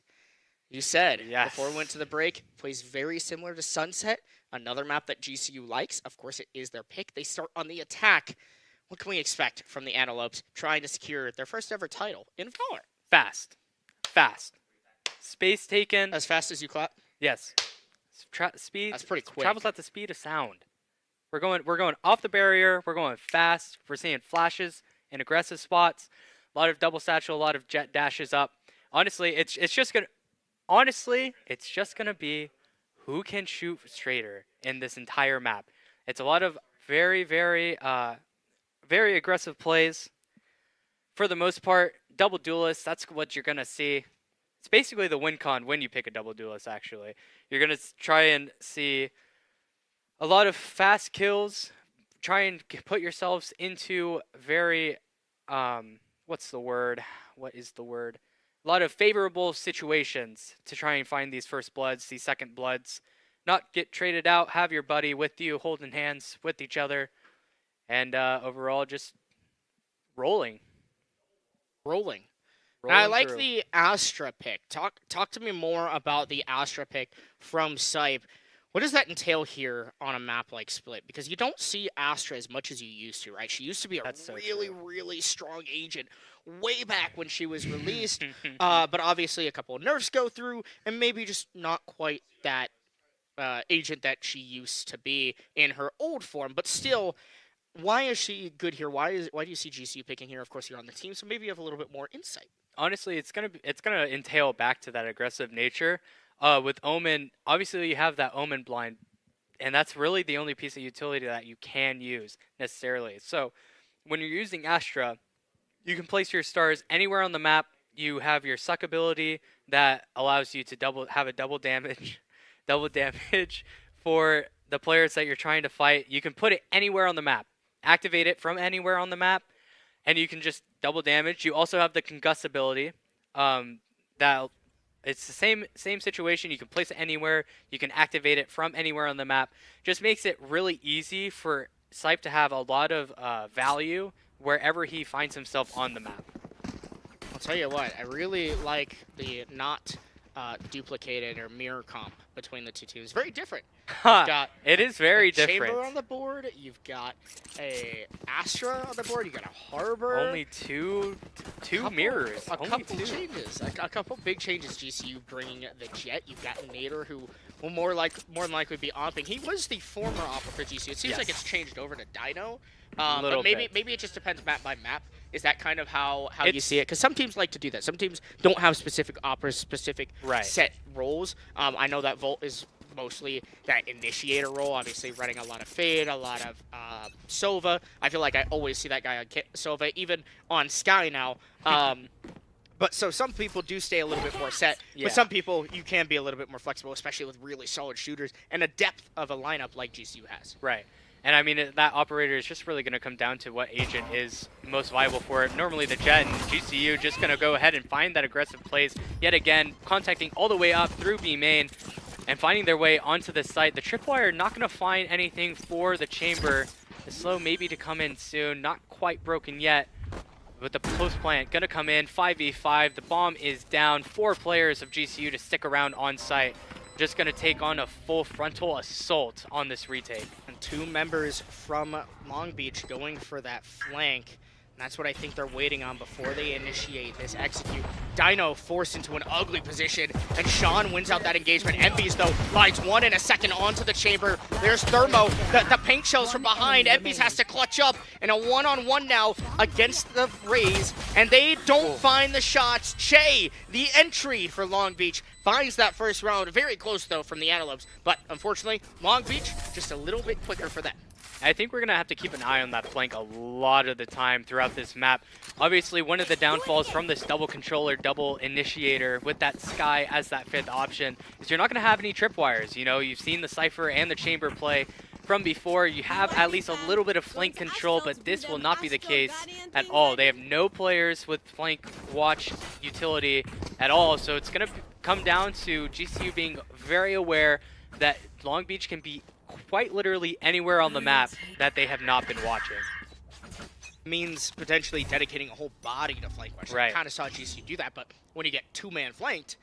You said before we went to the break, plays very similar to Sunset, another map that GCU likes. Of course, it is their pick. They start on the attack. What can we expect from the Antelopes trying to secure their first ever title in Valorant? Fast. Space taken. As fast as you clap? Yes. Speed. That's pretty quick. Travels at the speed of sound. We're going off the barrier. We're going fast. We're seeing flashes in aggressive spots. A lot of double satchel. A lot of jet dashes up. Honestly, it's just gonna be who can shoot straighter in this entire map. It's a lot of very aggressive plays. For the most part, double duelists, that's what you're going to see. It's basically the win con when you pick a double duelist, actually. You're going to try and see a lot of fast kills. Try and put yourselves into very, what's the word? What is the word? A lot of favorable situations to try and find these first bloods, these second bloods. Not get traded out, have your buddy with you, holding hands with each other. And overall, just rolling. And I like the Astra pick. Talk to me more about the Astra pick from Sype. What does that entail here on a map like Split? Because you don't see Astra as much as you used to, right? She used to be a really strong agent way back when she was released. But obviously a couple of nerfs go through, and maybe just not quite that agent that she used to be in her old form. But still, why is she good here? Why do you see GCU picking here? Of course, you're on the team, so maybe you have a little bit more insight. Honestly, it's gonna entail back to that aggressive nature. With Omen, obviously you have that Omen blind, and that's really the only piece of utility that you can use necessarily. So when you're using Astra, you can place your stars anywhere on the map. You have your suck ability that allows you to have a double damage for the players that you're trying to fight. You can put it anywhere on the map. Activate it from anywhere on the map, and you can just double damage. You also have the concuss ability. That it's the same situation. You can place it anywhere. You can activate it from anywhere on the map. Just makes it really easy for Sype to have a lot of value wherever he finds himself on the map. I'll tell you what, I really like the not duplicated or mirror comp between the two teams. Very different. It is very different. Chamber on the board. You've got a Astra on the board. You got a Harbor. Only two mirrors. A couple changes. A couple big changes. GCU bringing the Jet. You've got Nader, who will more than likely be opping. He was the former opper for GCU. It seems like it's changed over to Dino. But maybe it just depends map by map. Is that kind of how you see it? Because some teams like to do that. Some teams don't have specific operas, specific set roles. I know that Volt is mostly that initiator role, obviously running a lot of Fade, a lot of Sova. I feel like I always see that guy on Sova, even on Sky now. But so some people do stay a little bit more set, but some people you can be a little bit more flexible, especially with really solid shooters and a depth of a lineup like GCU has. Right. And I mean, that operator is just really going to come down to what agent is most viable for it. Normally the Jet and GCU just going to go ahead and find that aggressive plays yet again, contacting all the way up through B main and finding their way onto the site. The Tripwire not going to find anything for the Chamber. The slow maybe to come in soon, not quite broken yet. But the post plant going to come in, 5v5. The bomb is down. 4 players of GCU to stick around on site. Just going to take on a full frontal assault on this retake. And 2 members from Long Beach going for that flank. And that's what I think they're waiting on before they initiate this execute. Dino forced into an ugly position, and Sean wins out that engagement. Empys, though, lights 1 in a second onto the Chamber. There's Thermo. The paint shells from behind. Empys has to clutch up in a one-on-one now against the Rays, and they don't find the shots. Che, the entry for Long Beach, finds that first round. Very close, though, from the Antelopes. But unfortunately, Long Beach just a little bit quicker for them. I think we're going to have to keep an eye on that flank a lot of the time throughout this map. Obviously, one of the downfalls from this double controller, double initiator with that Sky as that 5th option is you're not going to have any tripwires. You know, you've seen the Cypher and the Chamber play from before, you have at least a little bit of flank control, but this will not be the case at all. They have no players with flank watch utility at all, so it's going to come down to GCU being very aware that Long Beach can be quite literally anywhere on the map that they have not been watching. Means potentially dedicating a whole body to flank watch. Right. I kind of saw GCU do that, but when you get two-man flanked,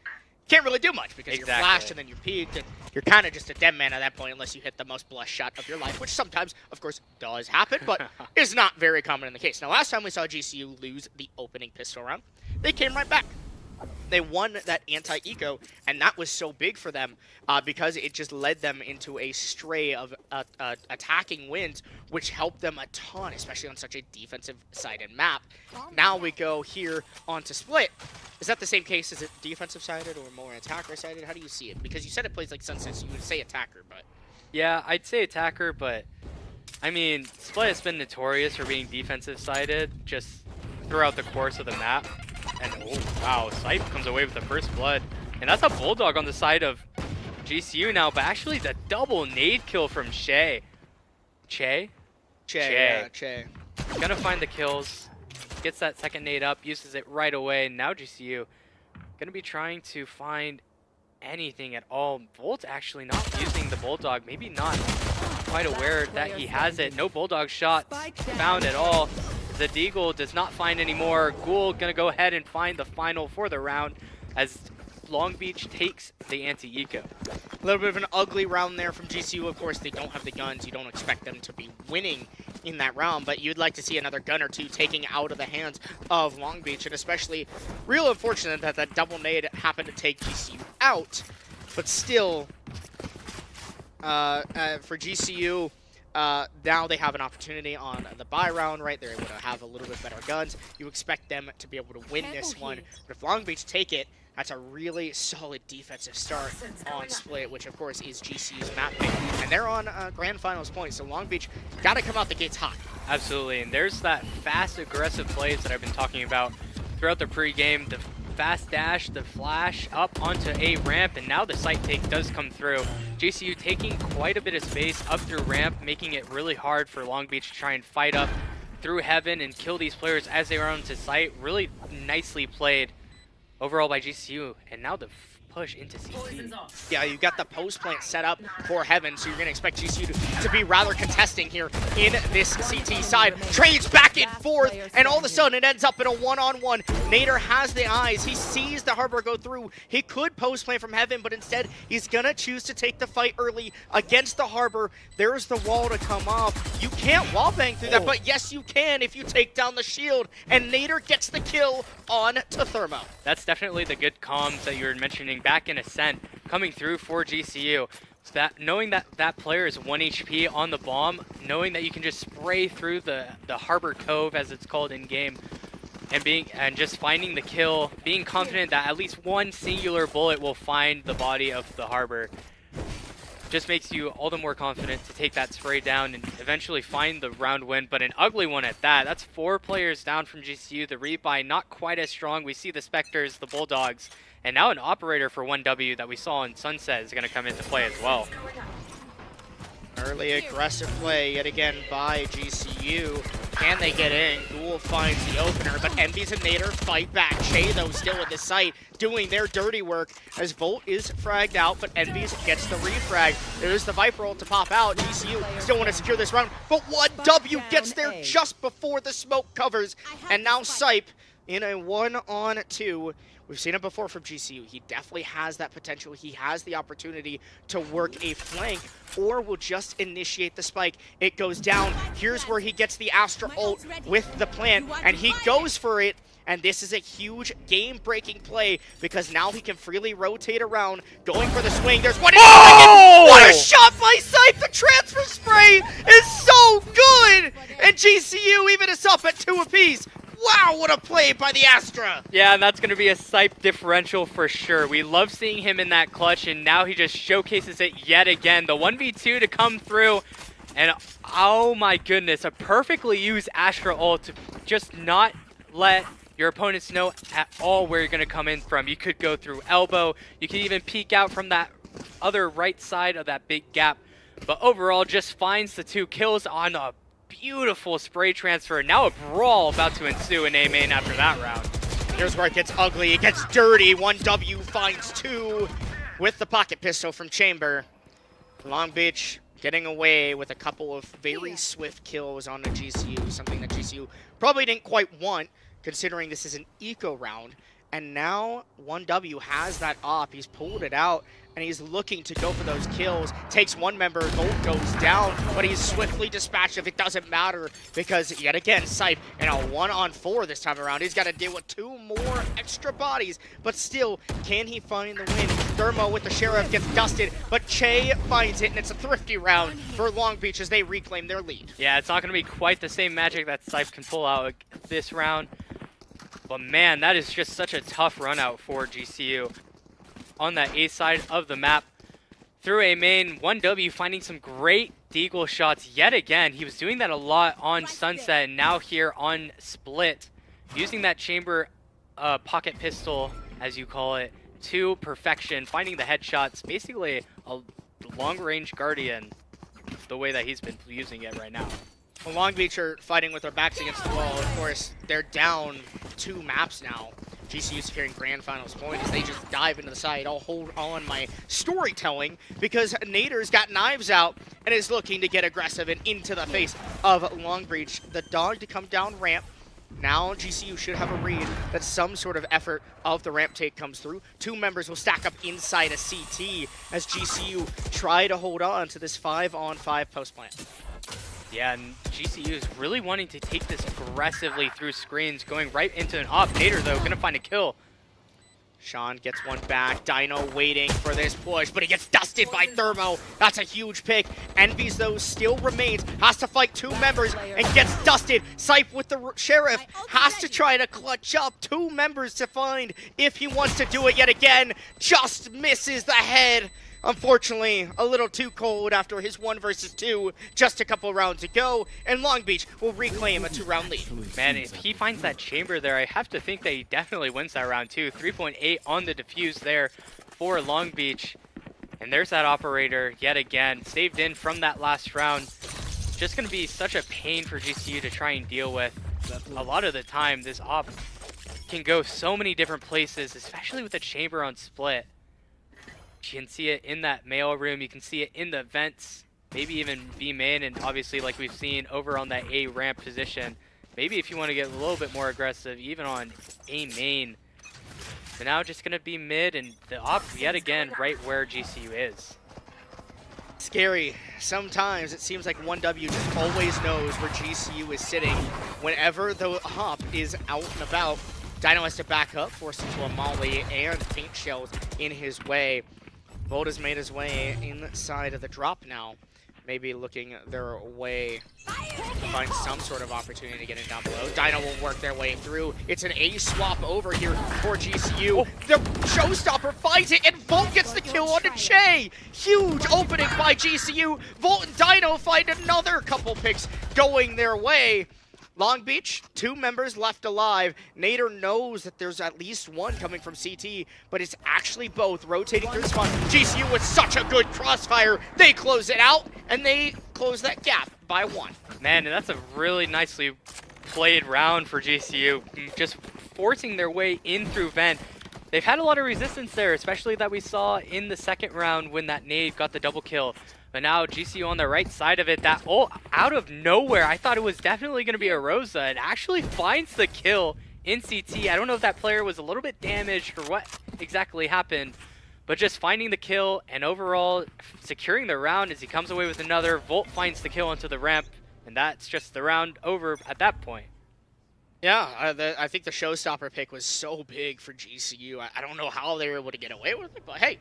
can't really do much because you're flashed and then you're peeked, and you're kind of just a dead man at that point unless you hit the most blessed shot of your life, which sometimes, of course, does happen, but is not very common in the case. Now, last time we saw GCU lose the opening pistol round, they came right back. They won that anti-eco, and that was so big for them because it just led them into a stray of attacking wins, which helped them a ton, especially on such a defensive-sided map. Now we go here onto Split. Is that the same case? Is it defensive-sided or more attacker-sided? How do you see it? Because you said it plays like Sunset, so you would say attacker, but... Yeah, I'd say attacker, but... I mean, Split has been notorious for being defensive-sided just throughout the course of the map. And, oh, wow, Sipe comes away with the first blood. And that's a Bulldog on the side of GCU now, but actually the double nade kill from Che. Che. Yeah, Che. Gonna find the kills. Gets that second nade up, uses it right away. Now GCU gonna be trying to find anything at all. Volt actually not using the Bulldog. Maybe not quite aware that he has it. No Bulldog shots found at all. The Deagle does not find any more. Ghoul gonna go ahead and find the final for the round as Long Beach takes the anti-eco. A little bit of an ugly round there from GCU. Of course, they don't have the guns. You don't expect them to be winning in that round, but you'd like to see another gun or two taking out of the hands of Long Beach, and especially real unfortunate that that double nade happened to take GCU out. But still, for GCU, now they have an opportunity on the bye round, right? They're able to have a little bit better guns. You expect them to be able to win this one. But if Long Beach take it, that's a really solid defensive start on Split, which of course is GCU's map pick. And they're on Grand Finals points, so Long Beach got to come out the gates hot. Absolutely, and there's that fast, aggressive plays that I've been talking about throughout the pregame. The fast dash, the flash up onto a ramp, and now the site take does come through. GCU taking quite a bit of space up through ramp, making it really hard for Long Beach to try and fight up through heaven and kill these players as they run into site. Really nicely played overall by GCU, and now the push into CT. Yeah, you got the post plant set up for heaven, so you're going to expect GCU to be rather contesting here in this CT side. Trades back and forth, and all of a sudden it ends up in a one-on-one. Nader has the eyes. He sees the Harbor go through. He could post plant from heaven, but instead he's going to choose to take the fight early against the Harbor. There's the wall to come off. You can't wall bang through that, but yes you can if you take down the shield, and Nader gets the kill on to Thermo. That's definitely the good comms that you were mentioning back in Ascent coming through for GCU. So that knowing that that player is 1 HP on the bomb, knowing that you can just spray through the Harbor Cove as it's called in game, and just finding the kill, being confident that at least one singular bullet will find the body of the Harbor, just makes you all the more confident to take that spray down and eventually find the round win, but an ugly one at that. That's 4 players down from GCU. The rebuy not quite as strong. We see the Spectres, the Bulldogs, and now an operator for 1W that we saw in Sunset is going to come into play as well. Early aggressive play yet again by GCU. Can they get in? Ghoul finds the opener, but Envy's and Nader fight back. Che, though, still at the site, doing their dirty work as Volt is fragged out, but Envy's gets the refrag. There's the Viper ult to pop out. GCU still want to secure this round, but 1W gets there just before the smoke covers, and now Sipe in a 1-on-2. We've seen it before from GCU. He definitely has that potential. He has the opportunity to work a flank or will just initiate the spike. It goes down. Here's where he gets the Astra ult with the plant, and he goes for it. And this is a huge game-breaking play because now he can freely rotate around, going for the swing. There's one in the second. What a shot by Sipe! The transfer spray is so good! And GCU even is up at 2 apiece. Wow, what a play by the Astra! Yeah, and that's going to be a Sipe differential for sure. We love seeing him in that clutch, and now he just showcases it yet again. The 1v2 to come through, and oh my goodness, a perfectly used Astra ult to just not let your opponents know at all where you're going to come in from. You could go through elbow. You could even peek out from that other right side of that big gap But overall, just finds the 2 kills on a beautiful spray transfer. Now a brawl about to ensue in A main after that round. Here's where it gets ugly. It gets dirty. 1W finds 2 with the pocket pistol from Chamber. Long Beach getting away with a couple of very swift kills on the GCU, something that GCU probably didn't quite want, considering this is an eco round. And now 1W has that op. He's pulled it out, and he's looking to go for those kills. Takes one member, Volt goes down, but he's swiftly dispatched if it doesn't matter, because yet again, Sipe in a 1-on-4 this time around. He's got to deal with 2 more extra bodies, but still, can he find the win? Thermo with the Sheriff gets dusted, but Che finds it, and it's a thrifty round for Long Beach as they reclaim their lead. Yeah, it's not going to be quite the same magic that Sipe can pull out this round. But man, that is just such a tough run out for GCU. On that A side of the map, through A main, 1W finding some great deagle shots yet again. He was doing that a lot on Sunset, and now here on Split, using that Chamber pocket pistol, as you call it, to perfection, finding the headshots, basically a long-range Guardian, the way that he's been using it right now. Well, Long Beach are fighting with their backs against the wall. Of course, they're down 2 maps now. GCU securing grand finals point as they just dive into the side. I'll hold on my storytelling because Nader's got knives out and is looking to get aggressive and into the face of Long Beach. The dog to come down ramp. Now GCU should have a read that some sort of effort of the ramp take comes through. 2 members will stack up inside a CT as GCU try to hold on to this 5-on-5 post plant. Yeah, and GCU is really wanting to take this aggressively through screens, going right into an op. Nader, though, going to find a kill. Sean gets one back. Dino waiting for this push, but he gets dusted by Thermo. That's a huge pick. Envy's, though, still remains. Has to fight 2 members and gets dusted. Sipe with the Sheriff has to try to clutch up 2 members to find if he wants to do it yet again. Just misses the head. Unfortunately, a little too cold after his 1 versus 2, just a couple rounds ago, and Long Beach will reclaim a 2-round lead. Man, if he finds that Chamber there, I have to think that he definitely wins that round too. 3.8 on the defuse there for Long Beach. And there's that operator yet again, saved in from that last round. Just going to be such a pain for GCU to try and deal with. A lot of the time, this op can go so many different places, especially with the Chamber on Split. You can see it in that mail room, you can see it in the vents, maybe even B main, and obviously like we've seen over on that A ramp position. Maybe if you want to get a little bit more aggressive, even on A main. But now just going to be mid, and the op yet again right where GCU is. Scary. Sometimes it seems like 1W just always knows where GCU is sitting whenever the hop is out and about. Dino has to back up, forced into a molly and paint shells in his way. Volt has made his way inside of the drop now. Maybe looking their way to find some sort of opportunity to get in down below. Dino will work their way through. It's an A swap over here for GCU. Oh. The Showstopper finds it, and Volt gets the kill on the Che. Huge opening by GCU. Volt and Dino find another couple picks going their way. Long Beach, 2 members left alive. Nader knows that there's at least 1 coming from CT, but it's actually both rotating through the spawn. GCU with such a good crossfire. They close it out, and they close that gap by 1. Man, and that's a really nicely played round for GCU. Just forcing their way in through vent. They've had a lot of resistance there, especially that we saw in the second round when that nade got the double kill. But now GCU on the right side of it, that out of nowhere, I thought it was definitely going to be a Rosa. It actually finds the kill in CT. I don't know if that player was a little bit damaged or what exactly happened, but just finding the kill and overall securing the round as he comes away with another. Volt finds the kill onto the ramp, and that's just the round over at that point. Yeah, I think the Showstopper pick was so big for GCU. I don't know how they were able to get away with it, but hey.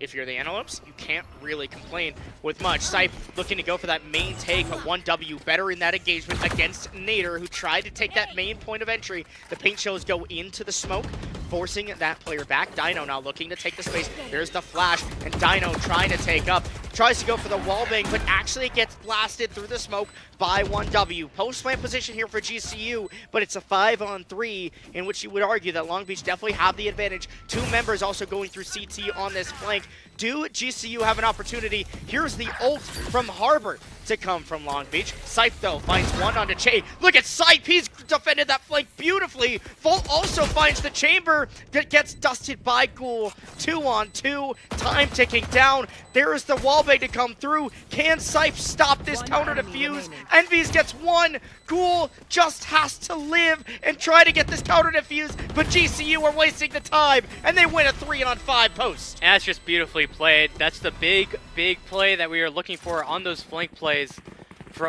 If you're the Antelopes, you can't really complain with much. Sipe looking to go for that main take, but 1W better in that engagement against Nader, who tried to take that main point of entry. The paint shells go into the smoke, forcing that player back. Dino now looking to take the space. There's the flash, and Dino trying to take up. tries to go for the wallbang, but actually gets blasted through the smoke by 1W. Post-plant position here for GCU, but it's a 5-on-3 in which you would argue that Long Beach definitely have the advantage. 2 members also going through CT on this flank. Do GCU have an opportunity? Here's the ult from Harbor to come from Long Beach. Sipe, though, finds one onto Che. Look at Sipe. He's defended that flank beautifully. Volt also finds the chamber that gets dusted by Ghoul. 2-on-2. Time ticking down. There's the wallbang to come through. Can Sipe stop this counter defuse? Envies gets one. Ghoul just has to live and try to get this counter defuse, but GCU are wasting the time, and they win a 3-on-5 post. And that's just beautifully played. That's the big play that we are looking for on those flank plays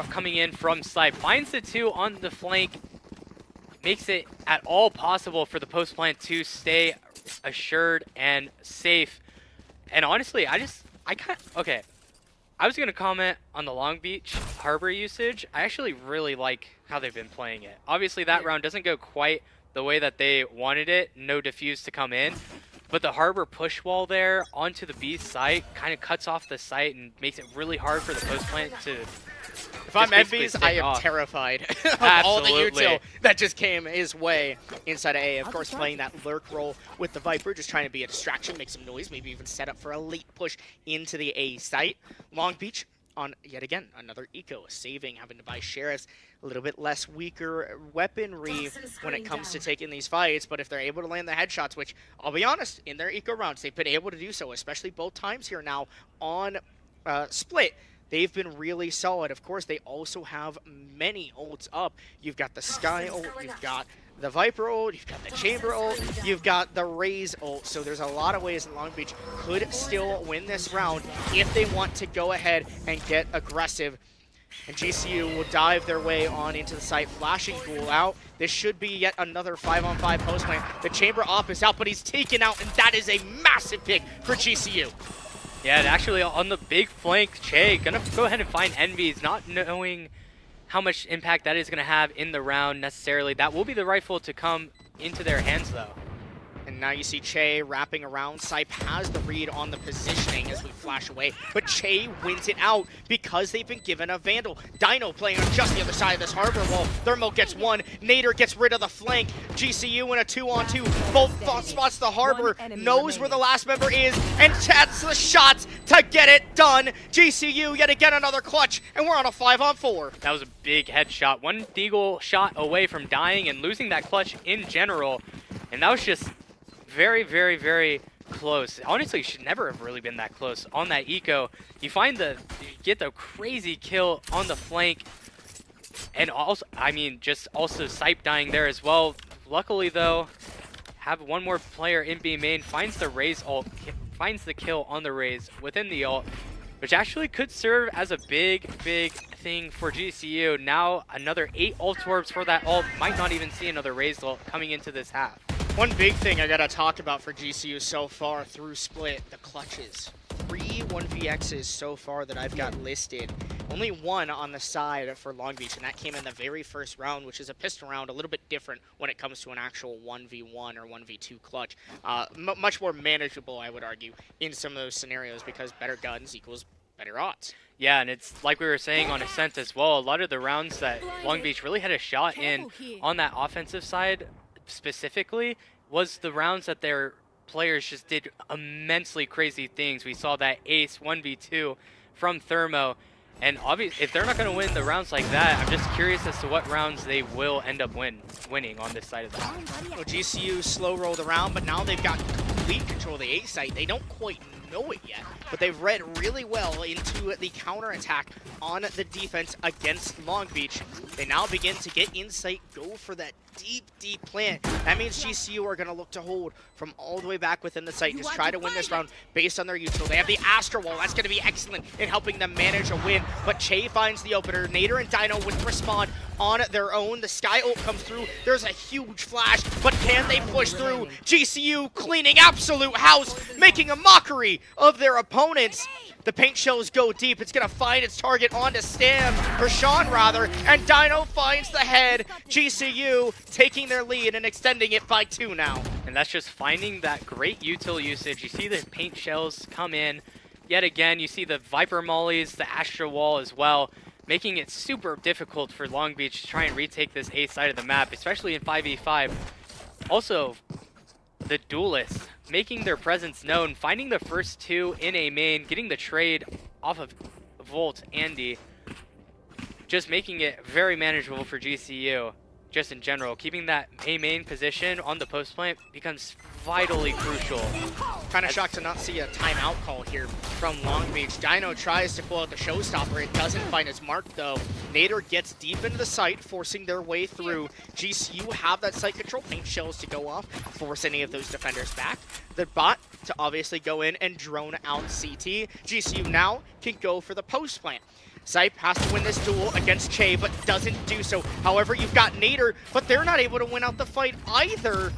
coming in from Sipe. Finds the 2 on the flank, makes it at all possible for the post plant to stay assured and safe. And honestly, I was going to comment on the Long Beach Harbor usage. I actually really like how they've been playing it. Obviously, that round doesn't go quite the way that they wanted it. No defuse to come in. But the Harbor push wall there onto the B site kind of cuts off the site and makes it really hard for the post plant to... If I'm Envies, I am terrified of all the util that just came his way inside of A. Of course, playing that lurk role with the Viper, just trying to be a distraction, make some noise, maybe even set up for a late push into the A site. Long Beach on, yet again, another eco, saving, having to buy sheriffs, a little bit less weaker weaponry when it comes to taking these fights, but if they're able to land the headshots, which, I'll be honest, in their eco rounds, they've been able to do so, especially both times here now on Split. They've been really solid. Of course, they also have many ults up. You've got the Sky ult, you've got the Viper ult, you've got the Chamber ult, you've got the Raze ult. So there's a lot of ways that Long Beach could still win this round if they want to go ahead and get aggressive. And GCU will dive their way on into the site, flashing Ghoul out. This should be yet another 5-on-5 post plant. The Chamber op is out, but he's taken out, and that is a massive pick for GCU. Yeah, and actually on the big flank, Che gonna go ahead and find Envies, not knowing how much impact that is gonna have in the round necessarily. That will be the rifle to come into their hands though. And now you see Che wrapping around. Sipe has the read on the positioning as we flash away, but Che wins it out because they've been given a Vandal. Dino playing on just the other side of this Harbor wall. Thermo gets one. Nader gets rid of the flank. GCU in a 2-on-2. Both spots the Harbor, knows where the last member is, and chats the shots to get it done. GCU yet again another clutch, and we're on a 5-on-4. That was a big headshot. One Deagle shot away from dying and losing that clutch in general, and that was just very close. Honestly, should never have really been that close on that eco. You get the crazy kill on the flank, and also, also Sipe dying there as well. Luckily though, have one more player in B main, finds the Raze ult, finds the kill on the Raze within the ult, which actually could serve as a big thing for GCU. Now another 8 ult orbs for that ult. Might not even see another Raze ult coming into this half. One big thing I gotta talk about for GCU so far through Split, the clutches. 3 1vx's so far that I've got listed. Only one on the side for Long Beach, and that came in the very first round, which is a pistol round, a little bit different when it comes to an actual 1v1 or 1v2 clutch. Much more manageable, I would argue, in some of those scenarios because better guns equals better odds. Yeah, and it's like we were saying on Ascent as well, a lot of the rounds that Long Beach really had a shot in on that offensive side specifically was the rounds that their players just did immensely crazy things. We saw that ace 1v2 from Thermo, and obviously if they're not going to win the rounds like that, I'm just curious as to what rounds they will end up winning on this side of the house. Well, GCU slow rolled around, but now they've got complete control of the A site. They don't quite know it yet, but they've read really well into the counterattack on the defense against Long Beach. They now begin to get insight, go for that deep plant. That means GCU are going to look to hold from all the way back within the site. Just try to win this round based on their util. They have the Astro Wall. That's going to be excellent in helping them manage a win. But Che finds the opener. Nader and Dino with respond on their own. The Sky ult comes through. There's a huge flash, but can they push through? GCU cleaning absolute house, making a mockery of their opponents. The paint shells go deep. It's going to find its target onto Stam, or Sean rather, and Dino finds the head. GCU taking their lead and extending it by 2 now. And that's just finding that great util usage. You see the paint shells come in, yet again. You see the Viper mollies, the Astra wall as well, making it super difficult for Long Beach to try and retake this A side of the map, especially in 5v5. Also, the duelists making their presence known, finding the first two in A main, getting the trade off of Volt, Andy, just making it very manageable for GCU. Just in general, keeping that A main position on the post plant becomes vitally crucial. Kind of shocked to not see a timeout call here from Long Beach. Dino tries to pull out the showstopper. It doesn't find his mark though. Nader gets deep into the site, forcing their way through. GCU have that site control, paint shells to go off, force any of those defenders back. The bot to obviously go in and drone out CT. GCU now can go for the post plant. Sype has to win this duel against Che, but doesn't do so. However, you've got Nader, but they're not able to win out the fight either.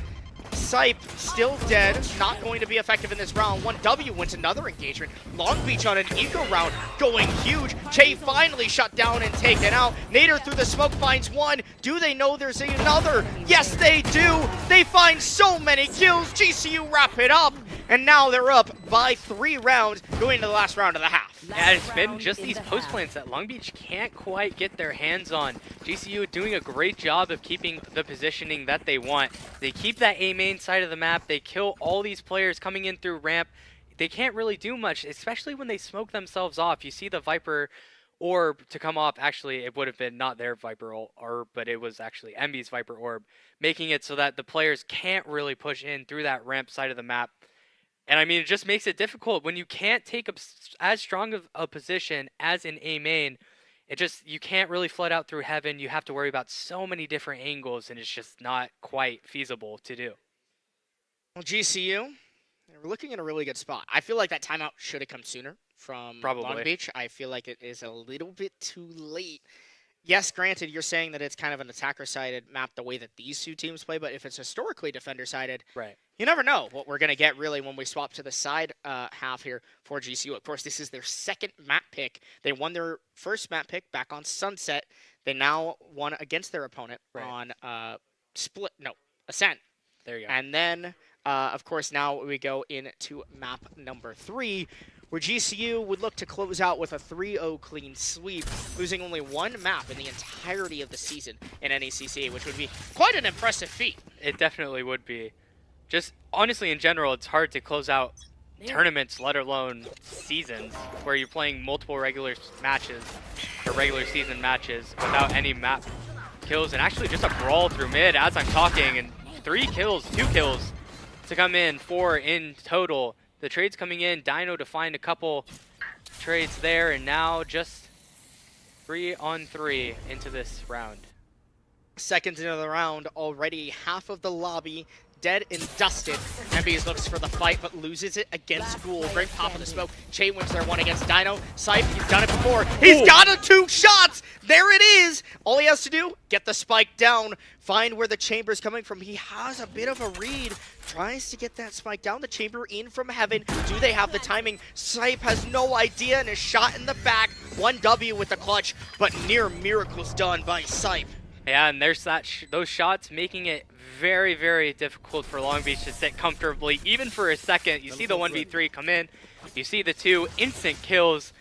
Sype still dead, not going to be effective in this round. 1W wins another engagement. Long Beach on an eco round, going huge. Che finally shut down and taken out. Nader through the smoke finds one. Do they know there's another? Yes, they do. They find so many kills. GCU wrap it up, and now they're up by 3 rounds, going to the last round of the half. Yeah, it's been just these post plants that Long Beach can't quite get their hands on. GCU doing a great job of keeping the positioning that they want. They keep that A main side of the map. They kill all these players coming in through ramp. They can't really do much, especially when they smoke themselves off. You see the Viper orb to come off. Actually, it would have been not their Viper orb, but it was actually Envy's Viper orb, making it so that the players can't really push in through that ramp side of the map. And I mean, it just makes it difficult when you can't take as strong of a position as in A main. You can't really flood out through heaven. You have to worry about so many different angles, and it's just not quite feasible to do. Well, GCU, we're looking in a really good spot. I feel like that timeout should have come sooner from Long Beach. I feel like it is a little bit too late. Yes, granted, you're saying that it's kind of an attacker-sided map the way that these two teams play, but if it's historically defender-sided, right, you never know what we're going to get really when we swap to the side half here for GCU. Of course, this is their second map pick. They won their first map pick back on Sunset. They now won against their opponent on Ascent. There you go. And then, of course, now we go into map number 3, where GCU would look to close out with a 3-0 clean sweep, losing only one map in the entirety of the season in NECC, which would be quite an impressive feat. It definitely would be. Just honestly, in general, it's hard to close out tournaments, let alone seasons, where you're playing multiple regular matches or regular season matches without any map kills, and actually just a brawl through mid as I'm talking, and 2 kills to come in, 4 in total. The trades coming in, Dino to find a couple trades there, and now just 3-on-3 into this round. Seconds into the round, already half of the lobby dead and dusted. Envies looks for the fight, but loses it against Ghoul. Great pop of the smoke. Che wins their one against Dino. Sype, he's done it before. He's got 2 shots! There it is! All he has to do, get the spike down, find where the chamber's coming from. He has a bit of a read. Tries to get that spike down, the chamber in from heaven. Do they have the timing? Sype has no idea and is shot in the back. 1W with the clutch, but near miracles done by Sype. Yeah, and there's those shots making it very, very difficult for Long Beach to sit comfortably, even for a second. You see the 1v3 come in. You see the 2 instant kills.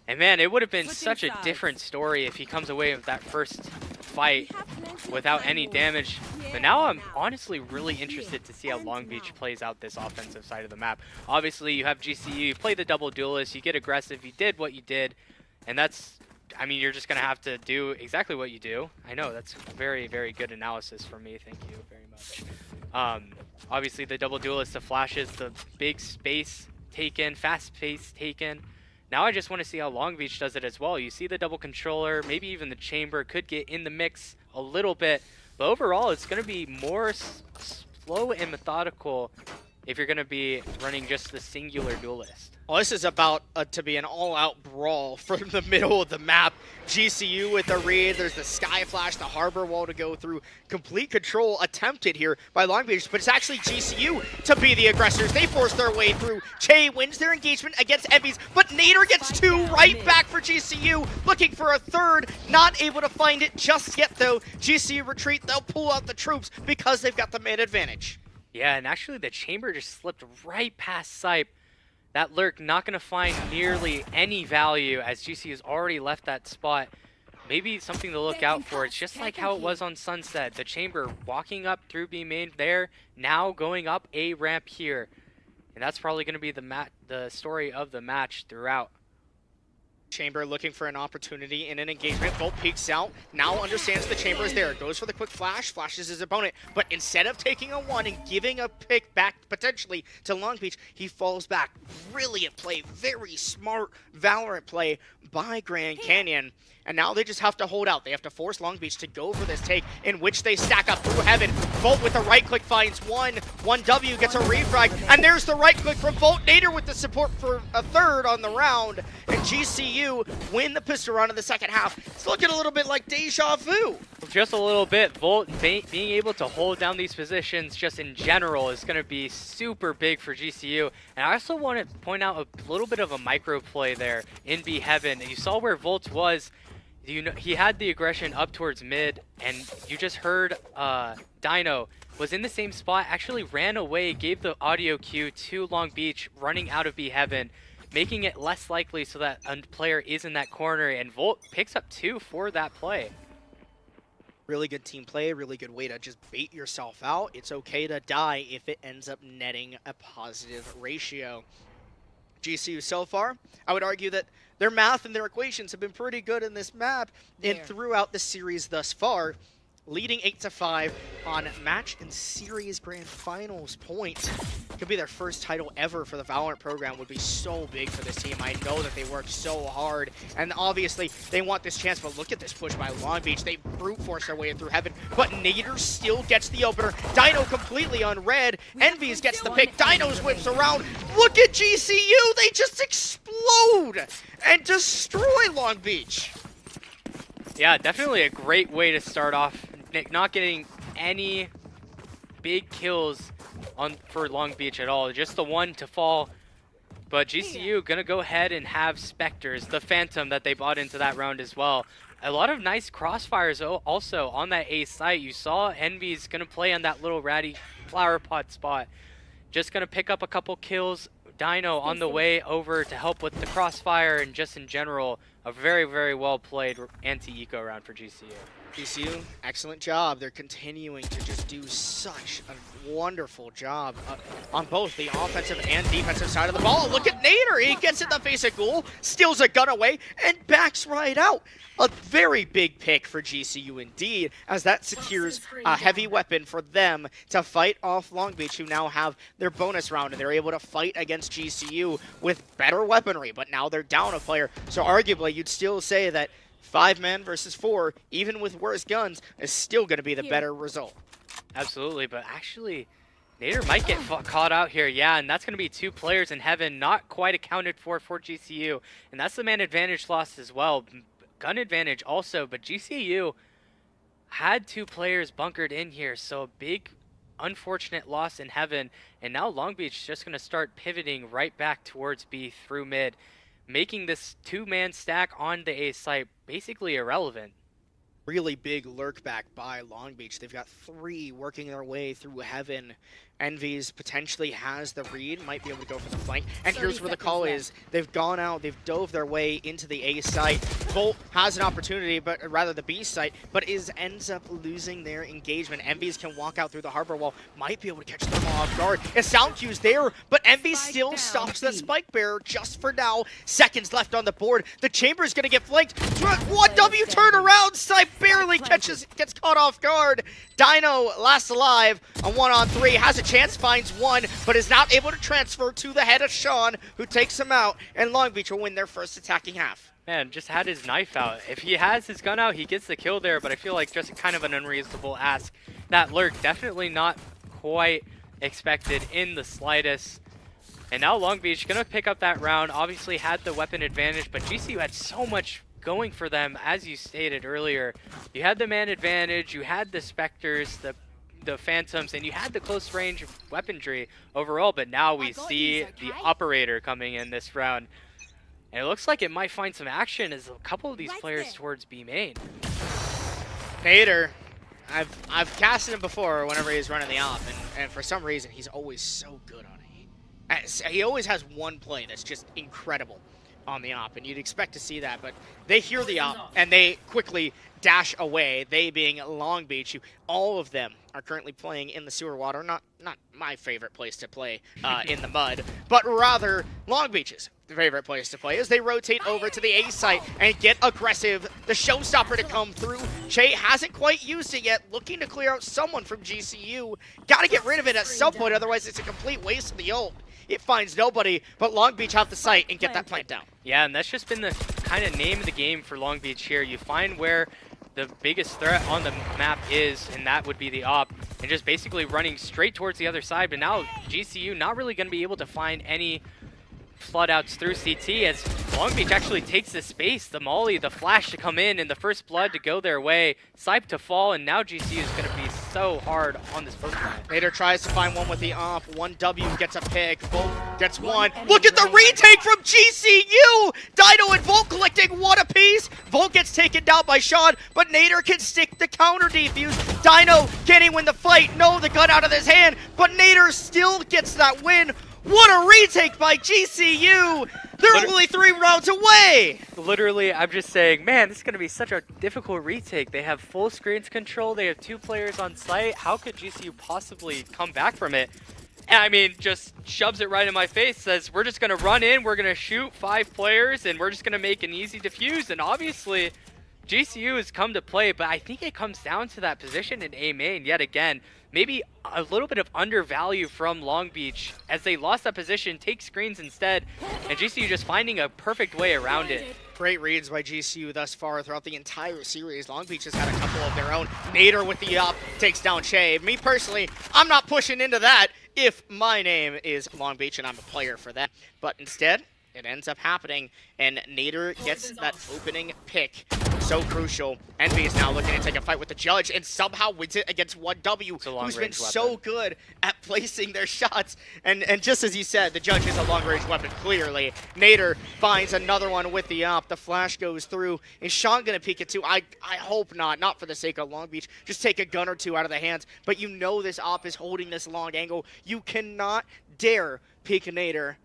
And man, it would have been such a different story if he comes away with that first fight without any damage. But now I'm honestly really interested to see how Long Beach plays out this offensive side of the map. Obviously, you have GCU, you play the double duelist, you get aggressive, you did what you did, and that's, I mean, you're just going to have to do exactly what you do. I know, that's very, very good analysis from me. Thank you very much. Obviously, the double duelist, the flashes, the big space taken, fast pace taken. Now I just want to see how Long Beach does it as well. You see the double controller, maybe even the chamber could get in the mix a little bit. But overall, it's going to be more slow and methodical if you're going to be running just the singular duelist. Well, this is about to be an all-out brawl from the middle of the map. GCU with the read. There's the Sky Flash, the Harbor Wall to go through. Complete control attempted here by Long Beach, but it's actually GCU to be the aggressors. They force their way through. Che wins their engagement against Envies, but Nader gets 2 right back for GCU. Looking for a third, not able to find it just yet, though. GCU retreat. They'll pull out the troops because they've got the mid advantage. Yeah, and actually the chamber just slipped right past Sype. That lurk not going to find nearly any value as GC has already left that spot. Maybe something to look out for. It's just like how it was on Sunset. The Chamber walking up through B main there, now going up A ramp here. And that's probably going to be the story of the match throughout. Chamber looking for an opportunity in an engagement. Volt peeks out, now understands the Chamber is there. Goes for the quick flash, flashes his opponent. But instead of taking a one and giving a pick back potentially to Long Beach, he falls back. Brilliant play, very smart Valorant play by Grand Canyon. And now they just have to hold out. They have to force Long Beach to go for this take, in which they stack up through heaven. Volt with the right click finds one. 1W gets a refrag, and there's the right click from Volt. Nader with the support for a third on the round. And GCU win the pistol round in the second half. It's looking a little bit like deja vu. Just a little bit. Volt being able to hold down these positions just in general is going to be super big for GCU. And I also want to point out a little bit of a micro play there in B heaven. You saw where Volt was. He had the aggression up towards mid, and you just heard Dino was in the same spot, actually ran away, gave the audio cue to Long Beach running out of B heaven, making it less likely so that a player is in that corner, and Volt picks up 2 for that play. Really good team play, really good way to just bait yourself out. It's okay to die if it ends up netting a positive ratio. GCU so far, I would argue that their math and their equations have been pretty good in this map and throughout the series thus far, leading 8-5 on match and series grand finals points. Could be their first title ever for the Valorant program. Would be so big for this team. I know that they worked so hard, and obviously they want this chance, but look at this push by Long Beach. They brute force their way through heaven, but Nader still gets the opener. Dino completely on red. Envies gets the pick. Dinos whips around. Look at GCU. They just explode and destroy Long Beach. Yeah, definitely a great way to start off. Not getting any big kills for Long Beach at all. Just the one to fall. But GCU gonna go ahead and have Spectres, the Phantom that they bought into that round as well. A lot of nice crossfires also on that A site. You saw Envy's gonna play on that little ratty flower pot spot. Just gonna pick up a couple kills. Dino on the way over to help with the crossfire, and just in general, a very, very well played anti-eco round for GCU. GCU, excellent job. They're continuing to just do such a wonderful job on both the offensive and defensive side of the ball. Look at Nader. He gets in the face of Ghoul, steals a gun away, and backs right out. A very big pick for GCU indeed, as that secures a heavy weapon for them to fight off Long Beach, who now have their bonus round, and they're able to fight against GCU with better weaponry, but now they're down a player. So arguably, you'd still say that 5-man versus 4, even with worse guns, is still going to be the better result. Absolutely, but actually, Nader might get caught out here. Yeah, and that's going to be 2 players in heaven, not quite accounted for GCU. And that's the man advantage loss as well. Gun advantage also, but GCU had 2 players bunkered in here, so a big unfortunate loss in heaven. And now Long Beach is just going to start pivoting right back towards B through mid, making this 2-man stack on the A site basically irrelevant. Really big lurk back by Long Beach. They've got 3 working their way through heaven. Envy's potentially has the read, might be able to go for the flank. And here's where the call is. They've gone out, they've dove their way into the A site. Volt has an opportunity, but rather the B site, but ends up losing their engagement. Envy's can walk out through the harbor wall, might be able to catch them off guard. A sound cue's there, but Envy still stops that spike bearer just for now. Seconds left on the board. The Chamber's gonna get flanked. 1W turn around, site barely gets caught off guard. Dino, last alive, a 1-on-3, has a chance, finds one, but is not able to transfer to the head of Sean, who takes him out, and Long Beach will win their first attacking half. Man, just had his knife out. If he has his gun out, he gets the kill there, but I feel like just kind of an unreasonable ask. That lurk, definitely not quite expected in the slightest. And now Long Beach gonna pick up that round, obviously had the weapon advantage, but GCU had so much going for them, as you stated earlier. You had the man advantage, you had the Spectres, the Phantoms, and you had the close range weaponry overall, but now we see the operator coming in this round. And it looks like it might find some action as a couple of these players towards B main. Nader, I've casted him before whenever he's running the op, and for some reason he's always so good on it. He always has one play that's just incredible on the op, and you'd expect to see that, but they hear the op and they quickly dash away. They being Long Beach, who all of them are currently playing in the sewer water. Not my favorite place to play in the mud, but rather Long Beach's favorite place to play as they rotate over to the A site and get aggressive. The showstopper to come through. Che hasn't quite used it yet, looking to clear out someone from GCU. Got to get rid of it at some point, otherwise it's a complete waste of the ult. It finds nobody, but Long Beach have the site and get that plant down. Yeah, and that's just been the kind of name of the game for Long Beach here. You find where the biggest threat on the map is, and that would be the op, and just basically running straight towards the other side. But now GCU not really going to be able to find any flood outs through CT as Long Beach actually takes the space, the molly, the flash to come in, and the first blood to go their way. Sipe to fall, and now GCU is going to be so hard on this first line. Nader tries to find one with the op. 1W gets a pick. Volt gets one. Look at the retake from GCU! Dino and Volt collecting one apiece. Volt gets taken down by Sean, but Nader can stick the counter defuse. Dino getting win the fight. No, the gun out of his hand, but Nader still gets that win. What a retake by GCU! They're only 3 rounds away! Literally, I'm just saying, man, this is going to be such a difficult retake. They have full screens control. They have 2 players on site. How could GCU possibly come back from it? And I mean, just shoves it right in my face, says, we're just going to run in, we're going to shoot 5 players, and we're just going to make an easy defuse. And obviously, GCU has come to play, but I think it comes down to that position in A main yet again. Maybe a little bit of undervalue from Long Beach as they lost that position, take screens instead, and GCU just finding a perfect way around it. Great reads by GCU thus far throughout the entire series. Long Beach has had a couple of their own. Nader with the up takes down Che. Me personally, I'm not pushing into that if my name is Long Beach and I'm a player for that. But instead, it ends up happening, and Nader gets that opening pick. So crucial. Envy is now looking to take a fight with the judge and somehow wins it against 1W, who's been so good at placing their shots. And just as you said, the judge is a long-range weapon, clearly. Nader finds another one with the op. The flash goes through. Is Sean going to peek it too? I hope not for the sake of Long Beach. Just take a gun or two out of the hands. But you know this op is holding this long angle. You cannot dare peek Nader,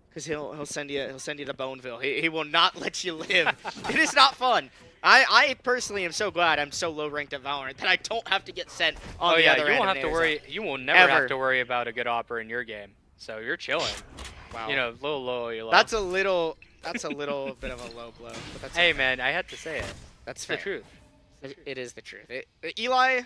because he'll send you to Boneville. He will not let you live. It is not fun. I personally am so glad I'm so low ranked at Valorant that I don't have to get sent on the other end. You won't have to worry. You will never have to worry about a good opera in your game. So you're chilling. Wow. You know, little low, you're low. That's a little bit of a low blow. But that's hey man, I had to say it. That's the truth. It is the truth. Eli.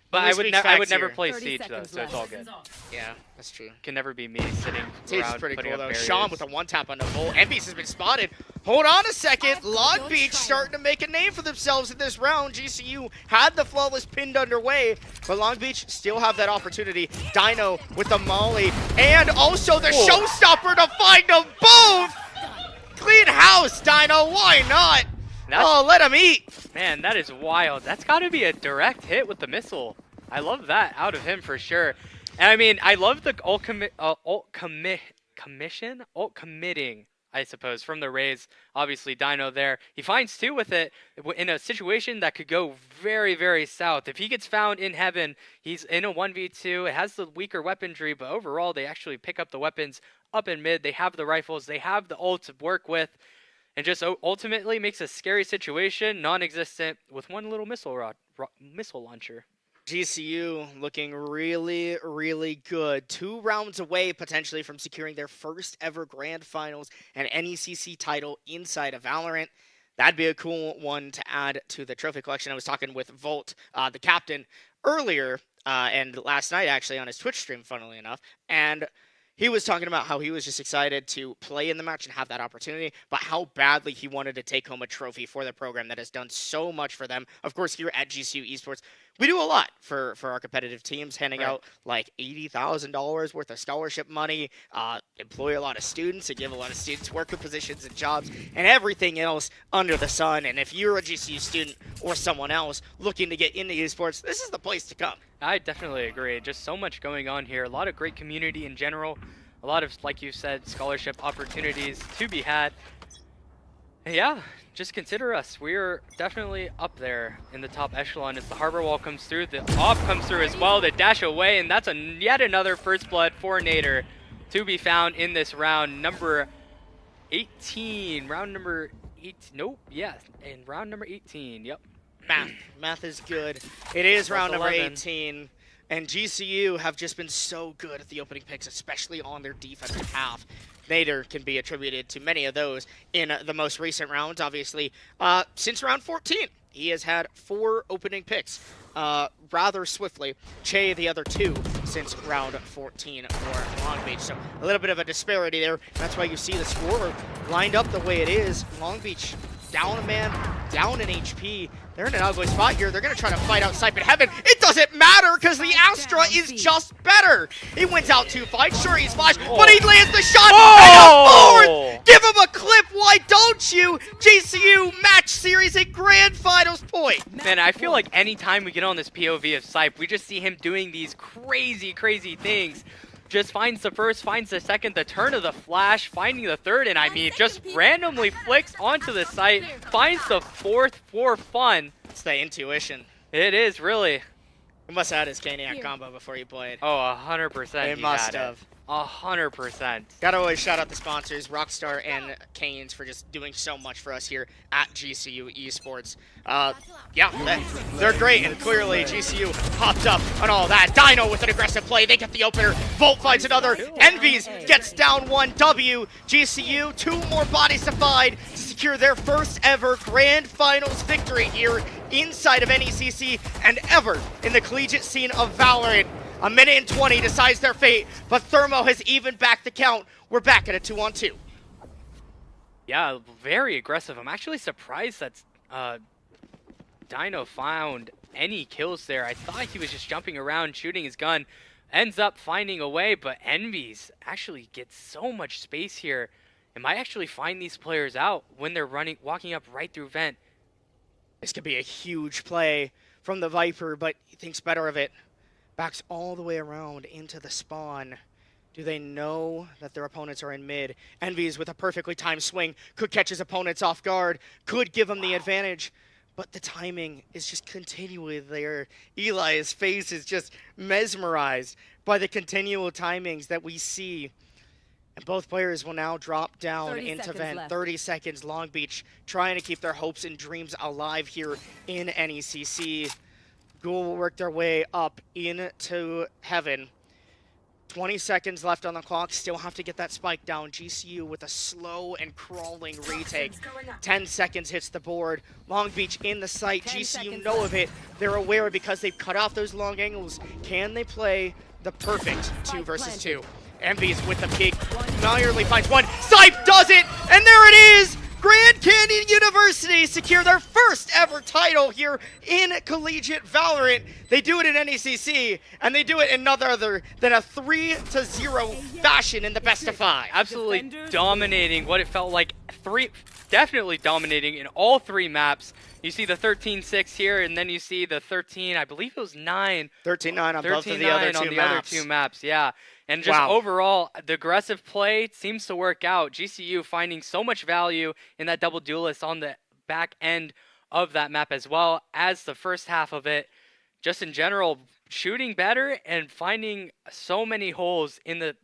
But I would never play Siege though, so it's all good. Yeah, that's true. Can never be me sitting Siege around is pretty putting cool up though. barriers. Sean with a one tap on the Volt. Envies has been spotted. Hold on a second. Long Beach starting to make a name for themselves in this round. GCU had the flawless pinned underway, but Long Beach still have that opportunity. Dino with the molly and also the showstopper to find them both. Clean house, Dino. Why not? Let him eat. Man, that is wild. That's got to be a direct hit with the missile. I love that out of him for sure. And I mean, I love the ult committing, I suppose, from the Rays. Obviously, Dino there. He finds 2 with it in a situation that could go very, very south. If he gets found in heaven, he's in a 1v2. It has the weaker weaponry, but overall, they actually pick up the weapons up in mid. They have the rifles. They have the ult to work with. And just ultimately makes a scary situation non-existent with one little missile launcher. GCU looking really, really good. 2 rounds away potentially from securing their first ever Grand Finals and NECC title inside of Valorant. That'd be a cool one to add to the trophy collection. I was talking with Volt, the captain, earlier and last night actually on his Twitch stream, funnily enough, and he was talking about how he was just excited to play in the match and have that opportunity, but how badly he wanted to take home a trophy for the program that has done so much for them. Of course, here at GCU Esports, we do a lot for our competitive teams, handing out like $80,000 worth of scholarship money, employ a lot of students, and give a lot of students worker positions and jobs, and everything else under the sun. And if you're a GCU student or someone else looking to get into esports, this is the place to come. I definitely agree. Just so much going on here. A lot of great community in general. A lot of, like you said, scholarship opportunities to be had. Yeah, just consider us. We're definitely up there in the top echelon as the harbor wall comes through. The op comes through as well. They dash away, and that's yet another first blood for Nader. to be found in this round number 18. Round number 18. Nope. Yeah. And round number 18. Yep. Math is good. It is Plus round number 11. 18. And GCU have just been so good at the opening picks, especially on their defensive half. Nader can be attributed to many of those in the most recent rounds, obviously. Since round 14, he has had 4 opening picks rather swiftly. Che, the other 2 since round 14 for Long Beach. So a little bit of a disparity there. That's why you see the score lined up the way it is. Long Beach down a man, down an HP. They're in an ugly spot here. They're going to try to fight out Sipe in Heaven. It doesn't matter because the Astra is just better. He wins out 2 fights. Sure, he's flashed, but he lands the shot. Oh! Fourth. Give him a clip. Why don't you? GCU match series at grand finals point. Man, I feel like anytime we get on this POV of Sipe, we just see him doing these crazy, crazy things. Just finds the first, finds the second, the turn of the flash, finding the third, and I mean, just randomly flicks onto the site, finds the fourth for fun. It's the intuition. It is, really. He must have had his Caniac combo before he played. Oh, 100%. He must have. 100%. Gotta always shout out the sponsors, Rockstar and Canes, for just doing so much for us here at GCU Esports. Yeah, they're great, and clearly GCU popped up on all that. Dino with an aggressive play, they get the opener. Volt finds another. Envies gets down 1 W. GCU, 2 more bodies to find to secure their first ever grand finals victory here inside of NECC and ever in the collegiate scene of Valorant. A minute and 20 decides their fate, but Thermo has even back the count. We're back at a 2-on-2. Yeah, very aggressive. I'm actually surprised that Dino found any kills there. I thought he was just jumping around, shooting his gun. Ends up finding a way, but Envies actually gets so much space here. And might actually find these players out when they're walking up right through vent. This could be a huge play from the Viper, but he thinks better of it. Backs all the way around into the spawn. Do they know that their opponents are in mid? Envies with a perfectly timed swing could catch his opponents off guard, could give him the advantage, but the timing is just continually there. Eli's face is just mesmerized by the continual timings that we see. And both players will now drop down into vent. Left. 30 seconds, Long Beach trying to keep their hopes and dreams alive here in NECC. Ghoul will work their way up into Heaven. 20 seconds left on the clock. Still have to get that spike down. GCU with a slow and crawling retake. 10 seconds hits the board. Long Beach in the sight. GCU know of it. They're aware because they've cut off those long angles. Can they play the perfect 2 versus 2? Envies with the peek. Familiarly finds one. Sipe does it! And there it is! Grand Canyon University secure their first ever title here in collegiate Valorant. They do it in NECC, and they do it in none other than a 3-0 fashion in the best of 5. Absolutely dominating what it felt like. Definitely dominating in all 3 maps. You see the 13-6 here, and then you see the 13, I believe it was 9. 13-9 on both of the other 2 on the maps. other 2 maps, yeah. And just overall, the aggressive play seems to work out. GCU finding so much value in that double duelist on the back end of that map, as well as the first half of it. Just in general, shooting better and finding so many holes in the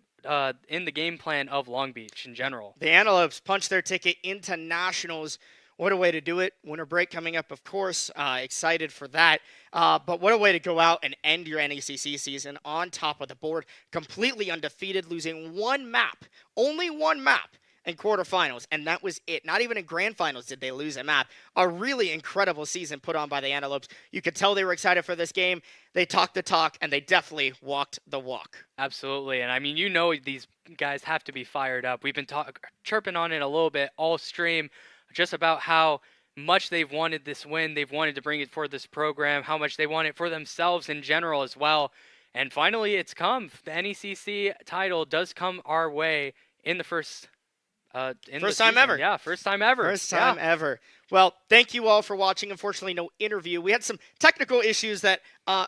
game plan of Long Beach in general. The Antelopes punch their ticket into Nationals. What a way to do it. Winter break coming up, of course. Excited for that. But what a way to go out and end your NECC season on top of the board. Completely undefeated, losing 1 map. Only 1 map in quarterfinals. And that was it. Not even in grand finals did they lose a map. A really incredible season put on by the Antelopes. You could tell they were excited for this game. They talked the talk, and they definitely walked the walk. Absolutely. And I mean, you know these guys have to be fired up. We've been chirping on it a little bit all stream. Just about how much they've wanted this win. They've wanted to bring it for this program, how much they want it for themselves in general as well. And finally, it's come. The NECC title does come our way in the first In First the time season. ever. Yeah, first time ever. First time ever. Well, thank you all for watching. Unfortunately, no interview. We had some technical issues that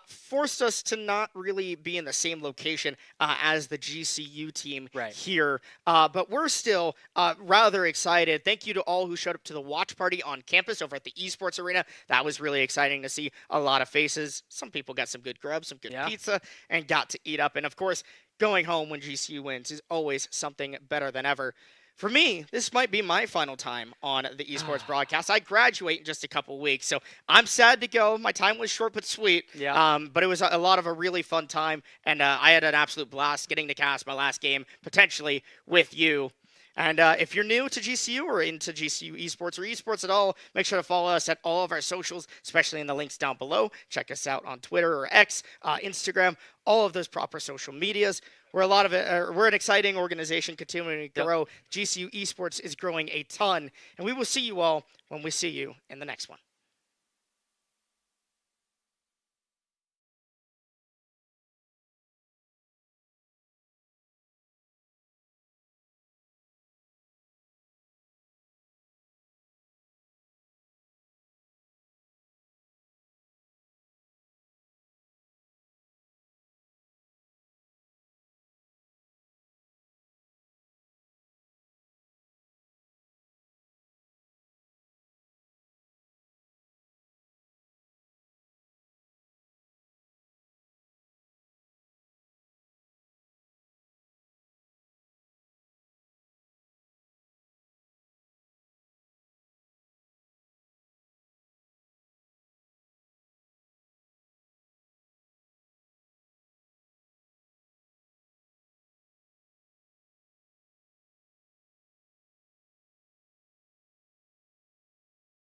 forced us to not really be in the same location as the GCU team here. But we're still rather excited. Thank you to all who showed up to the watch party on campus over at the Esports Arena. That was really exciting to see a lot of faces. Some people got some good grub, some good pizza, and got to eat up. And, of course, going home when GCU wins is always something better than ever. For me, this might be my final time on the esports broadcast. I graduate in just a couple weeks, so I'm sad to go. My time was short but sweet. But it was a lot of a really fun time, and I had an absolute blast getting to cast my last game, potentially, with you. And if you're new to GCU or into GCU esports or esports at all, make sure to follow us at all of our socials, especially in the links down below. Check us out on Twitter or X, Instagram, all of those proper social medias. We're an exciting organization continuing to grow. GCU esports is growing a ton, and we will see you all when we see you in the next one.